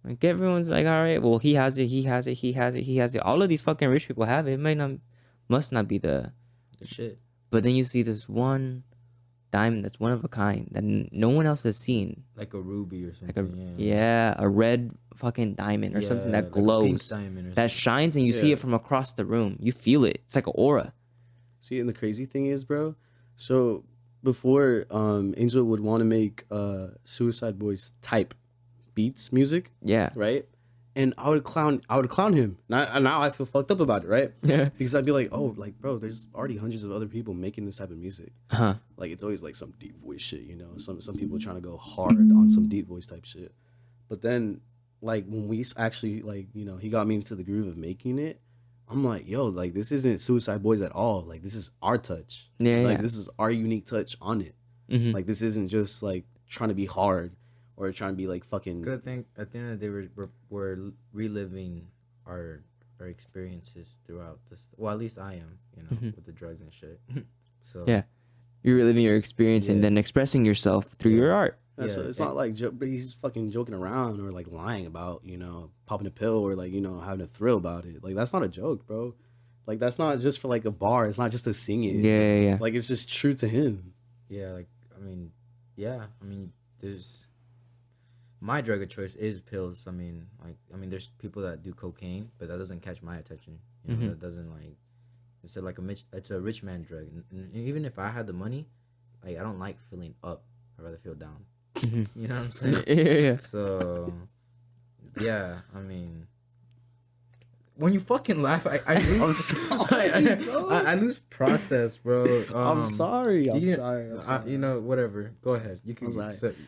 like everyone's like, all right, well he has it, he has it, he has it, he has it. All of these fucking rich people have it. It must not be the shit. But then you see this one diamond that's one of a kind that no one else has seen. Like a ruby or Like something. a red fucking diamond or something that like a pink glows, diamond or that something. shines, and you see Yeah. it from across the room. You feel it. It's like an aura. See, and the crazy thing is, bro, so before Angel would want to make Suicide Boys type beats music, Yeah. right? and I would clown him. Now I feel fucked up about it, right? Yeah. Because I'd be like, oh, like, bro, there's already hundreds of other people making this type of music. Huh. Like, it's always like some deep voice shit, you know. Some people trying to go hard on some deep voice type shit. But then, like, when we actually, like, you know, he got me into the groove of making it, I'm like, yo, like, this isn't Suicide Boys at all. Like, this is our touch. Yeah, like, yeah. this is our unique touch on it. Mm-hmm. Like, this isn't just like trying to be hard or trying to be like fucking. Cause I think at the end of the day, we're reliving our experiences throughout this. Well, at least I am, you know, with the drugs and shit. So Yeah. You're reliving your experience and Yeah. then expressing yourself through your art. So Yeah, it's not like but he's fucking joking around or like lying about, you know, popping a pill or like, you know, having a thrill about it. Like, that's not a joke, bro. Like, that's not just for like a bar. It's not just to sing it. Yeah. Like, it's just true to him. yeah, like I mean, there's my drug of choice is pills. I mean, there's people that do cocaine, but that doesn't catch my attention. You know, that doesn't like. It's a rich man drug, and even if I had the money, like I don't like feeling up. I'd rather feel down. You know what I'm saying? Yeah. So, yeah, I mean, when you fucking laugh, I lose. I lose process, bro. I'm sorry. I'm you, sorry. you know, whatever. Go ahead. You can.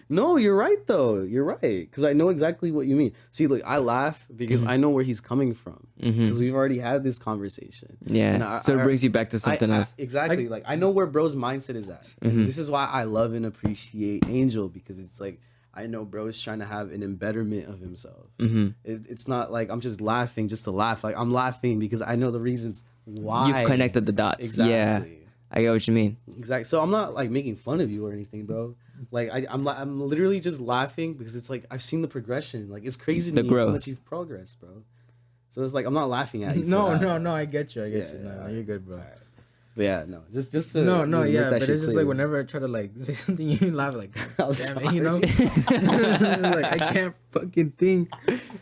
No, you're right though. You're right, because I know exactly what you mean. See, look, I laugh because I know where he's coming from, because we've already had this conversation. Yeah. And So it brings you back to something else. Exactly. Like, I know where bro's mindset is at. And this is why I love and appreciate Angel, because it's like, I know bro is trying to have an embetterment of himself. It's not like I'm just laughing just to laugh. Like, I'm laughing because I know the reasons why. You've connected the dots. Exactly. Yeah. I get what you mean. Exactly. So I'm not like making fun of you or anything, bro. Like, I'm literally just laughing because it's like I've seen the progression. Like, it's crazy to The me growth. how much you've progressed, bro. So it's like I'm not laughing at you. for No, that. I get you. I get you. Yeah, No, you're good, bro. But yeah, no, just to No, make yeah, that but shit it's just clear. like whenever I try to like say something, you laugh like, I'm damn it, you know? sorry. It's just like I can't fucking think.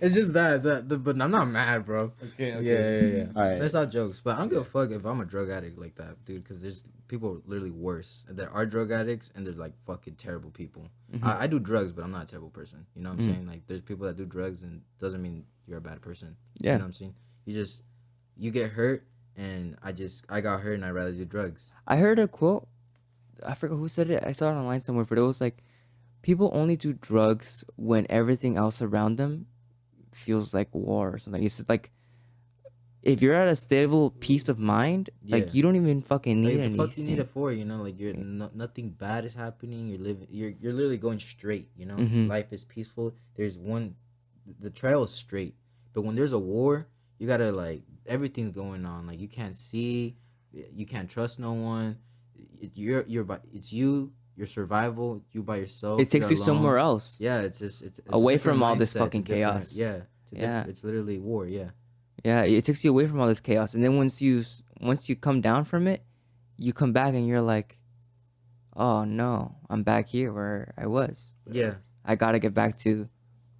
It's just that, but I'm not mad, bro. Okay. Yeah. All right. That's not jokes, but I don't give a fuck if I'm a drug addict like that, dude. Because there's people literally worse. There are drug addicts, and they're like fucking terrible people. I do drugs, but I'm not a terrible person. You know what I'm saying? Like, there's people that do drugs, and doesn't mean you're a bad person. Yeah. You know what I'm saying? You get hurt. And I got hurt, and I'd rather do drugs. I heard a quote. I forgot who said it. I saw it online somewhere, but it was like, people only do drugs when everything else around them feels like war or something. It's like, if you're at a stable peace of mind, like, you don't even fucking need Like, anything. the fuck you need it for? You know, like nothing bad is happening. You're literally going straight. You know, life is peaceful. The trail is straight. But when there's a war, you gotta like. Everything's going on. Like, you can't see, you can't trust no one. It's you, your survival, you by yourself. It takes you're you alone. somewhere else. Yeah, it's a Away different from all this mindset, fucking it's a different- chaos. Yeah, it's literally war. Yeah, Yeah, it takes you away from all this chaos, and then once you come down from it, you come back and you're like, oh no, I'm back here where I was. yeah. I gotta get back to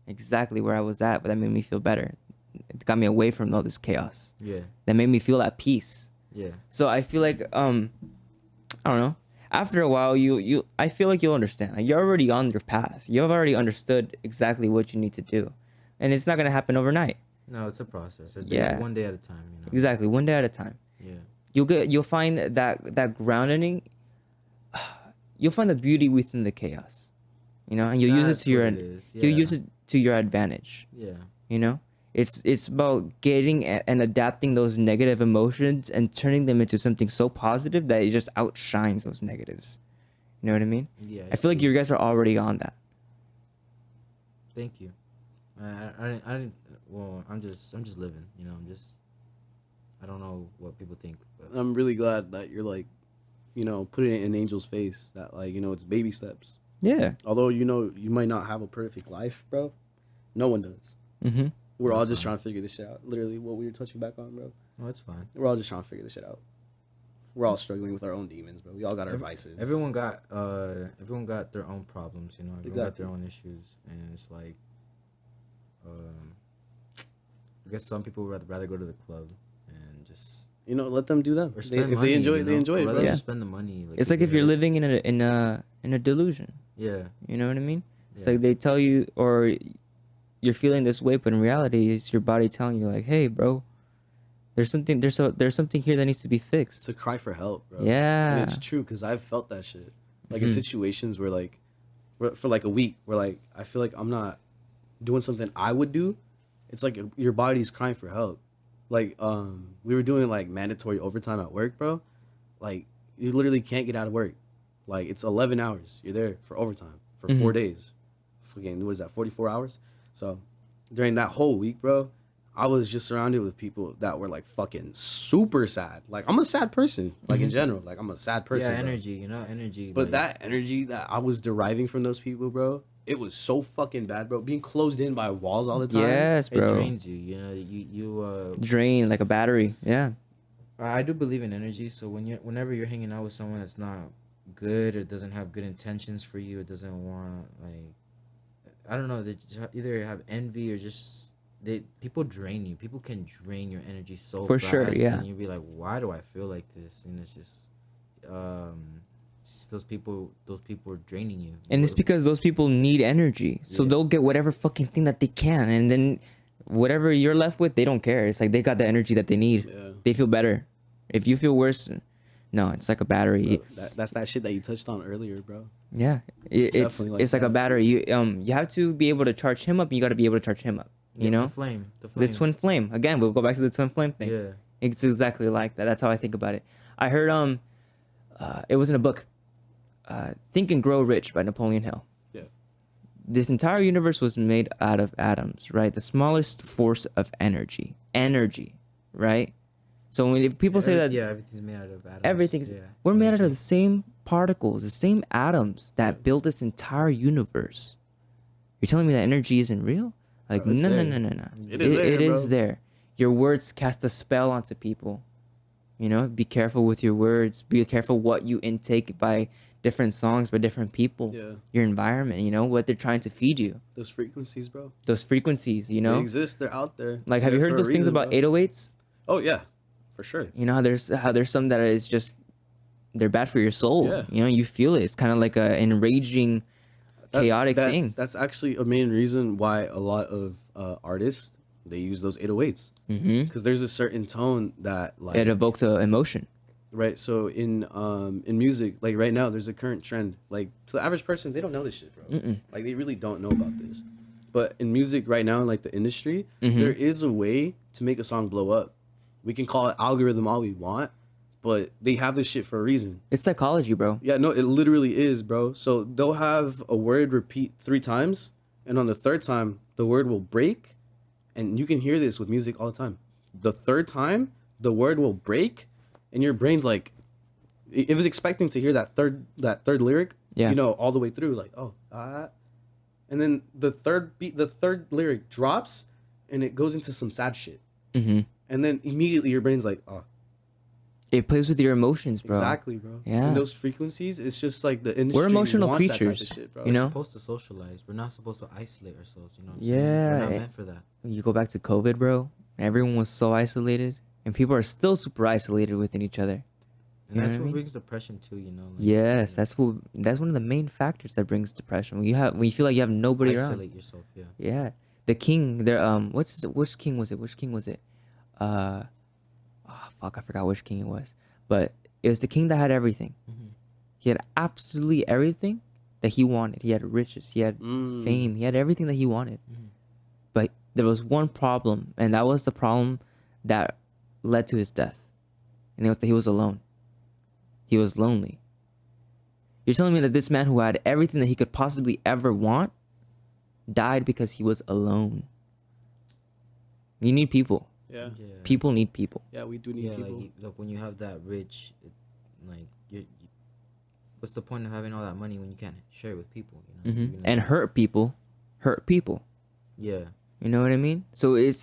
exactly where I was at, but that made me feel better. It got me away from all this chaos. Yeah. That made me feel at peace. Yeah. So I feel like I don't know. After a while, I feel like you'll understand. Like, you're already on your path. You've already understood exactly what you need to do, and it's not gonna happen overnight. No, it's a process. Yeah. One day at a time. You know. Exactly, one day at a time. Yeah. You'll find that grounding. You'll find the beauty within the chaos, you know, and you'll use it to your you'll use it to your advantage. Yeah. You know, it's about getting and adapting those negative emotions and turning them into something so positive that it just outshines those negatives. You know what I mean? Yeah. I feel like you guys are already on that. Thank you. I didn't. Well, I'm just living. You know, I don't know what people think. But I'm really glad that you're like, you know, putting it in Angel's face that, like, you know, it's baby steps. Yeah. Although, you know, you might not have a perfect life, bro. No one does. Mm-hmm. We're all just trying to figure this shit out. Literally what we were touching back on, bro. no, it's fine. We're all just trying to figure this shit out. We're all struggling with our own demons, bro. We all got our vices. Everyone got their own problems. You know, everyone got their own issues, and it's like, I guess some people would rather go to the club and just. You know, let them do them. Or If spend they money, enjoy you it, know? they enjoy it, Or bro. just spend the money. It's like if you're living in a delusion. Yeah. You know what I mean? It's Yeah. like they tell you, or you're feeling this way, but in reality, it's your body telling you like, hey, bro, there's something here that needs to be fixed. It's a cry for help, bro. Yeah. And it's true because I've felt that shit. Like in situations where like for like a week where like I feel like I'm not doing something I would do. It's like your body's crying for help. Like we were doing like mandatory overtime at work, bro. Like you literally can't get out of work. Like it's 11 hours. You're there for overtime for 4 days. Fucking what is that? 44 hours. So during that whole week, bro, I was just surrounded with people that were like fucking super sad. Like I'm a sad person, like in general. Like I'm a sad person. Yeah, bro. energy, you know, energy. But like, that energy that I was deriving from those people, bro, it was so fucking bad, bro. Being closed in by walls all the time. Yes, it bro. drains you. You know, you Drain like a battery. Yeah. I do believe in energy. So whenever you're hanging out with someone that's not good or doesn't have good intentions for you, it doesn't want like, I don't know, they just either have envy or just people drain you. People can drain your energy so For fast, sure, yeah. and you'll be like, why do I feel like this? And it's just those people are draining you. And it's because those people need energy. So Yeah. they'll get whatever fucking thing that they can. And then whatever you're left with, they don't care. It's like they got the energy that they need. Yeah. They feel better. If you feel worse, no, it's like a battery. Bro, that's that shit that you touched on earlier, bro. Yeah. It's definitely it's like a that. battery. You have to be able to charge him up and you got to be able to charge him up. You know? the flame. The twin flame. Again, we'll go back to the twin flame thing. Yeah. It's exactly like that. That's how I think about it. I heard it was in a book, Think and Grow Rich by Napoleon Hill. Yeah. This entire universe was made out of atoms, right? The smallest force of energy, right? So when if people say that everything's made out of atoms. we're made out of the same particles, the same atoms that built this entire universe. You're telling me that energy isn't real? Like Bro, it's no. there. It is there, It is bro. there. Your words cast a spell onto people. You know, be careful with your words. Be careful what you intake by different songs, by different people. Yeah. Your environment, you know, what they're trying to feed you. Those frequencies, bro. Those frequencies, you They know? exist. They're out there. Like have you They're heard for a those things reason, about bro. 808s? Oh yeah, for sure. You know how there's some that is just they're bad for your soul. Yeah. You know, you feel it. It's kind of like a enraging chaotic thing. That's actually a main reason why a lot of artists they use those 808s because there's a certain tone that like It evokes a emotion. right. So in music, like right now, there's a current trend. Like to the average person, they don't know this shit, bro. Like they really don't know about this. But in music right now, in like the industry, there is a way to make a song blow up. We can call it algorithm all we want, but they have this shit for a reason. It's psychology, bro. Yeah, no, it literally is, bro. So they'll have a word repeat 3 times, and on the 3rd time, the word will break, and you can hear this with music all the time. The 3rd time, the word will break, and your brain's like, it was expecting to hear that third lyric, Yeah. you know, all the way through, like, oh, and then the third lyric drops, and it goes into some sad shit, and then immediately your brain's like, oh. It plays with your emotions, bro. Exactly, bro. Yeah. And those frequencies, it's just like the industry. We're emotional wants that type of creatures, shit, bro. you know? We're supposed to socialize. We're not supposed to isolate ourselves. You know what I'm Yeah. saying? We're not meant for that. You go back to COVID, bro. Everyone was so isolated, and people are still super isolated within each other. And You know that's what I what mean? brings depression too, you know? Like, Yes, that's one of the main factors that brings depression. When you feel like you have nobody around. isolate yourself, yeah. Yeah, the king. There. Which king was it? Oh fuck, I forgot which king it was. But it was the king that had everything. He had absolutely everything that he wanted. He had riches. He had fame. He had everything that he wanted. But there was one problem, and that was the problem that led to his death. And it was that he was alone. He was lonely. You're telling me that this man who had everything that he could possibly ever want died because he was alone. You need people. Yeah. People need people. Yeah, we do need Yeah, people. like look, when you have that rich, what's the point of having all that money when you can't share it with people? You know? You're gonna- And hurt people. Yeah. You know what I mean? So it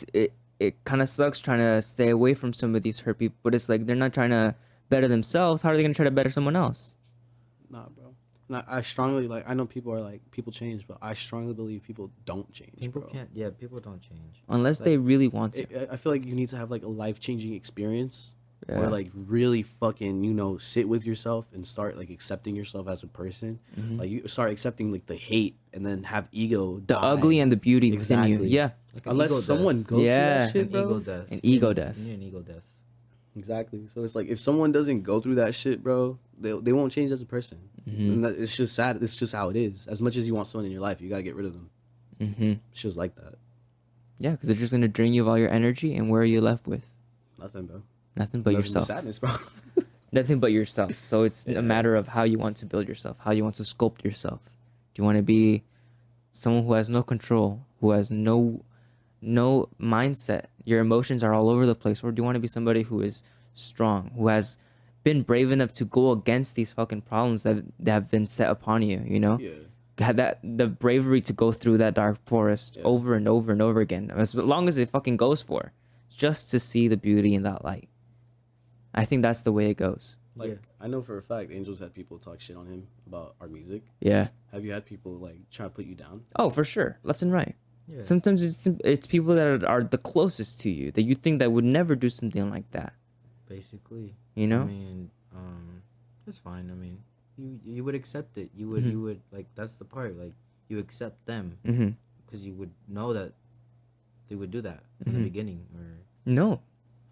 kind of sucks trying to stay away from some of these hurt people, but it's like they're not trying to better themselves. How are they going to try to better someone else? Nah, bro. And I strongly, like, I know people are like, people change, but I strongly believe people don't change, People bro. can't. Yeah, people don't change. Unless they really want to. I feel like you need to have, like, a life-changing experience or like really fucking, you know, sit with yourself and start like accepting yourself as a person. Like you start accepting like the hate and then have ego, The ugly and the beauty within you. Yeah. Like an unless ego someone death. goes through Yeah. that shit, An bro. ego death. An ego death. You need an ego death. Exactly. So it's like if someone doesn't go through that shit, bro, they won't change as a person. And that, it's just sad. It's just how it is. As much as you want someone in your life, you gotta get rid of them. It's just like that. Yeah, because they're just gonna drain you of all your energy, and where are you left with? Nothing, bro. Nothing but Nothing yourself. Sadness, bro. Nothing but yourself. So it's a matter of how you want to build yourself, how you want to sculpt yourself. Do you want to be someone who has no control, who has no mindset? Your emotions are all over the place, or do you want to be somebody who is strong, who has been brave enough to go against these fucking problems that have been set upon you? You know, had that the bravery to go through that dark forest over and over and over again, as long as it fucking goes for, just to see the beauty in that light. I think that's the way it goes. Like I know for a fact, Angel's had people talk shit on him about our music. Yeah. Have you had people like try to put you down? Oh, for sure, left and right. Yeah. Sometimes it's people that are the closest to you that you think that would never do something like that. Basically. You know. I mean, it's fine. I mean, you would accept it. You would like, that's the part. Like, you accept them because you would know that they would do that in the beginning. Or No,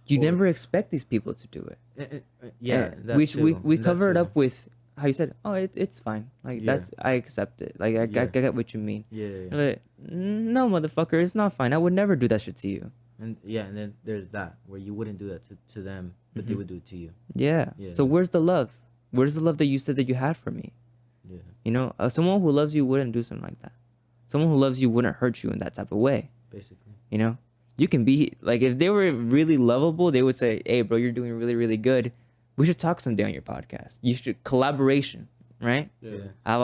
you never expect these people to do it. yeah, that we too. we That cover it too. up with how you said, oh, it's fine. Like that's I accept it. Like I get what you mean. Yeah. You're like, no, motherfucker, it's not fine. I would never do that shit to you. And then there's that where you wouldn't do that to them, but they would do it to you. Yeah. Yeah. So where's the love? Where's the love that you said that you had for me? Yeah. You know, someone who loves you wouldn't do something like that. Someone who loves you wouldn't hurt you in that type of way. Basically. You know, you can be like, if they were really lovable, they would say, hey, bro, you're doing really, really good. We should talk someday on your podcast. You should collaboration, right? Yeah. I've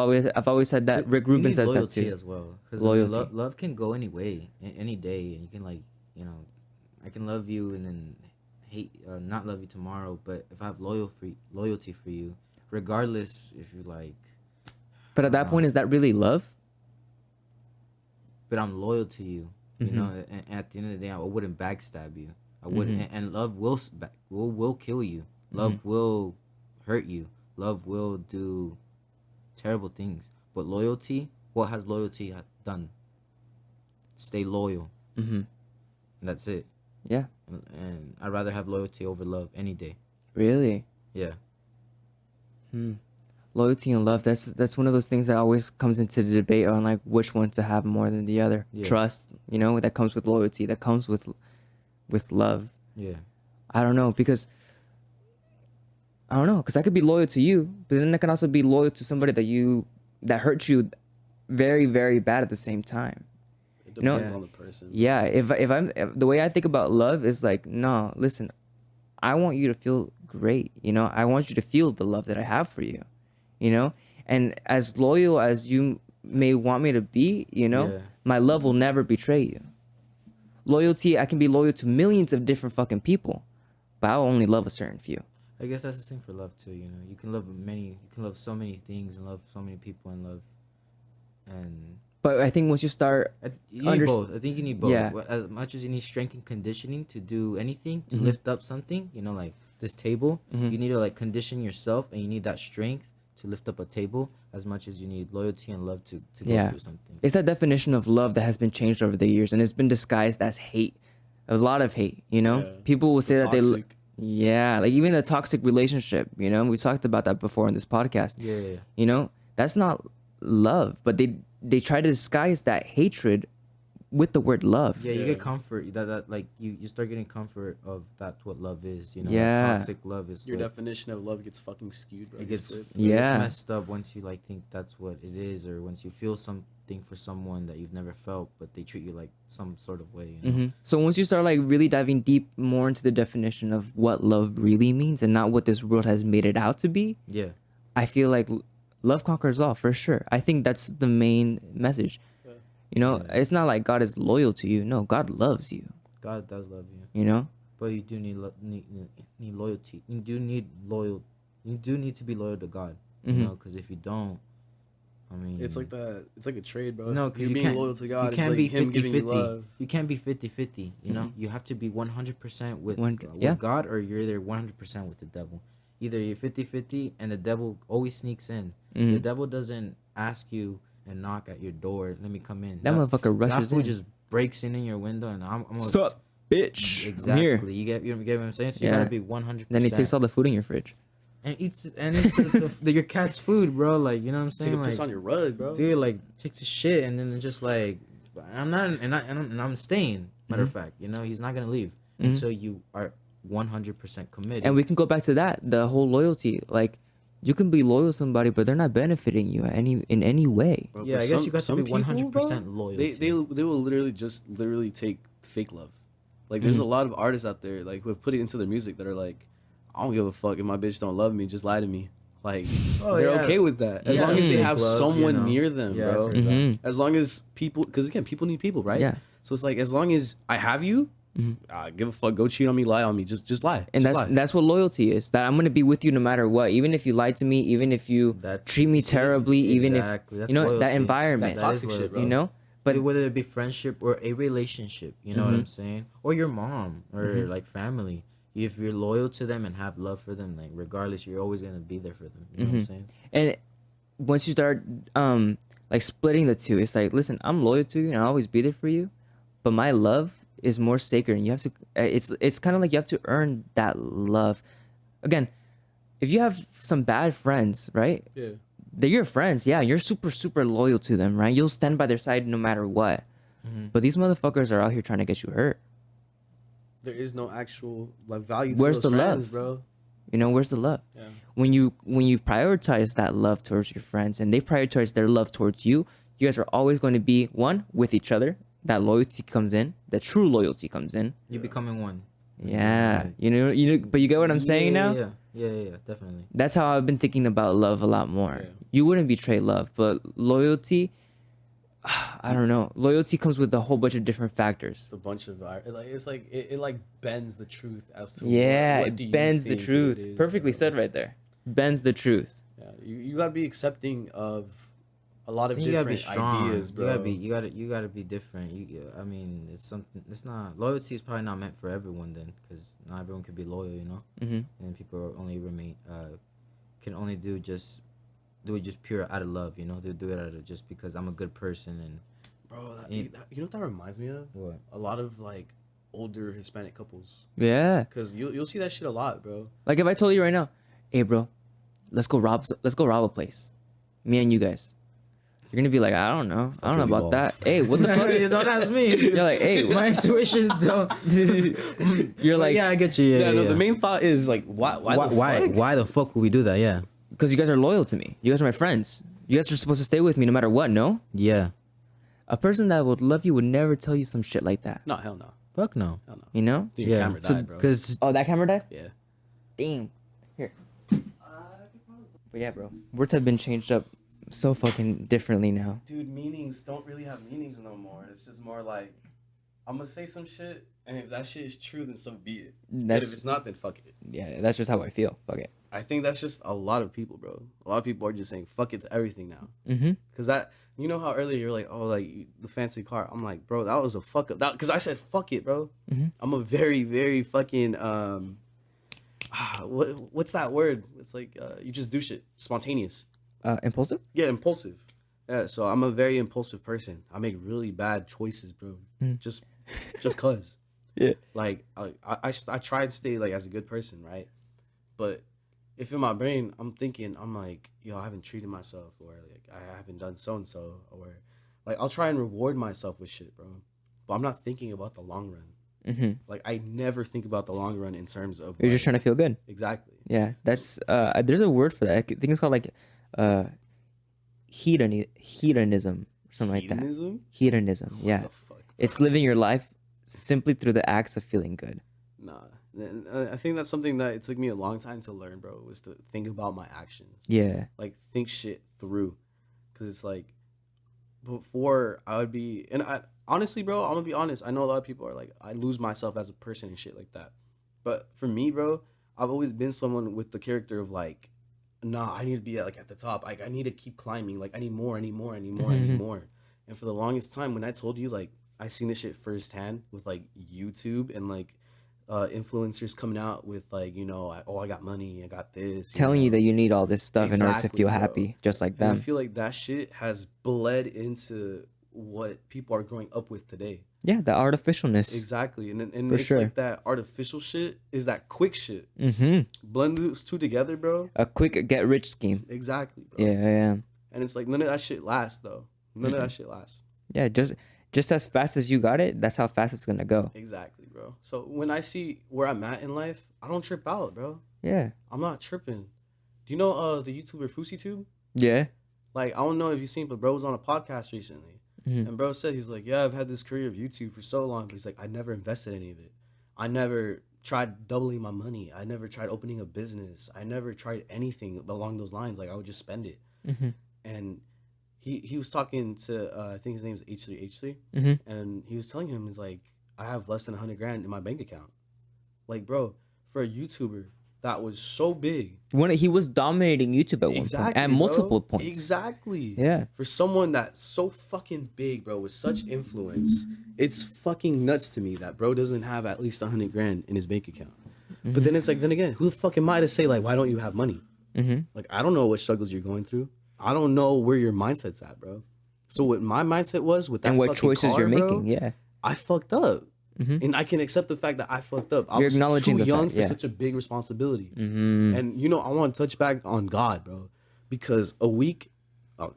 always said that. Rick You Rubin need says that loyalty too. as well. Because Loyalty. love can go any way, any day, and you can like, you know, I can love you and then hate, not love you tomorrow. But if I have loyalty for you, regardless if you like. But at that point, is that really love? But I'm loyal to you, you know. And at the end of the day, I wouldn't backstab you. I wouldn't, and love will kill you. Love will hurt you. Love will do terrible things. But loyalty, what has loyalty done? Stay loyal. And that's it. Yeah. And I'd rather have loyalty over love any day. Really? Yeah. Loyalty and love. That's one of those things that always comes into the debate on like which one to have more than the other. Yeah. Trust, you know, that comes with loyalty. That comes with love. Yeah. I don't know because I could be loyal to you, but then I can also be loyal to somebody that hurts you very, very bad at the same time. It depends on the person. Yeah, if the way I think about love is like, no, listen, I want you to feel great, you know? I want you to feel the love that I have for you, you know? And as loyal as you may want me to be, you know, my love will never betray you. Loyalty, I can be loyal to millions of different fucking people, but I'll only love a certain few. I guess that's the same for love too, you know. You can love so many things and love so many people and love, and But I think once you start, you need both. I think you need both. Yeah. As much as you need strength and conditioning to do anything, to lift up something, you know, like this table, you need to like condition yourself, and you need that strength to lift up a table as much as you need loyalty and love to go through something. it's that definition of love that has been changed over the years, and it's been disguised as hate, a lot of hate, you know? Yeah. People will say that Toxic. yeah, like even the toxic relationship, you know? We talked about that before in this podcast. Yeah. You know, that's not love, but they try to disguise that hatred with the word love. Yeah, you get comfort. That like you start getting comfort of that's what love is. You know, Yeah. that toxic love is. Your like, definition of love gets fucking skewed, bro. it gets Yeah. messed up once you like think that's what it is, or once you feel something for someone that you've never felt, but they treat you like some sort of way. You know? So once you start like really diving deep more into the definition of what love really means and not what this world has made it out to be, Yeah. I feel like love conquers all for sure. I think that's the main message. You know, it's not like God is loyal to you. No, God loves you. God does love you, You know? but you do need loyalty. You do need to be loyal to God. You know, because if you don't, I mean, It's like that. It's like a trade, bro. no, because you're you being can't. loyal to God. You It's can't like be him giving you 50-50. love. You can't be 50-50. You know, you have to be 100% with Yeah. God, or you're either 100% with the devil. Either you're 50-50, and the devil always sneaks in. The devil doesn't ask you and knock at your door. Let me come in. That motherfucker rushes that fool in. just breaks in your window, and I'm What's up, bitch? I'm here. Exactly. You get what I'm saying? So you Yeah. gotta be 100%. Then he takes all the food in your fridge. and eats your cat's food, bro. Like, you know what I'm saying? Take a Like, piss on your rug, bro. dude, like, takes his shit, and then just like, I'm staying. Matter of fact, you know, he's not gonna leave until you are 100% committed. And we can go back to that, the whole loyalty. Like, you can be loyal to somebody, but they're not benefiting you in any way. Bro, yeah, but I guess you got to some be people, 100% bro, loyal. They will literally take fake love. Like, there's a lot of artists out there like who have put it into their music that are like, I don't give a fuck if my bitch don't love me, just lie to me. Like, they're okay with that as long as they have Love, someone you know. near them, Yeah, bro. I've heard that. As long as people, because again, people need people, right? Yeah. So it's like, as long as I have you, give a fuck. Go cheat on me, lie on me. Just lie. And Just that's lie. that's what loyalty is. That I'm gonna be with you no matter what. Even if you lie to me, even if you treat me terribly, even if Exactly. That's you know that loyalty. environment. That That is toxic shit, loyalty. bro. You know, but whether it be friendship or a relationship, you know what I'm saying, or your mom or like family, if you're loyal to them and have love for them, like regardless, you're always gonna be there for them. You know what I'm saying? and once you start like splitting the two, it's like, listen, I'm loyal to you and I'll always be there for you, but my love is more sacred, and you have to. It's kind of like you have to earn that love. Again, if you have some bad friends, right? Yeah. They're your friends, yeah. You're super loyal to them, right? You'll stand by their side no matter what. But these motherfuckers are out here trying to get you hurt. There is no actual like value to Where's those the friends, love? bro. You know, where's the love? Yeah. When you prioritize that love towards your friends and they prioritize their love towards you, you guys are always going to be one with each other. That loyalty comes in. That true loyalty comes in. You're becoming one. Yeah, you know. But you get what I'm saying now. Yeah, definitely. That's how I've been thinking about love a lot more. Yeah. You wouldn't betray love, but loyalty, I don't know. Loyalty comes with a whole bunch of different factors. It's a bunch of it like bends the truth as to Yeah, what do it you bends the think it truth. is, Perfectly bro. said right there. Bends the truth. Yeah, you gotta be accepting of a lot of You gotta be different strong. ideas, bro. You gotta be different. I mean, it's something. It's not loyalty is probably not meant for everyone then, because not everyone can be loyal, you know. And people only can only do it just pure out of love, you know. They'll do it out of just because I'm a good person and. Bro, you know what that reminds me of? What? A lot of like older Hispanic couples, Yeah. because you'll see that shit a lot, bro. Like if I told you right now, hey bro, let's go rob a place. Me and you guys. You're gonna be like, I don't know you about all. that. Hey, what the fuck? Don't ask me. You're like, hey, My intuitions don't. you're like, Yeah, I get you. Yeah, No, the main thought is like, why the fuck would we do that? Yeah. because you guys are loyal to me. You guys are my friends. You guys are supposed to stay with me no matter what. No, Yeah. a person that would love you would never tell you some shit like that. No, hell no. Fuck no. Hell no. You know? Dude, your Yeah. camera So, died, bro. because Oh, that camera died. Yeah. Damn. Here. But yeah, bro. Words have been changed up so fucking differently now. Dude, meanings don't really have meanings no more. It's just more like, I'm gonna say some shit, and if that shit is true, then so be it. That's- And if it's not, then fuck it. Yeah, that's just how I feel. Fuck it. I think that's just a lot of people, bro. A lot of people are just saying fuck it to everything now. Mm-hmm. Cause that, you know how earlier you're like, oh, like the fancy car. I'm like, bro, that was a fuck up. Cause I said fuck it, bro. Mm-hmm. I'm a very, very fucking what's that word? It's like you just do shit, spontaneous. Impulsive? Yeah, impulsive. Yeah, so I'm a very impulsive person. I make really bad choices, bro. Just cause. Yeah. Like I try to stay like as a good person, right? But if in my brain I'm thinking, I'm like, yo, I haven't treated myself, or like I haven't done so and so, or like I'll try and reward myself with shit, bro. But I'm not thinking about the long run. Mm-hmm. Like I never think about the long run in terms of You're like, just trying to feel good. exactly. Yeah, that's there's a word for that. I think it's called like hedonism or something like that. Hedonism? Hedonism. Yeah. The fuck? It's living your life simply through the acts of feeling good. Nah. And I think that's something that it took me a long time to learn, bro, was to think about my actions. Yeah. Like think shit through. Cause it's like before I would be, and I honestly, bro, I'm gonna be honest. I know a lot of people are like, I lose myself as a person and shit like that. But for me, bro, I've always been someone with the character of like, nah, I need to be at the top. Like, I need to keep climbing. Like, I need more. I need more. And for the longest time, when I told you, like, I seen this shit firsthand with like YouTube and like influencers coming out with like, you know, I got money, I got this, Telling you that you need all this stuff in order to feel happy, just like and I them. feel like that shit has bled into what people are growing up with today. Yeah, the artificialness. Exactly. And For it's sure. like that artificial shit is that quick shit. Blend those two together, bro. A quick get rich scheme. Exactly, bro. Yeah. And it's like none of that shit lasts though. None of that shit lasts. Yeah, just as fast as you got it, that's how fast it's gonna go. Exactly, bro. So when I see where I'm at in life, I don't trip out, bro. Yeah. I'm not tripping. Do you know the YouTuber FouseyTube? Yeah. Like, I don't know if you've seen, but bro was on a podcast recently. And bro said, he's like, yeah, I've had this career of YouTube for so long. But he's like, I never invested any of it. I never tried doubling my money. I never tried opening a business. I never tried anything along those lines. Like, I would just spend it. And he was talking to, I think his name is H3H3. And he was telling him, he's like, I have less than 100 grand in my bank account. Like, bro, for a YouTuber that was so big. When he was dominating YouTube at one point, at multiple points. Exactly. Yeah. For someone that's so fucking big, bro, with such influence, it's fucking nuts to me that bro doesn't have at least 100 grand in his bank account. But then it's like, then again, who the fuck am I to say, like, why don't you have money? Like, I don't know what struggles you're going through. I don't know where your mindset's at, bro. So what my mindset was with that And what fucking choices car, you're bro, making, yeah. I fucked up. And I can accept the fact that I fucked up. I You're was acknowledging too the young fact, for yeah. such a big responsibility. And, you know, I want to touch back on God, bro. Because a week,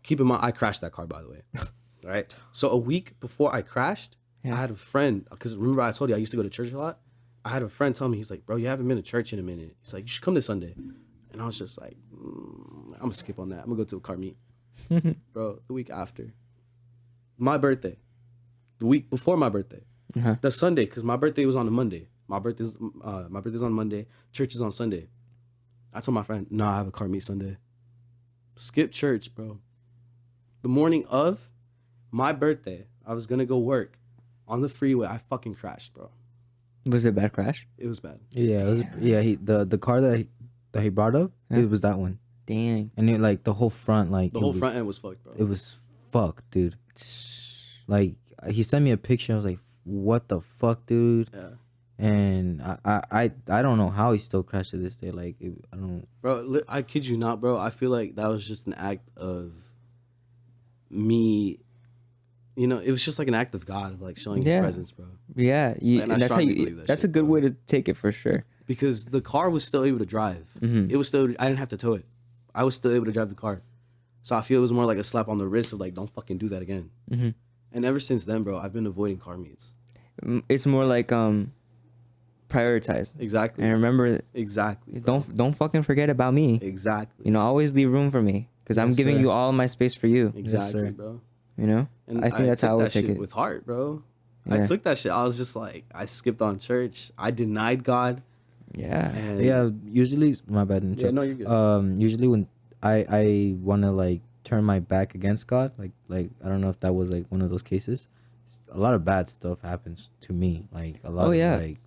keep in mind, I crashed that car, by the way. Right? So a week before I crashed, I had a friend, because remember I told you I used to go to church a lot? I had a friend tell me, he's like, bro, you haven't been to church in a minute. He's like, you should come this Sunday. And I was just like, I'm going to skip on that. I'm going to go to a car meet. Bro, the week after. My birthday. The week before my birthday. The Sunday, because my birthday was on a Monday. My birthday's on Monday. Church is on Sunday. I told my friend, I have a car meet Sunday. Skip church, bro. The morning of my birthday, I was going to go work. On the freeway, I fucking crashed, bro. Was it a bad crash? It was bad. Yeah, it was, yeah. The car that he brought up, it was that one. Dang. And it, like, the whole front, like, The whole front end was fucked, bro. It was fucked, dude. Like, he sent me a picture. I was like, what the fuck, dude? Yeah. And I don't know how he still crashed to this day. Like, I don't. Bro, I kid you not, bro. I feel like that was just an act of me. You know, it was just like an act of God, of like showing His presence, bro. Yeah, And I and that's how strongly you. believe That's that a good shit, way to take it for sure. Because the car was still able to drive. It was still. I didn't have to tow it. I was still able to drive the car. So I feel it was more like a slap on the wrist of like, don't fucking do that again. And ever since then, bro, I've been avoiding car meets. It's more like prioritize. Exactly. And remember, Exactly. Bro. don't fucking forget about me. Exactly. You know, always leave room for me because I'm giving sir. you all my space for you. Exactly, sir. bro. You know, And I think that's took how I would that take shit it. with heart, bro. Yeah. I took that shit. I was just like, I skipped on church. I denied God. Yeah. And Yeah, usually my bad. Yeah, no, you're good. Usually when I want to like turn my back against God, like I don't know if that was like one of those cases. A lot of bad stuff happens to me. Like a lot Oh, of yeah. like,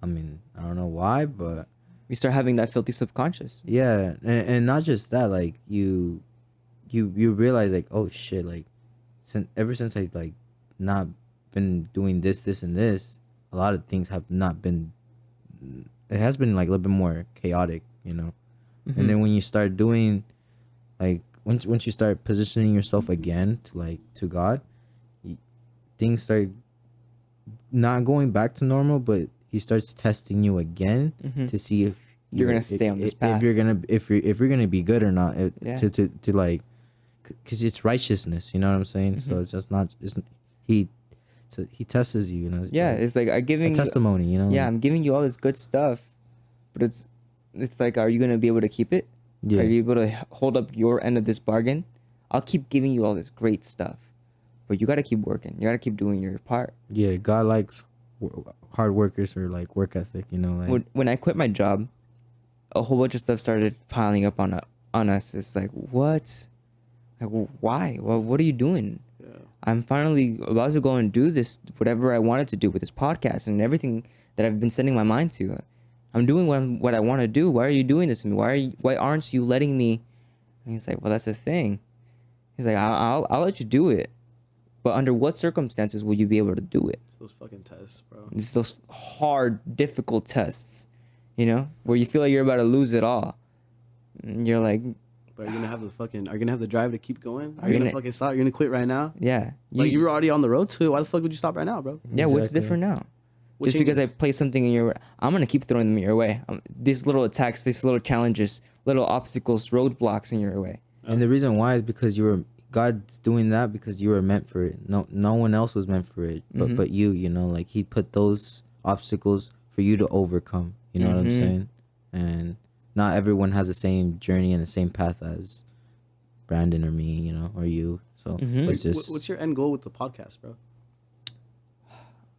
I mean, I don't know why, but You start having that filthy subconscious. yeah, and not just that, like you realize like, oh shit, like ever since I like not been doing this and this, a lot of things have not been. It has been like a little bit more chaotic, you know. And then when you start doing, like once you start positioning yourself again to God, things start not going back to normal, but He starts testing you again to see if You're gonna stay on this path. if you're gonna be good or not. Yeah. To like, because it's righteousness, you know what I'm saying? So it's just not. He tests you, you know. Yeah, it's like I'm giving a testimony, you know. Yeah, I'm giving you all this good stuff, but it's like, are you gonna be able to keep it? Yeah. Are you able to hold up your end of this bargain? I'll keep giving you all this great stuff, but you gotta keep working. You gotta keep doing your part. Yeah, God likes hard workers or like work ethic, you know. Like When I quit my job, a whole bunch of stuff started piling up on us. It's like, what? Like, why? Well, what are you doing? Yeah. I'm finally about to go and do this, whatever I wanted to do with this podcast and everything that I've been setting my mind to. I'm doing what I want to do. Why are you doing this to me? Why aren't you letting me? And he's like, well, that's the thing. He's like, I'll let you do it, but under what circumstances will you be able to do it? It's those fucking tests, bro. It's those hard, difficult tests, you know, where you feel like you're about to lose it all. And you're like, but are you gonna have the drive to keep going? Are you gonna gonna fucking stop? You're gonna quit right now? yeah. Like you were already on the road to it. Why the fuck would you stop right now, bro? Yeah, what's Exactly. different now? What Just because I changes? play something in your, I'm gonna keep throwing them your way. These little attacks, these little challenges, little obstacles, roadblocks in your way. And the reason why is because God's doing that because you were meant for it. No one else was meant for it, but you. You know, like He put those obstacles for you to overcome. You know what I'm saying? And not everyone has the same journey and the same path as Brandon or me, you know, or you. So it's just What's your end goal with the podcast, bro?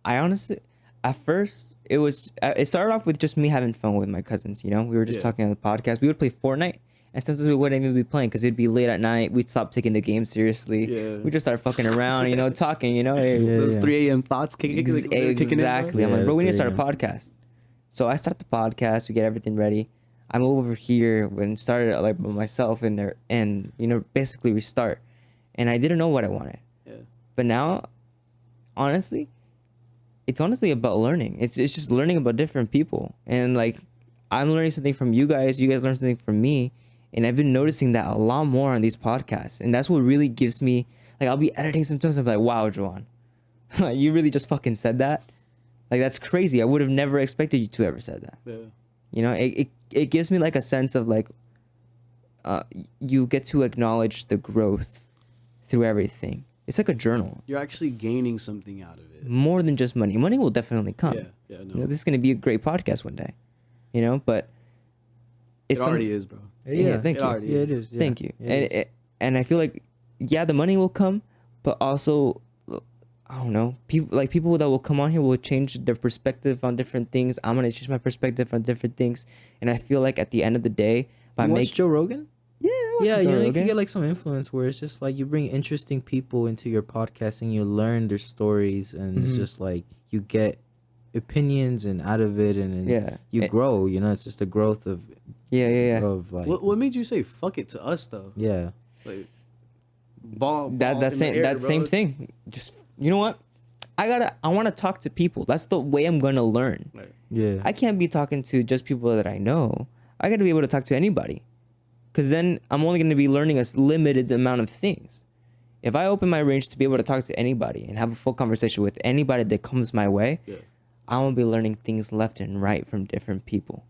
I honestly, at first, it started off with just me having fun with my cousins. You know, we were just talking on the podcast. We would play Fortnite, and sometimes we wouldn't even be playing because it'd be late at night. We'd stop taking the game seriously. Yeah. We just start fucking around, you know, talking. You know, Those 3 a.m. thoughts kicking in, exactly. bro. I'm like, bro, we need to Yeah, start a podcast. So I start the podcast. We get everything ready. I'm over here when started like by myself and there, and you know, basically we start, and I didn't know what I wanted. Yeah. But now, honestly, it's honestly about learning. It's just learning about different people, and like I'm learning something from you guys learn something from me, and I've been noticing that a lot more on these podcasts, and that's what really gives me, like, I'll be editing sometimes, I'm like, wow, Joan, you really just fucking said that. Like, that's crazy. I would have never expected you to ever said that. Yeah. You know, it gives me like a sense of like you get to acknowledge the growth through everything. It's like a journal. You're actually gaining something out of it. More than just money. Money will definitely come. Yeah, no. You know, this is going to be a great podcast one day. You know, but It already is, bro. Yeah, thank you. already Yeah, it is. Yeah, Thank you. it is. And I feel like, yeah, the money will come, but also, I don't know, people that will come on here will change their perspective on different things. I'm gonna change my perspective on different things, and I feel like at the end of the day, by You watch making Joe Rogan? yeah, I watch Yeah, Joe you know, you Rogan. can get like some influence where it's just like you bring interesting people into your podcast and you learn their stories, and it's just like you get opinions and out of it, and Yeah. you grow. You know, it's just a growth of yeah. of like What made you say fuck it to us though? yeah. Like ball That in the same air, that bro. same thing. Just, you know what? I want to talk to people. That's the way I'm gonna learn. Like, Yeah. I can't be talking to just people that I know. I got to be able to talk to anybody, because then I'm only going to be learning a limited amount of things. If I open my range to be able to talk to anybody and have a full conversation with anybody that comes my way, yeah. I'm going to be learning things left and right from different people.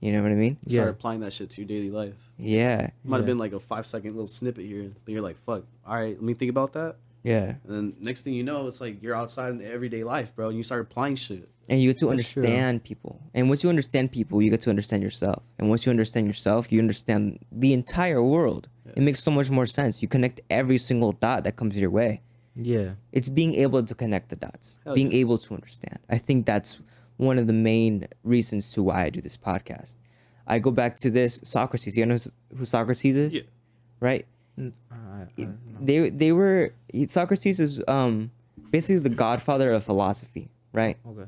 You know what I mean? You start Yeah. applying that shit to your daily life. Yeah. Might have Yeah. been like a 5-second little snippet here, but you're like, fuck, all right, let me think about that. Yeah. And then next thing you know, it's like you're outside in the everyday life, bro, and you start applying shit. And you get to That's true. understand people. And once you understand people, you get to understand yourself. And once you understand yourself, you understand the entire world. Yeah. It makes so much more sense. You connect every single dot that comes your way. Yeah. It's being able to connect the dots, Hell being yeah. able to understand. I think that's one of the main reasons to why I do this podcast. I go back to this Socrates. You know who Socrates is? Yeah. Right? I Socrates is basically the godfather of philosophy, right? Okay.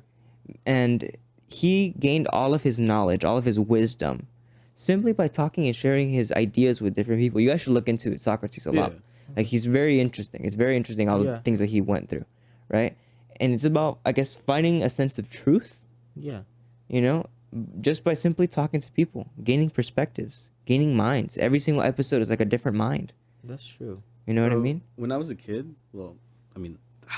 And he gained all of his knowledge, all of his wisdom, simply by talking and sharing his ideas with different people. You guys should look into Socrates a lot. Yeah. Like, he's very interesting. It's very interesting all the Yeah. things that he went through, right? And it's about, I guess, finding a sense of truth, Yeah. you know, just by simply talking to people, gaining perspectives, gaining minds. Every single episode is like a different mind. That's true. You know what I Bro, mean? When I was a kid, well, I mean,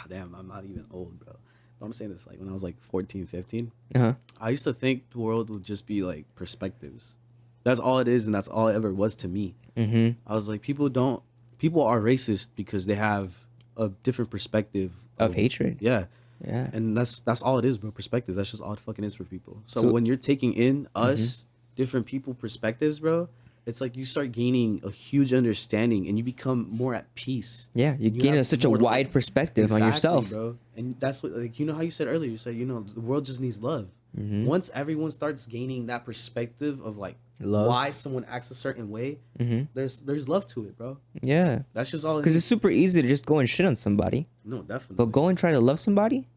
damn, I'm not even old, bro. But I'm saying this, like, when I was like 14, 15, Uh-huh. I used to think the world would just be like perspectives. That's all it is, and that's all it ever was to me. Mm-hmm. I was like, people are racist because they have a different perspective Of hatred. Yeah. Yeah. And that's all it is, bro. Perspective. That's just all it fucking is for people. So, So- when you're taking in us, different people perspectives, bro, it's like you start gaining a huge understanding and you become more at peace. Yeah, you gain have such a more to wide learn. perspective on Exactly, yourself. bro. And that's what, like, you know how you said earlier, you said, you know, the world just needs love. Mm-hmm. Once everyone starts gaining that perspective of like Love. why someone acts a certain way, there's love to it, bro. Yeah. That's just all it Because is. it's super easy to just go and shit on somebody. No, definitely. But go and try to love somebody.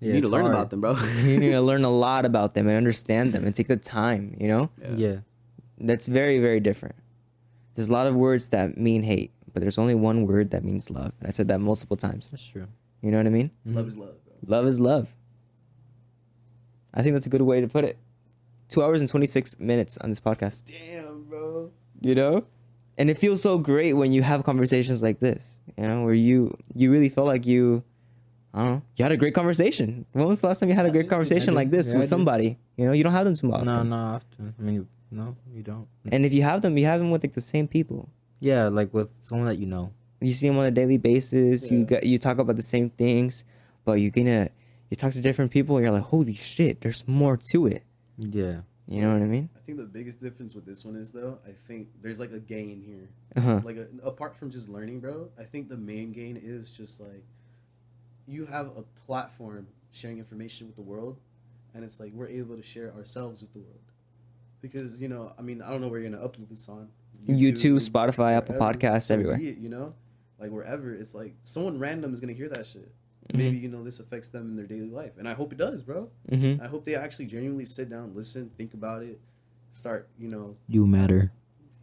You need to learn about them, bro. You need to learn a lot about them and understand them and take the time, you know? Yeah. That's very, very different. There's a lot of words that mean hate, but there's only one word that means love. And I've said that multiple times. That's true. You know what I mean? Love is love, bro. Love is love. I think that's a good way to put it. 2 hours and 26 minutes on this podcast. Damn, bro. You know? And it feels so great when you have conversations like this, you know, where you really felt like you had a great conversation. When was the last time you had a great conversation like this with somebody? You know, you don't have them too often. No, not often. I mean, no, you don't. And if you have them with like the same people. Yeah, like with someone that you know. You see them on a daily basis. Yeah. You talk about the same things, but you talk to different people and you're like, holy shit, there's more to it. Yeah. You know what I mean? I think the biggest difference with this one is, though, I think there's like a gain here. Uh-huh. Like apart from just learning, bro, I think the main gain is just like you have a platform sharing information with the world, and it's like we're able to share ourselves with the world. Because, you know, I mean, I don't know where you're going to upload this on. YouTube, Spotify, Apple Podcasts, everywhere. You know? Like wherever, it's like someone random is going to hear that shit. Mm-hmm. Maybe, you know, this affects them in their daily life. And I hope it does, bro. Mm-hmm. I hope they actually genuinely sit down, listen, think about it, start, you know. You matter.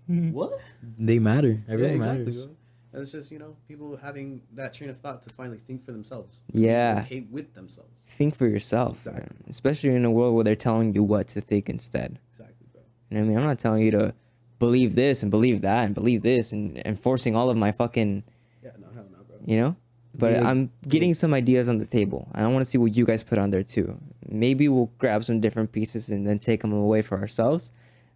What? They matter. Everyone exactly, matters. bro. And it's just, you know, people having that train of thought to finally think for themselves. Yeah. Be okay with themselves. Think for yourself. Exactly. Man. Especially in a world where they're telling you what to think instead. Exactly, bro. You know what I mean? I'm not telling you to believe this and believe that and believe this and forcing all of my fucking... Yeah, no, hell no, bro. You know? But Yeah. I'm getting some ideas on the table. And I want to see what you guys put on there too. Maybe we'll grab some different pieces and then take them away for ourselves.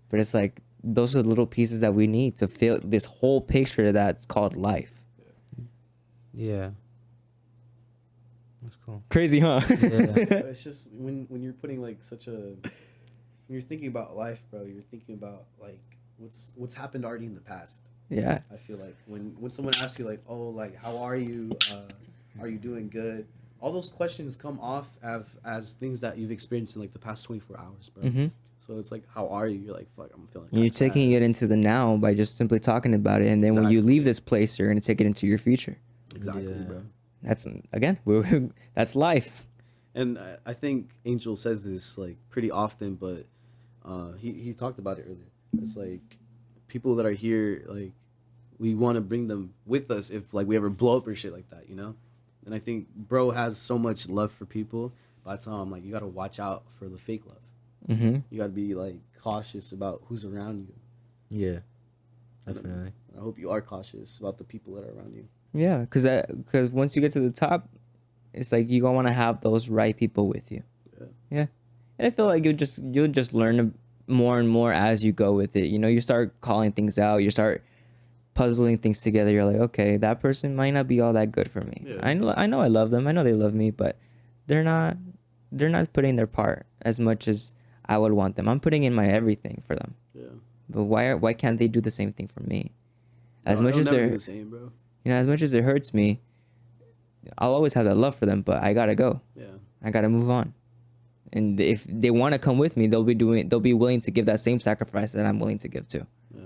But it's like, those are the little pieces that we need to fill this whole picture that's called life. Yeah. That's cool. Crazy, huh? Yeah. It's just when you're putting like when you're thinking about life, bro, you're thinking about like what's happened already in the past. Yeah. I feel like when someone asks you like, oh, like how are you doing good, all those questions come off as things that you've experienced in like the past 24 hours, bro. Mm-hmm. So it's like, how are you? You're like, fuck, I'm feeling You're taking it into the now by just simply talking about it, and then when you leave this place, you're gonna take it into your future. Exactly, Yeah. bro. That's again, that's life. And I think Angel says this like pretty often, but he talked about it earlier. It's like people that are here, like we want to bring them with us if like we ever blow up or shit like that, you know. And I think bro has so much love for people, but I tell him like you gotta watch out for the fake love. Mm-hmm. You gotta be like cautious about who's around you. Yeah. Definitely. I hope you are cautious about the people that are around you. Yeah, because once you get to the top, it's like you gonna want to have those right people with you. Yeah, and I feel like you'll just learn more and more as you go with it. You know, you start calling things out, you start puzzling things together. You're like, okay, that person might not be all that good for me. Yeah. I know I love them. I know they love me, but they're not putting their part as much as I would want them. I'm putting in my everything for them. Yeah. But why can't they do the same thing for me? As much It'll as never they're be the same, bro. You know, as much as it hurts me, I'll always have that love for them, but I gotta go. Yeah. I gotta move on. And if they want to come with me, they'll be willing to give that same sacrifice that I'm willing to give too. Yeah.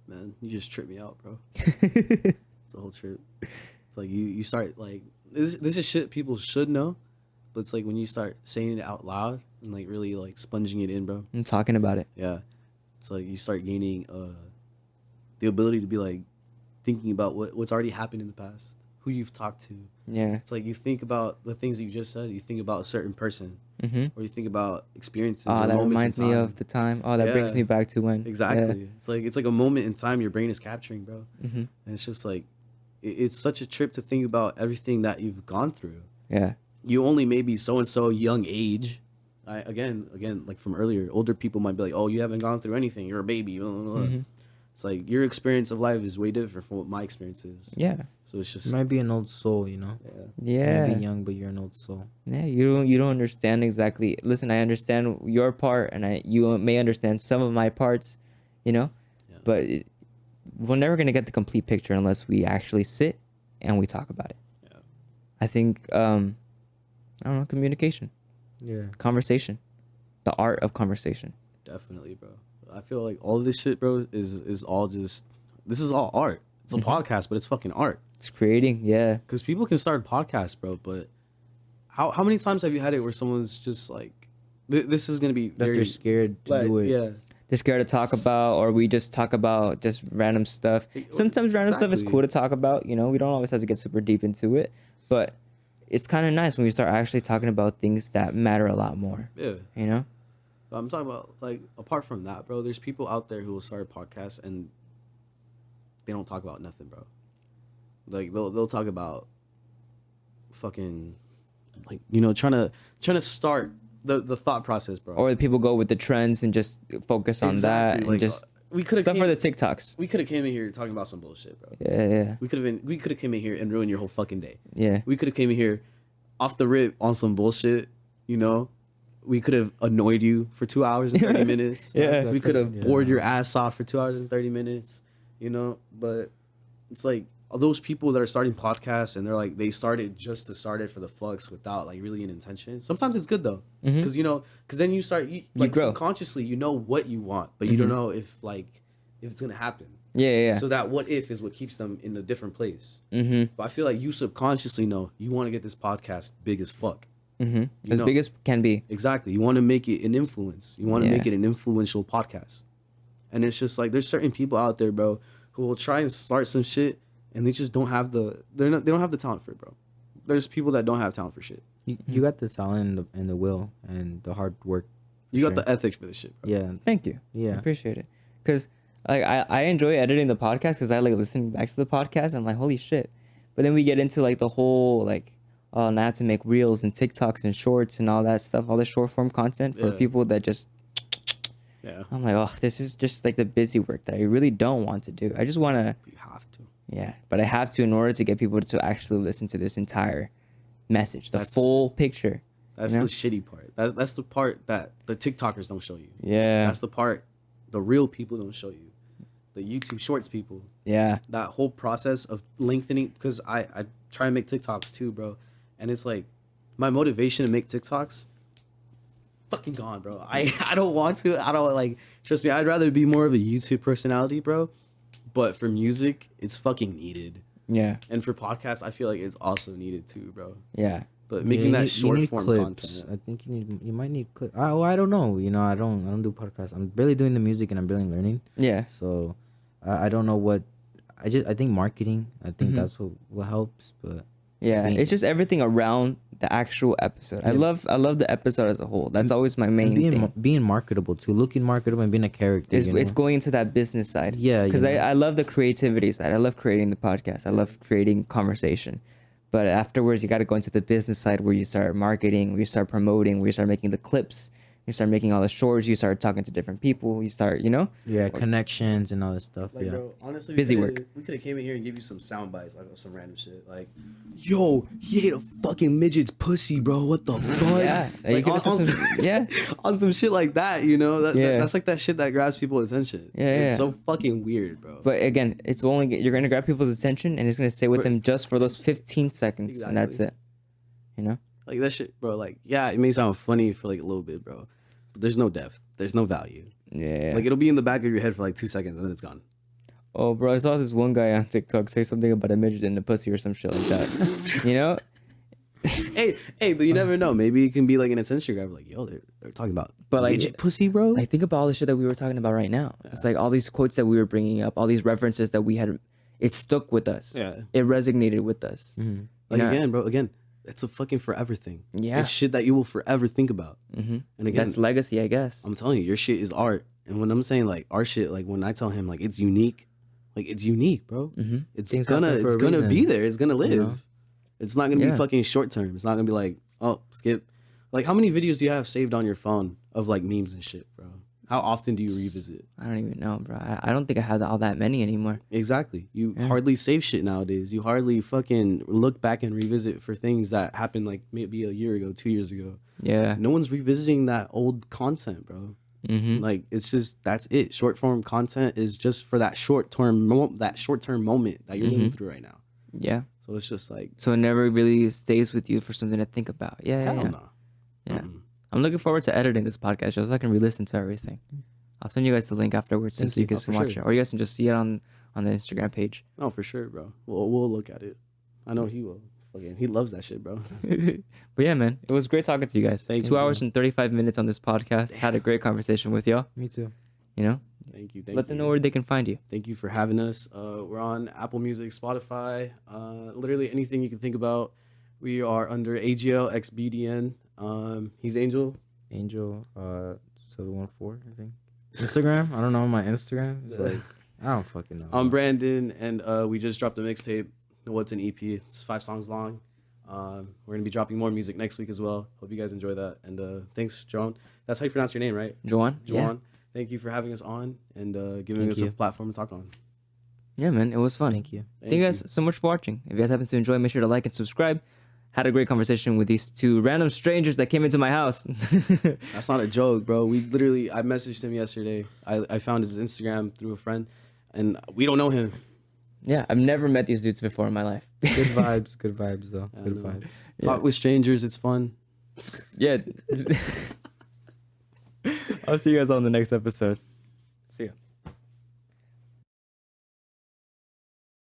Man, you just tripped me out, bro. It's a whole trip. It's like you start like this is shit people should know, but it's like when you start saying it out loud and like really like sponging it in, bro. I'm talking about it. Yeah. It's like you start gaining the ability to be like thinking about what's already happened in the past, who you've talked to. Yeah. It's like you think about the things that you just said, you think about a certain person, Mm-hmm. or you think about experiences. Oh, or that moments reminds in me time. of the time. Oh, that brings Yeah. me back to when. Exactly. It's like a moment in time your brain is capturing, bro. Mm-hmm. And it's just like it's such a trip to think about everything that you've gone through. Yeah. You only maybe so and so young age. Again, like from earlier, older people might be like, "Oh, you haven't gone through anything. You're a baby." Blah, blah, blah. Mm-hmm. It's like your experience of life is way different from what my experience is. Yeah. So it's just You might be an old soul, you know. yeah. Yeah. You might be young, but you're an old soul. Yeah. You don't understand exactly. Listen, I understand your part, and you may understand some of my parts, you know, Yeah. but we're never gonna get the complete picture unless we actually sit and we talk about it. Yeah. I think I don't know, communication, Yeah. conversation, the art of conversation. Definitely, bro. I feel like all of this shit, bro, is all just this is all art. It's a podcast, but it's fucking art. It's creating, yeah. Because people can start podcasts, bro, but how many times have you had it where someone's just like, this is gonna be That very they're scared to like, do it. Yeah. They're scared to talk about, or we just talk about just random stuff. Sometimes random stuff is Exactly. cool to talk about. You know, we don't always have to get super deep into it, but it's kind of nice when we start actually talking about things that matter a lot more. Yeah. You know? But I'm talking about, like, apart from that, bro, there's people out there who will start a podcast and they don't talk about nothing, bro. Like, they'll talk about fucking, like, you know, trying to start the thought process, bro. Or people go with the trends and just focus on that and Like, just we could have stuff for the TikToks. We could have came in here talking about some bullshit, bro. Yeah. We could have came in here and ruined your whole fucking day. Yeah. We could have came in here off the rip on some bullshit, you know? We could have annoyed you for 2 hours and 30 minutes. Yeah. We could have bored your ass off for 2 hours and 30 minutes, you know? But it's like, all those people that are starting podcasts and they're like, they started just to start it for the fucks without like really an intention. Sometimes it's good though. Because, you know, because then you start, like grow. subconsciously, you know what you want, but you don't know if it's going to happen. Yeah. So that what if is what keeps them in a different place. Mm-hmm. But I feel like you subconsciously know you want to get this podcast big as fuck. Mm-hmm. As know. big as can be. Exactly. You want to make it an influence. You want to make it an influential podcast. And it's just like there's certain people out there, bro, who will try and start some shit and they just don't have they don't have the talent for it, bro. There's people that don't have talent for shit. You got the talent and the will and the hard work. You got the ethics for this shit, bro. Yeah. Thank you. Yeah. I appreciate it. Because like I enjoy editing the podcast because I like listening back to the podcast and I'm like, holy shit. But then we get into like the whole like, oh, now to make reels and TikToks and shorts and all that stuff, all the short form content for people that just, I'm like, oh, this is just like the busy work that I really don't want to do. I just want to. You have to. Yeah, but I have to in order to get people to actually listen to this entire message, the full picture. That's you know? the shitty part. That's the part that the TikTokers don't show you. Yeah. That's the part the real people don't show you. The YouTube Shorts people. Yeah. That whole process of lengthening, because I try and make TikToks too, bro. And it's like, my motivation to make TikToks, fucking gone, bro. I don't want to. I don't, like, trust me, I'd rather be more of a YouTube personality, bro. But for music, it's fucking needed. Yeah. And for podcasts, I feel like it's also needed too, bro. Yeah. But making that short form content. I think you might need clips. I don't know. You know, I don't do podcasts. I'm barely doing the music and I'm barely learning. Yeah. So I don't know what. I think marketing. I think that's what helps. But yeah, it's just everything around the actual episode. I love the episode as a whole. That's always my main thing. Being marketable too, looking marketable and being a character. It's going into that business side. Yeah, because I love the creativity side. I love creating the podcast. I love creating conversation. But afterwards, you got to go into the business side where you start marketing, where you start promoting, where you start making the clips, you start making all the shorts, you start talking to different people, you start, you know? Yeah, connections and all that stuff. Like, yeah. bro, honestly, Busy work. We could have came in here and give you some sound bites, like some random shit. Like, yo, he ate a fucking midget's pussy, bro. What the fuck? Yeah. Like, you yeah. on some shit like that, you know? That's like that shit that grabs people's attention. Yeah, It's so fucking weird, bro. But again, it's only, you're going to grab people's attention and it's going to stay with them just for those 15 seconds. And that's it. You know? Like, that shit, bro, like, yeah, it may sound funny for like a little bit, bro. But there's no depth. There's no value. Yeah. Like, it'll be in the back of your head for like 2 seconds and then it's gone. Oh, bro, I saw this one guy on TikTok say something about a midget in the pussy or some shit like that. You know? hey, but you never know. Maybe it can be like an attention grab. Like, yo, they're talking about midget pussy, bro. Like, think about all the shit that we were talking about right now. Yeah. It's like all these quotes that we were bringing up, all these references that we had. It stuck with us. Yeah. It resonated with us. Mm-hmm. Like, again, bro, it's a fucking forever thing. Yeah. It's shit that you will forever think about. Mm-hmm. And again, that's legacy, I guess. I'm telling you, your shit is art. And when I'm saying like our shit, like when I tell him like it's unique, bro. Mm-hmm. It's gonna be there. It's gonna live. You know? It's not gonna be fucking short term. It's not gonna be like, oh, skip. Like, how many videos do you have saved on your phone of like memes and shit, bro? How often do you revisit? I don't even know, bro. I don't think I have all that many anymore. Exactly. You hardly save shit nowadays. You hardly fucking look back and revisit for things that happened like maybe a year ago, 2 years ago. Yeah. No one's revisiting that old content, bro. Mm-hmm. Like, it's just, that's it. Short form content is just for that short term moment that you're living through right now. Yeah. So it's just like, so it never really stays with you for something to think about. Yeah. Hell no. Yeah. I'm looking forward to editing this podcast just so I can re-listen to everything. I'll send you guys the link afterwards so you guys can watch it. Or you guys can just see it on the Instagram page. Oh, for sure, bro. We'll look at it. I know he will. Fucking, he loves that shit, bro. But yeah, man, it was great talking to you guys. Thank 2 you, hours man. and 35 minutes on this podcast. Had a great conversation with y'all. Me too. You know, Thank you. let them know where they can find you. Thank you for having us. We're on Apple Music, Spotify, literally anything you can think about. We are under AGL x BDN. He's Angel. Angel 714, I think. Instagram? I don't know my Instagram. It's like I don't fucking know. I'm Brandon, and we just dropped a mixtape. What's an EP? It's 5 songs long. We're gonna be dropping more music next week as well. Hope you guys enjoy that. And thanks, Joan. That's how you pronounce your name, right? Joan. Joan. Thank you for having us on and giving us a platform to talk on. Yeah, man, it was fun. Thank you. Thank you guys so much for watching. If you guys happen to enjoy, make sure to like and subscribe. Had a great conversation with these 2 random strangers that came into my house. That's not a joke, bro. I messaged him yesterday. I found his Instagram through a friend, and we don't know him. Yeah, I've never met these dudes before in my life. Good vibes though. I Good know. vibes. Talk with strangers. It's fun. Yeah. I'll see you guys on the next episode. See ya.